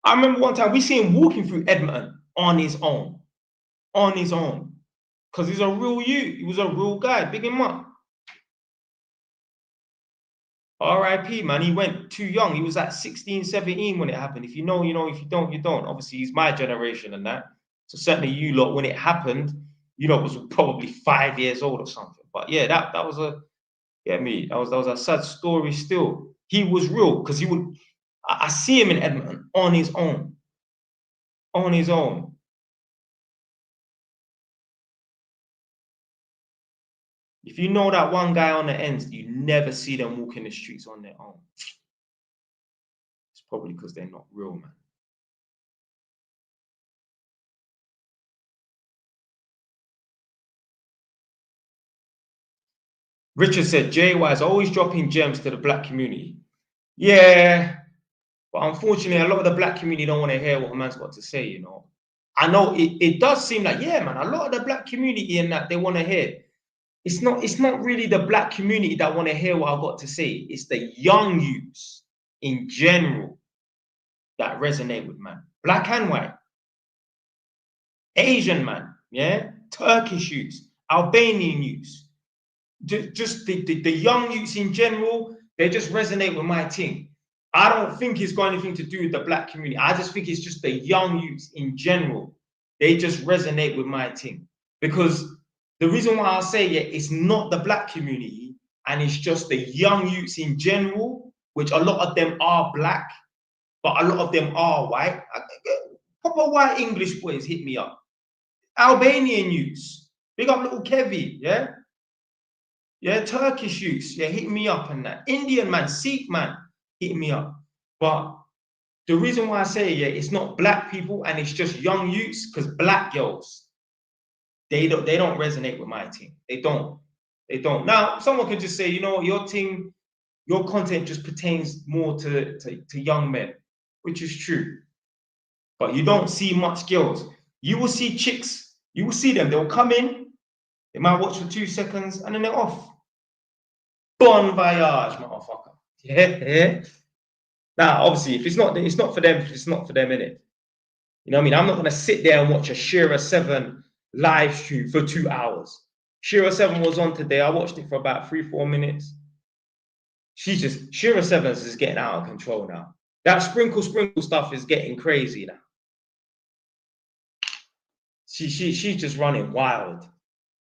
I remember one time we see him walking through Edmonton on his own. On his own. Because he's a real youth. He was a real guy. Big him up. R.I.P. man, he went too young. He was at 16, 17 when it happened. If you know, you know. If you don't, you don't. Obviously, he's my generation and that. So certainly you lot, when it happened, you know, was probably 5 years old or something. But yeah, that was a, yeah, me. That was a sad story still. He was real because he would, I see him in Edmonton on his own. On his own. If you know that one guy on the ends, you never see them walking the streets on their own. It's probably because they're not real, man. Richard said, JY is always dropping gems to the black community. Yeah, but unfortunately, a lot of the black community don't want to hear what a man's got to say, you know. I know it does seem like, yeah, man, a lot of the black community in that they want to hear. It's not really the black community that want to hear what I've got to say. It's the young youths in general that resonate with man. Black and white. Asian man, yeah? Turkish youths, Albanian youths. Just the young youths in general, they just resonate with my team. I don't think it's got anything to do with the black community. I just think it's just the young youths in general. They just resonate with my team. Because the reason why I say it's not the black community, and it's just the young youths in general, which a lot of them are black, but a lot of them are white. Proper white English boys hit me up. Albanian youths, big up little Kevy, yeah? Yeah, Turkish youths, yeah, hit me up and that. Indian man, Sikh man, hit me up. But the reason why I say it's not black people and it's just young youths, because black girls, they don't resonate with my team. They don't. They don't. Now, someone could just say, you know, your team, your content just pertains more to young men, which is true. But you don't see much girls. You will see chicks. You will see them. They'll come in. They might watch for 2 seconds and then they're off. Bon voyage, motherfucker. Yeah. Now, obviously, if it's not for them, it's not for them, innit? You know what I mean? I'm not gonna sit there and watch a Shearer 7 live stream for 2 hours. Shearer 7 was on today. I watched it for about 3-4 minutes. Shearer 7 is getting out of control now. That sprinkle stuff is getting crazy now. She's just running wild.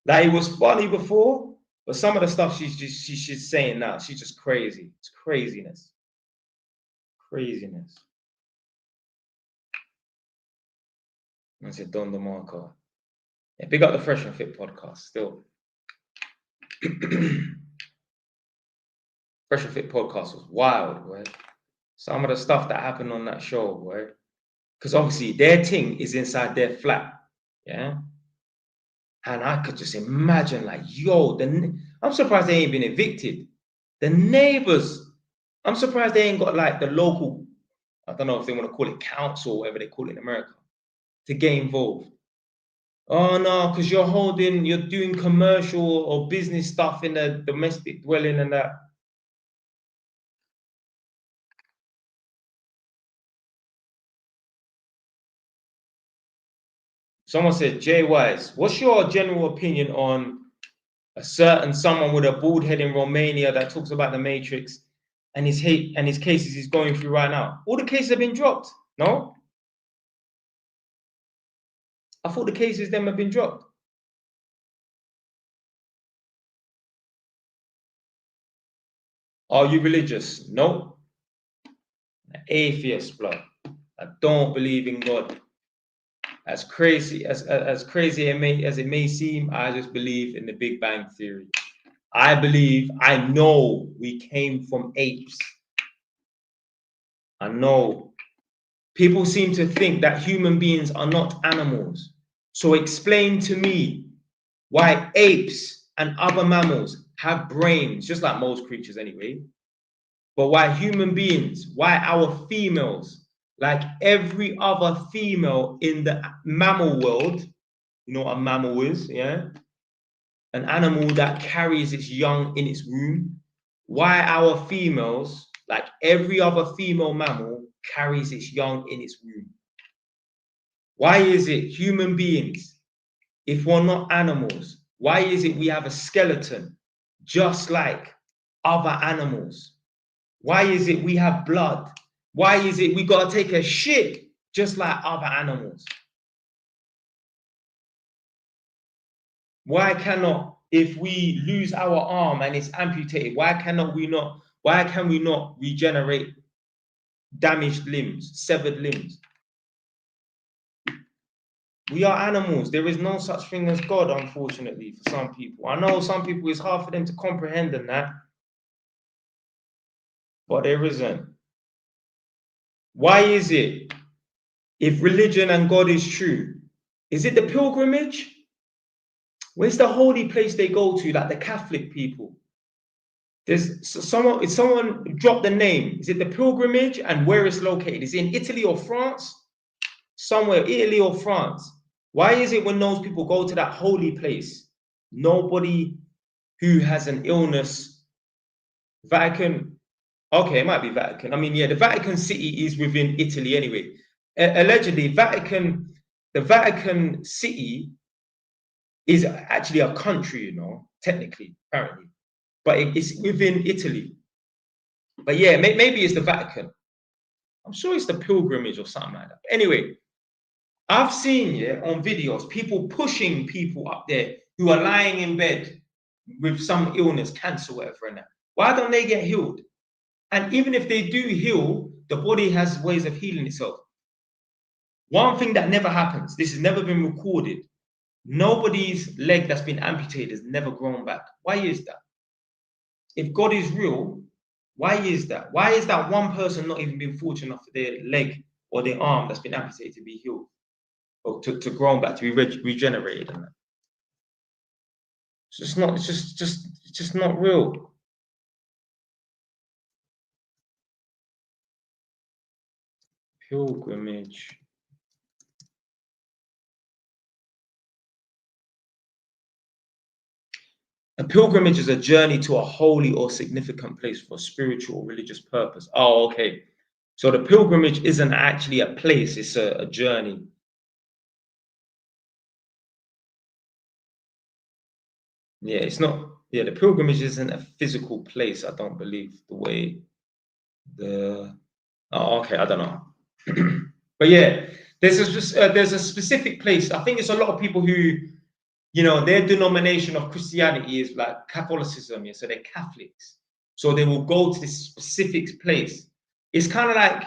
Like, it was funny before, but some of the stuff she's saying now, she's just crazy. It's craziness. Craziness. I said Don DeMarco. Yeah, big up the Fresh and Fit podcast still. Fresh and Fit podcast was wild, boy. Some of the stuff that happened on that show, boy. Because obviously their thing is inside their flat. Yeah. And I could just imagine, like, yo, I'm surprised they ain't been evicted. The neighbors, I'm surprised they ain't got like the local, I don't know if they want to call it council or whatever they call it in America, to get involved. Oh no, because you're doing commercial or business stuff in the domestic dwelling and that. Someone said, Jay Wise, what's your general opinion on a certain someone with a bald head in Romania that talks about the Matrix and his cases he's going through right now? All the cases have been dropped, no? I thought the cases them have been dropped. Are you religious? No. Atheist, blood. I don't believe in God. As crazy as it may seem, I just believe in the Big Bang Theory. I know we came from apes. I know. People seem to think that human beings are not animals. So explain to me why apes and other mammals have brains, just like most creatures anyway, but why human beings, why our females, like every other female in the mammal world, you know what a mammal is, yeah? An animal that carries its young in its womb. Why our females, like every other female mammal, carries its young in its womb? Why is it human beings, if we're not animals, why is it we have a skeleton just like other animals? Why is it we have blood? Why is it we gotta take a shit just like other animals? Why cannot, if we lose our arm and it's amputated, why can we not regenerate damaged limbs, severed limbs? We are animals. There is no such thing as God, unfortunately, for some people. I know some people, it's hard for them to comprehend that, but there isn't. Why is it, if religion and God is true, is it the pilgrimage? Where's the holy place they go to, like the Catholic people? There's someone, if someone dropped the name, is it the pilgrimage and where it's located? Is it in Italy or France? Somewhere, Italy or France. Why is it when those people go to that holy place, nobody who has an illness, Vatican, okay, it might be Vatican. I mean, yeah, the Vatican City is within Italy anyway. Allegedly, the Vatican City is actually a country, you know, technically, apparently, but it's within Italy. But yeah, maybe it's the Vatican. I'm sure it's the pilgrimage or something like that. Anyway, I've seen, yeah, on videos, people pushing people up there who are lying in bed with some illness, cancer, whatever, and that. Why don't they get healed? And even if they do heal, the body has ways of healing itself. One thing that never happens, this has never been recorded. Nobody's leg that's been amputated has never grown back. Why is that? If God is real, why is that? Why is that one person not even been fortunate enough for their leg or their arm that's been amputated to be healed or to grow back, to be regenerated? And that? It's just not. It's just not real. Pilgrimage. A pilgrimage is a journey to a holy or significant place for spiritual or religious purpose. Oh, okay. So the pilgrimage isn't actually a place, it's a journey. Yeah, it's not, yeah, the pilgrimage isn't a physical place, I don't believe, the way the, oh, okay, I don't know. But yeah, there's a specific place. I think it's a lot of people who, you know, their denomination of Christianity is like Catholicism, yeah, so they're Catholics. So they will go to this specific place. It's kind of like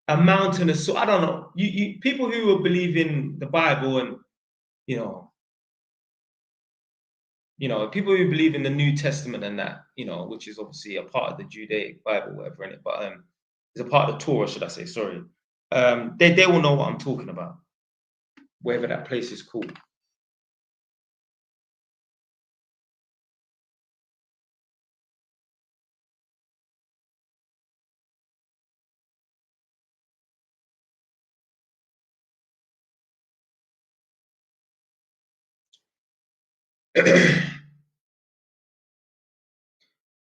a mountain, so I don't know. You people who will believe in the Bible and you people who believe in the New Testament and that, which is obviously a part of the Judaic Bible, whatever in it, but it's a part of the Torah, should I say? Sorry. They will know what I'm talking about, wherever that place is called.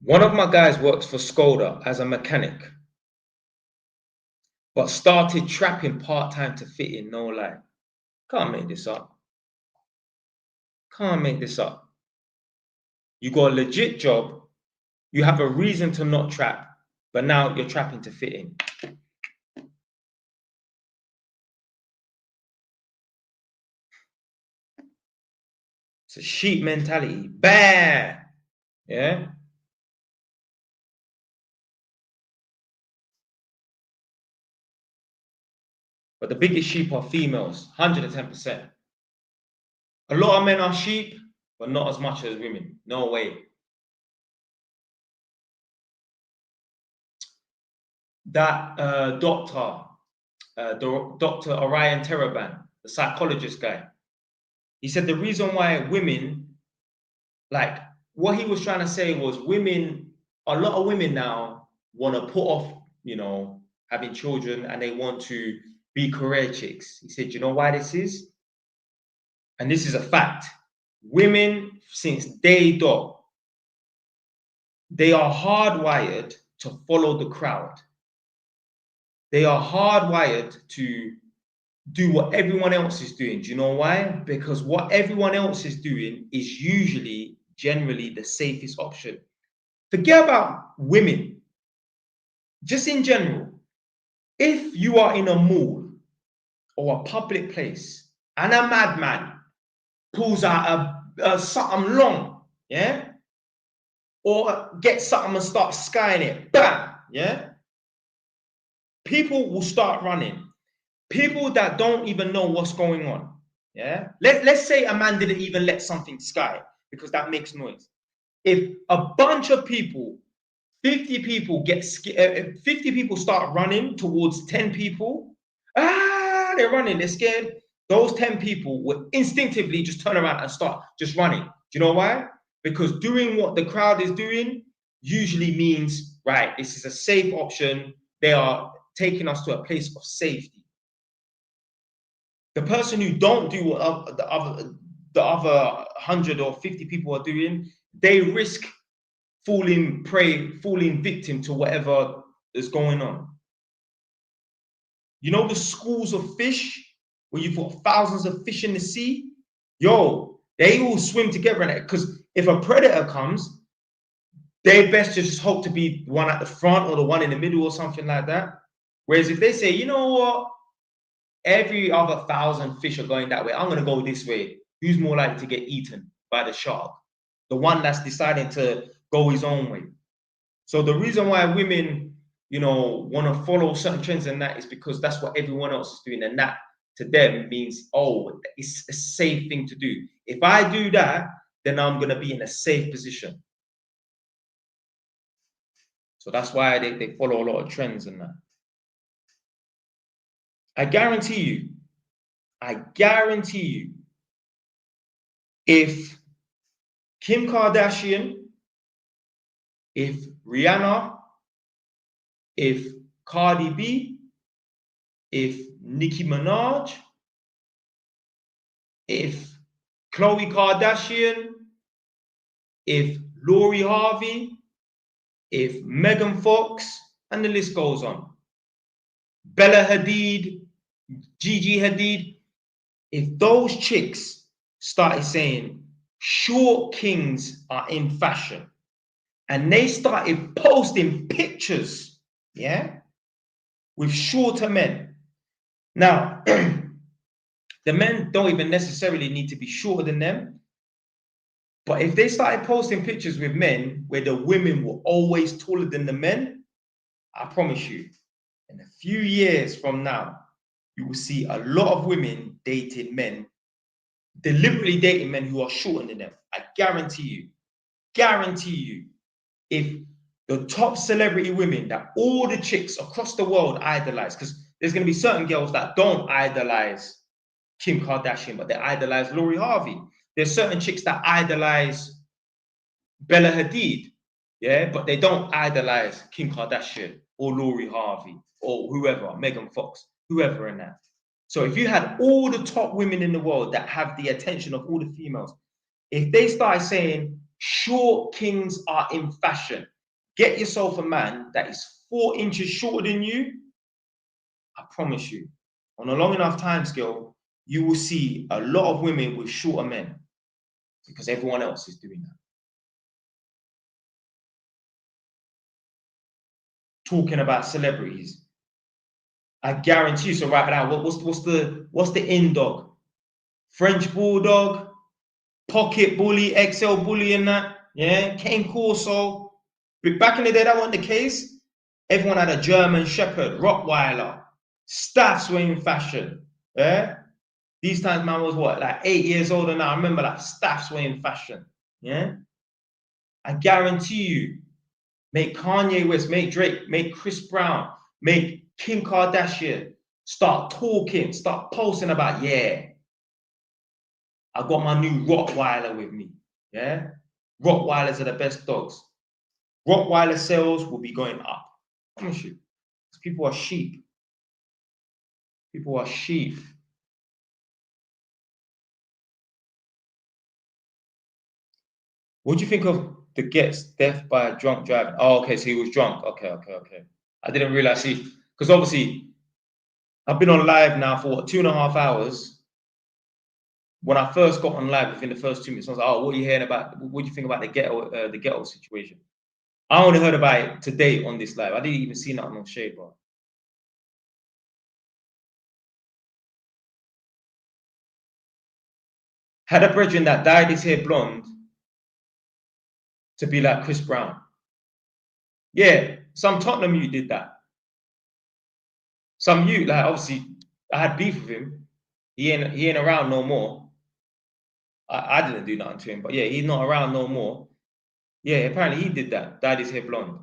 One of my guys works for Skoda as a mechanic, but started trapping part-time to fit in, no lie. Can't make this up. Can't make this up. You got a legit job, you have a reason to not trap, but now you're trapping to fit in. It's a sheep mentality. Bam! Yeah? But the biggest sheep are females, 110%. A lot of men are sheep, but not as much as women. No way. that Dr. Orion Teraban, the psychologist guy. He said the reason why women, like what he was trying to say was women, a lot of women now want to put off, you know, having children, and they want to be career chicks. He said, you know why this is? And this is a fact. Women, since day dot, they are hardwired to follow the crowd. They are hardwired to do what everyone else is doing. Do you know why? Because what everyone else is doing is usually, generally, the safest option. Forget about women. Just in general, if you are in a mall or a public place and a madman pulls out a something long, yeah, or gets something and starts skying it, bam, yeah, people will start running. People that don't even know what's going on, yeah. Let's say a man didn't even let something sky because that makes noise. If a bunch of people, 50 people get 50 people start running towards 10 people, they're running, they're scared. Those 10 people will instinctively just turn around and start just running. Do you know why? Because doing what the crowd is doing usually means, right, this is a safe option. They are taking us to a place of safety. The person who don't do what the other 100 or 50 people are doing, they risk falling victim to whatever is going on. You know the schools of fish where you've got thousands of fish in the sea? Yo, they all swim together in it, because if a predator comes, they best just hope to be the one at the front or the one in the middle or something like that. Whereas if they say, you know what, every other 1,000 fish are going that way, I'm going to go this way, who's more likely to get eaten by the shark? The one that's deciding to go his own way. So the reason why women, you know, want to follow certain trends and that is because that's what everyone else is doing, and that to them means, oh, it's a safe thing to do. If I do that, then I'm going to be in a safe position. So that's why they follow a lot of trends and that. I guarantee you, if Kim Kardashian, if Rihanna, if Cardi B, if Nicki Minaj, if Khloe Kardashian, if Lori Harvey, if Megan Fox, and the list goes on, Bella Hadid, Gigi Hadid, if those chicks started saying short kings are in fashion, and they started posting pictures, yeah, with shorter men. Now, the men don't even necessarily need to be shorter than them. But if they started posting pictures with men where the women were always taller than the men, I promise you, in a few years from now, you will see a lot of women dating men, deliberately dating men who are shorter than them. I guarantee you, if the top celebrity women that all the chicks across the world idolize, because there's going to be certain girls that don't idolize Kim Kardashian, but they idolize Lori Harvey. There's certain chicks that idolize Bella Hadid, yeah, but they don't idolize Kim Kardashian or Lori Harvey or whoever, Megan Fox, whoever in that. So if you had all the top women in the world that have the attention of all the females, if they started saying short kings are in fashion, get yourself a man that is 4 inches shorter than you, I promise you, on a long enough time scale, you will see a lot of women with shorter men because everyone else is doing that. Talking about celebrities, I guarantee you. So right now, what's the in dog? French Bulldog, Pocket Bully, XL Bully, and that. Yeah, Cane Corso. But back in the day, that wasn't the case. Everyone had a German Shepherd, Rottweiler, Staffs were in fashion. Yeah, these times man was what, like 8 years old, and I remember like Staffs were in fashion. Yeah, I guarantee you. Make Kanye West, make Drake, make Chris Brown, make Kim Kardashian start talking, start posting about, yeah, I got my new Rottweiler with me. Yeah, Rottweilers are the best dogs. Rottweiler sales will be going up. I promise you. People are sheep. People are sheep. What do you think of the Get's death by a drunk driver? Oh, okay, so he was drunk. Okay. I didn't realize because obviously I've been on live now for what, 2.5 hours. When I first got on live, within the first 2 minutes, I was like, "Oh, what are you hearing about? What do you think about the ghetto situation?" I only heard about it today on this live. I didn't even see nothing on Shade Bar. Had a brethren that dyed his hair blonde to be like Chris Brown. Yeah, some Tottenham youth did that. Some youth, like obviously, I had beef with him. He ain't around no more. I didn't do nothing to him, but yeah, he's not around no more. Yeah, apparently he did that. Dyed his hair blonde.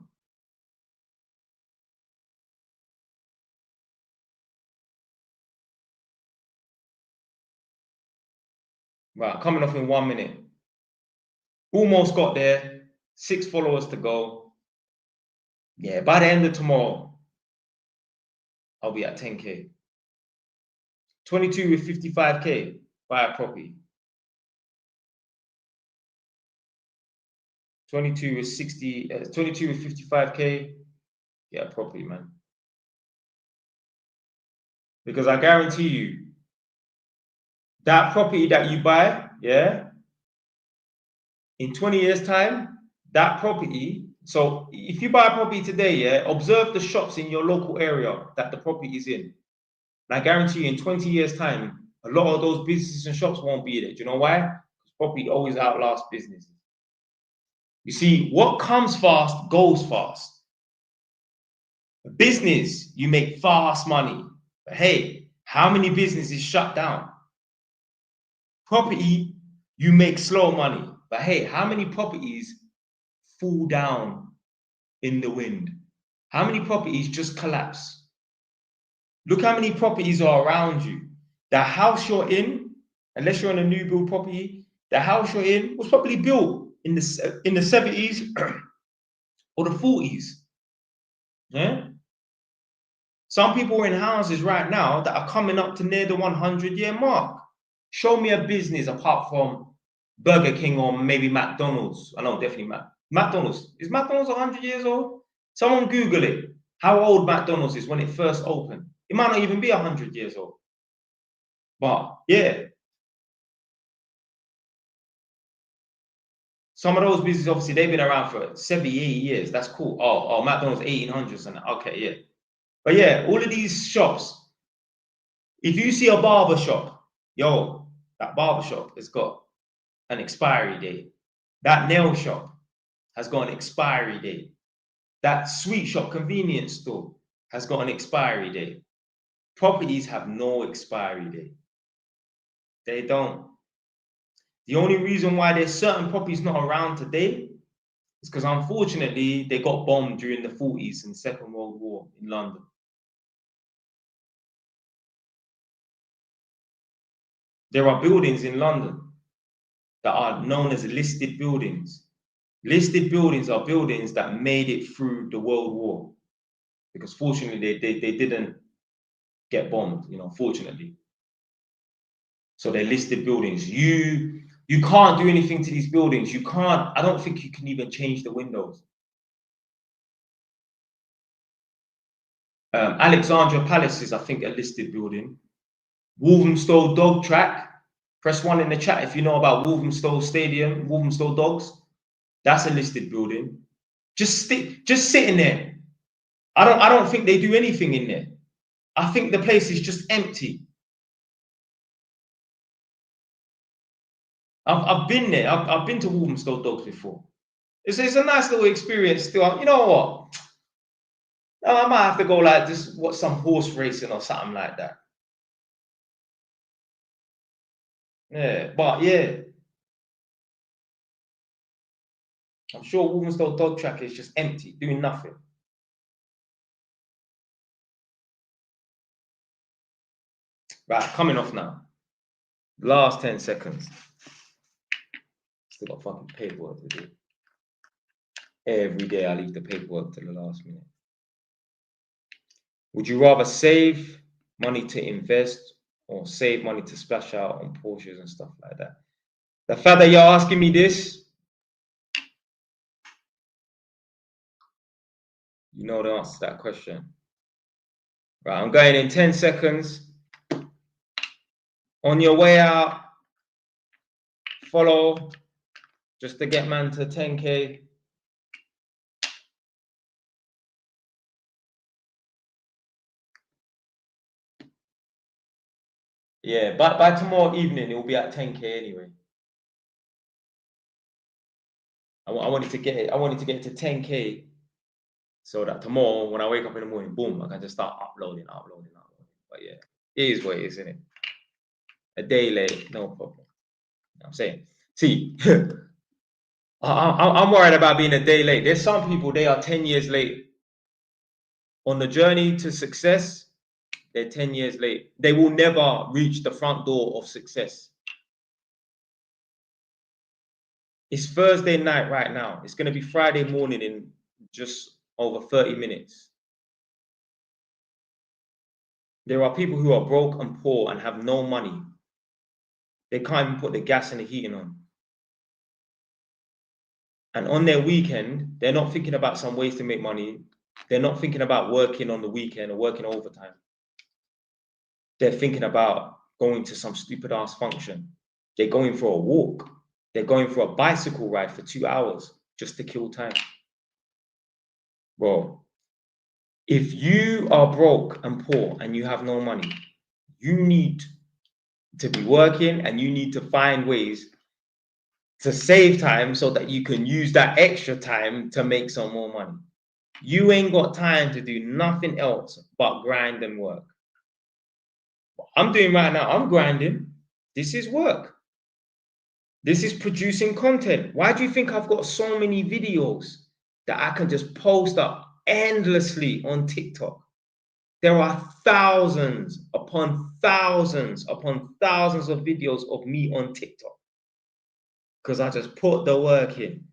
Right, coming off in 1 minute. Almost got there. 6 followers to go. Yeah, by the end of tomorrow, I'll be at 10K. 22 with 55K, buy a property. 22 with 22 with 55K, get a property, man. Because I guarantee you, that property that you buy, yeah, in 20 years' time, that property. So if you buy a property today, yeah, observe the shops in your local area that the property is in. And I guarantee you, in 20 years' time, a lot of those businesses and shops won't be there. Do you know why? Because property always outlasts business. You see, what comes fast goes fast. Business, you make fast money. But hey, how many businesses shut down? Property, you make slow money. But hey, how many properties fall down in the wind? How many properties just collapse? Look how many properties are around you. The house you're in, unless you're on a new build property, the house you're in was probably built in the 70s or the 40s. Yeah. Some people are in houses right now that are coming up to near the 100-year mark. Show me a business apart from Burger King or maybe McDonald's. I know definitely McDonald's. Is McDonald's 100 years old? Someone Google it. How old McDonald's is when it first opened. It might not even be 100 years old. But yeah. Some of those businesses, obviously, they've been around for 70, 80 years. That's cool. Oh, McDonald's 1800s and okay, yeah. But yeah, all of these shops, if you see a barber shop, yo, that barber shop has got an expiry date. That nail shop has got an expiry date. That sweet shop convenience store has got an expiry date. Properties have no expiry date. They don't. The only reason why there's certain properties not around today is because unfortunately they got bombed during the 40s and Second World War in London. There are buildings in London that are known as listed buildings. Listed buildings are buildings that made it through the World War because fortunately they didn't get bombed, fortunately. So they're listed buildings. You can't do anything to these buildings. You can't, I don't think you can even change the windows. Alexandra Palace is, I think, a listed building. Walthamstow Dog Track. Press 1 in the chat if you know about Walthamstow Stadium, Walthamstow Dogs. That's a listed building. Just sitting there. I don't think they do anything in there. I think the place is just empty. I've been there. I've been to Walthamstow Dogs before. It's a nice little experience still. You know what? I might have to go like just watch some horse racing or something like that. Yeah, but yeah. I'm sure Walthamstow Dog Track is just empty, doing nothing. Right, coming off now. Last 10 seconds. Still got fucking paperwork to do. Every day I leave the paperwork to the last minute. Would you rather save money to invest or save money to splash out on Porsches and stuff like that? The fact that you're asking me this, you know the answer to that question. Right, I'm going in 10 seconds. On your way out, follow just to get man to 10K. Yeah, but by tomorrow evening, it will be at 10K anyway. I wanted to get it. I wanted to get it to 10K so that tomorrow, when I wake up in the morning, boom, I can just start uploading. But yeah, it is what it is, isn't it? A day late, no problem. You know what I'm saying? See, I'm worried about being a day late. There's some people, they are 10 years late. On the journey to success, they're 10 years late. They will never reach the front door of success. It's Thursday night right now. It's going to be Friday morning in just over 30 minutes. There are people who are broke and poor and have no money. They can't even put the gas and the heating on. And on their weekend, they're not thinking about some ways to make money. They're not thinking about working on the weekend or working overtime. They're thinking about going to some stupid ass function. They're going for a walk. They're going for a bicycle ride for 2 hours just to kill time. Bro, if you are broke and poor and you have no money, you need to be working and you need to find ways to save time so that you can use that extra time to make some more money. You ain't got time to do nothing else but grind and work. What I'm doing right now, I'm grinding. This is work. This is producing content. Why do you think I've got so many videos that I can just post up endlessly on TikTok? There are thousands upon thousands upon thousands of videos of me on TikTok because I just put the work in.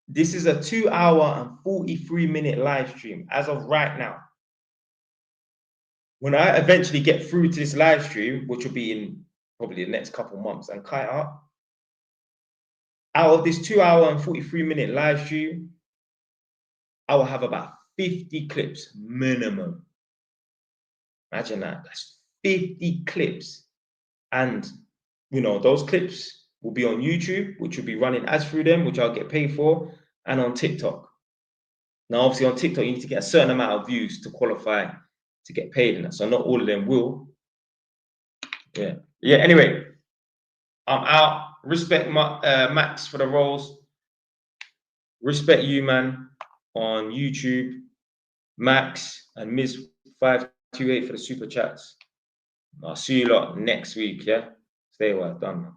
This is a 2 hour and 43-minute live stream as of right now. When I eventually get through to this live stream, which will be in probably the next couple months, and cut it up, out of this 2 hour and 43-minute live stream, I will have about 50 clips minimum. Imagine that. That's 50 clips. And, you know, those clips will be on YouTube, which will be running ads through them, which I'll get paid for, and on TikTok. Now, obviously, on TikTok, you need to get a certain amount of views to qualify to get paid in that. So not all of them will. Yeah. Anyway, I'm out. Respect Max for the rolls. Respect you, man, on YouTube. Max and Ms528 for the super chats. I'll see you lot next week, yeah? Stay well done.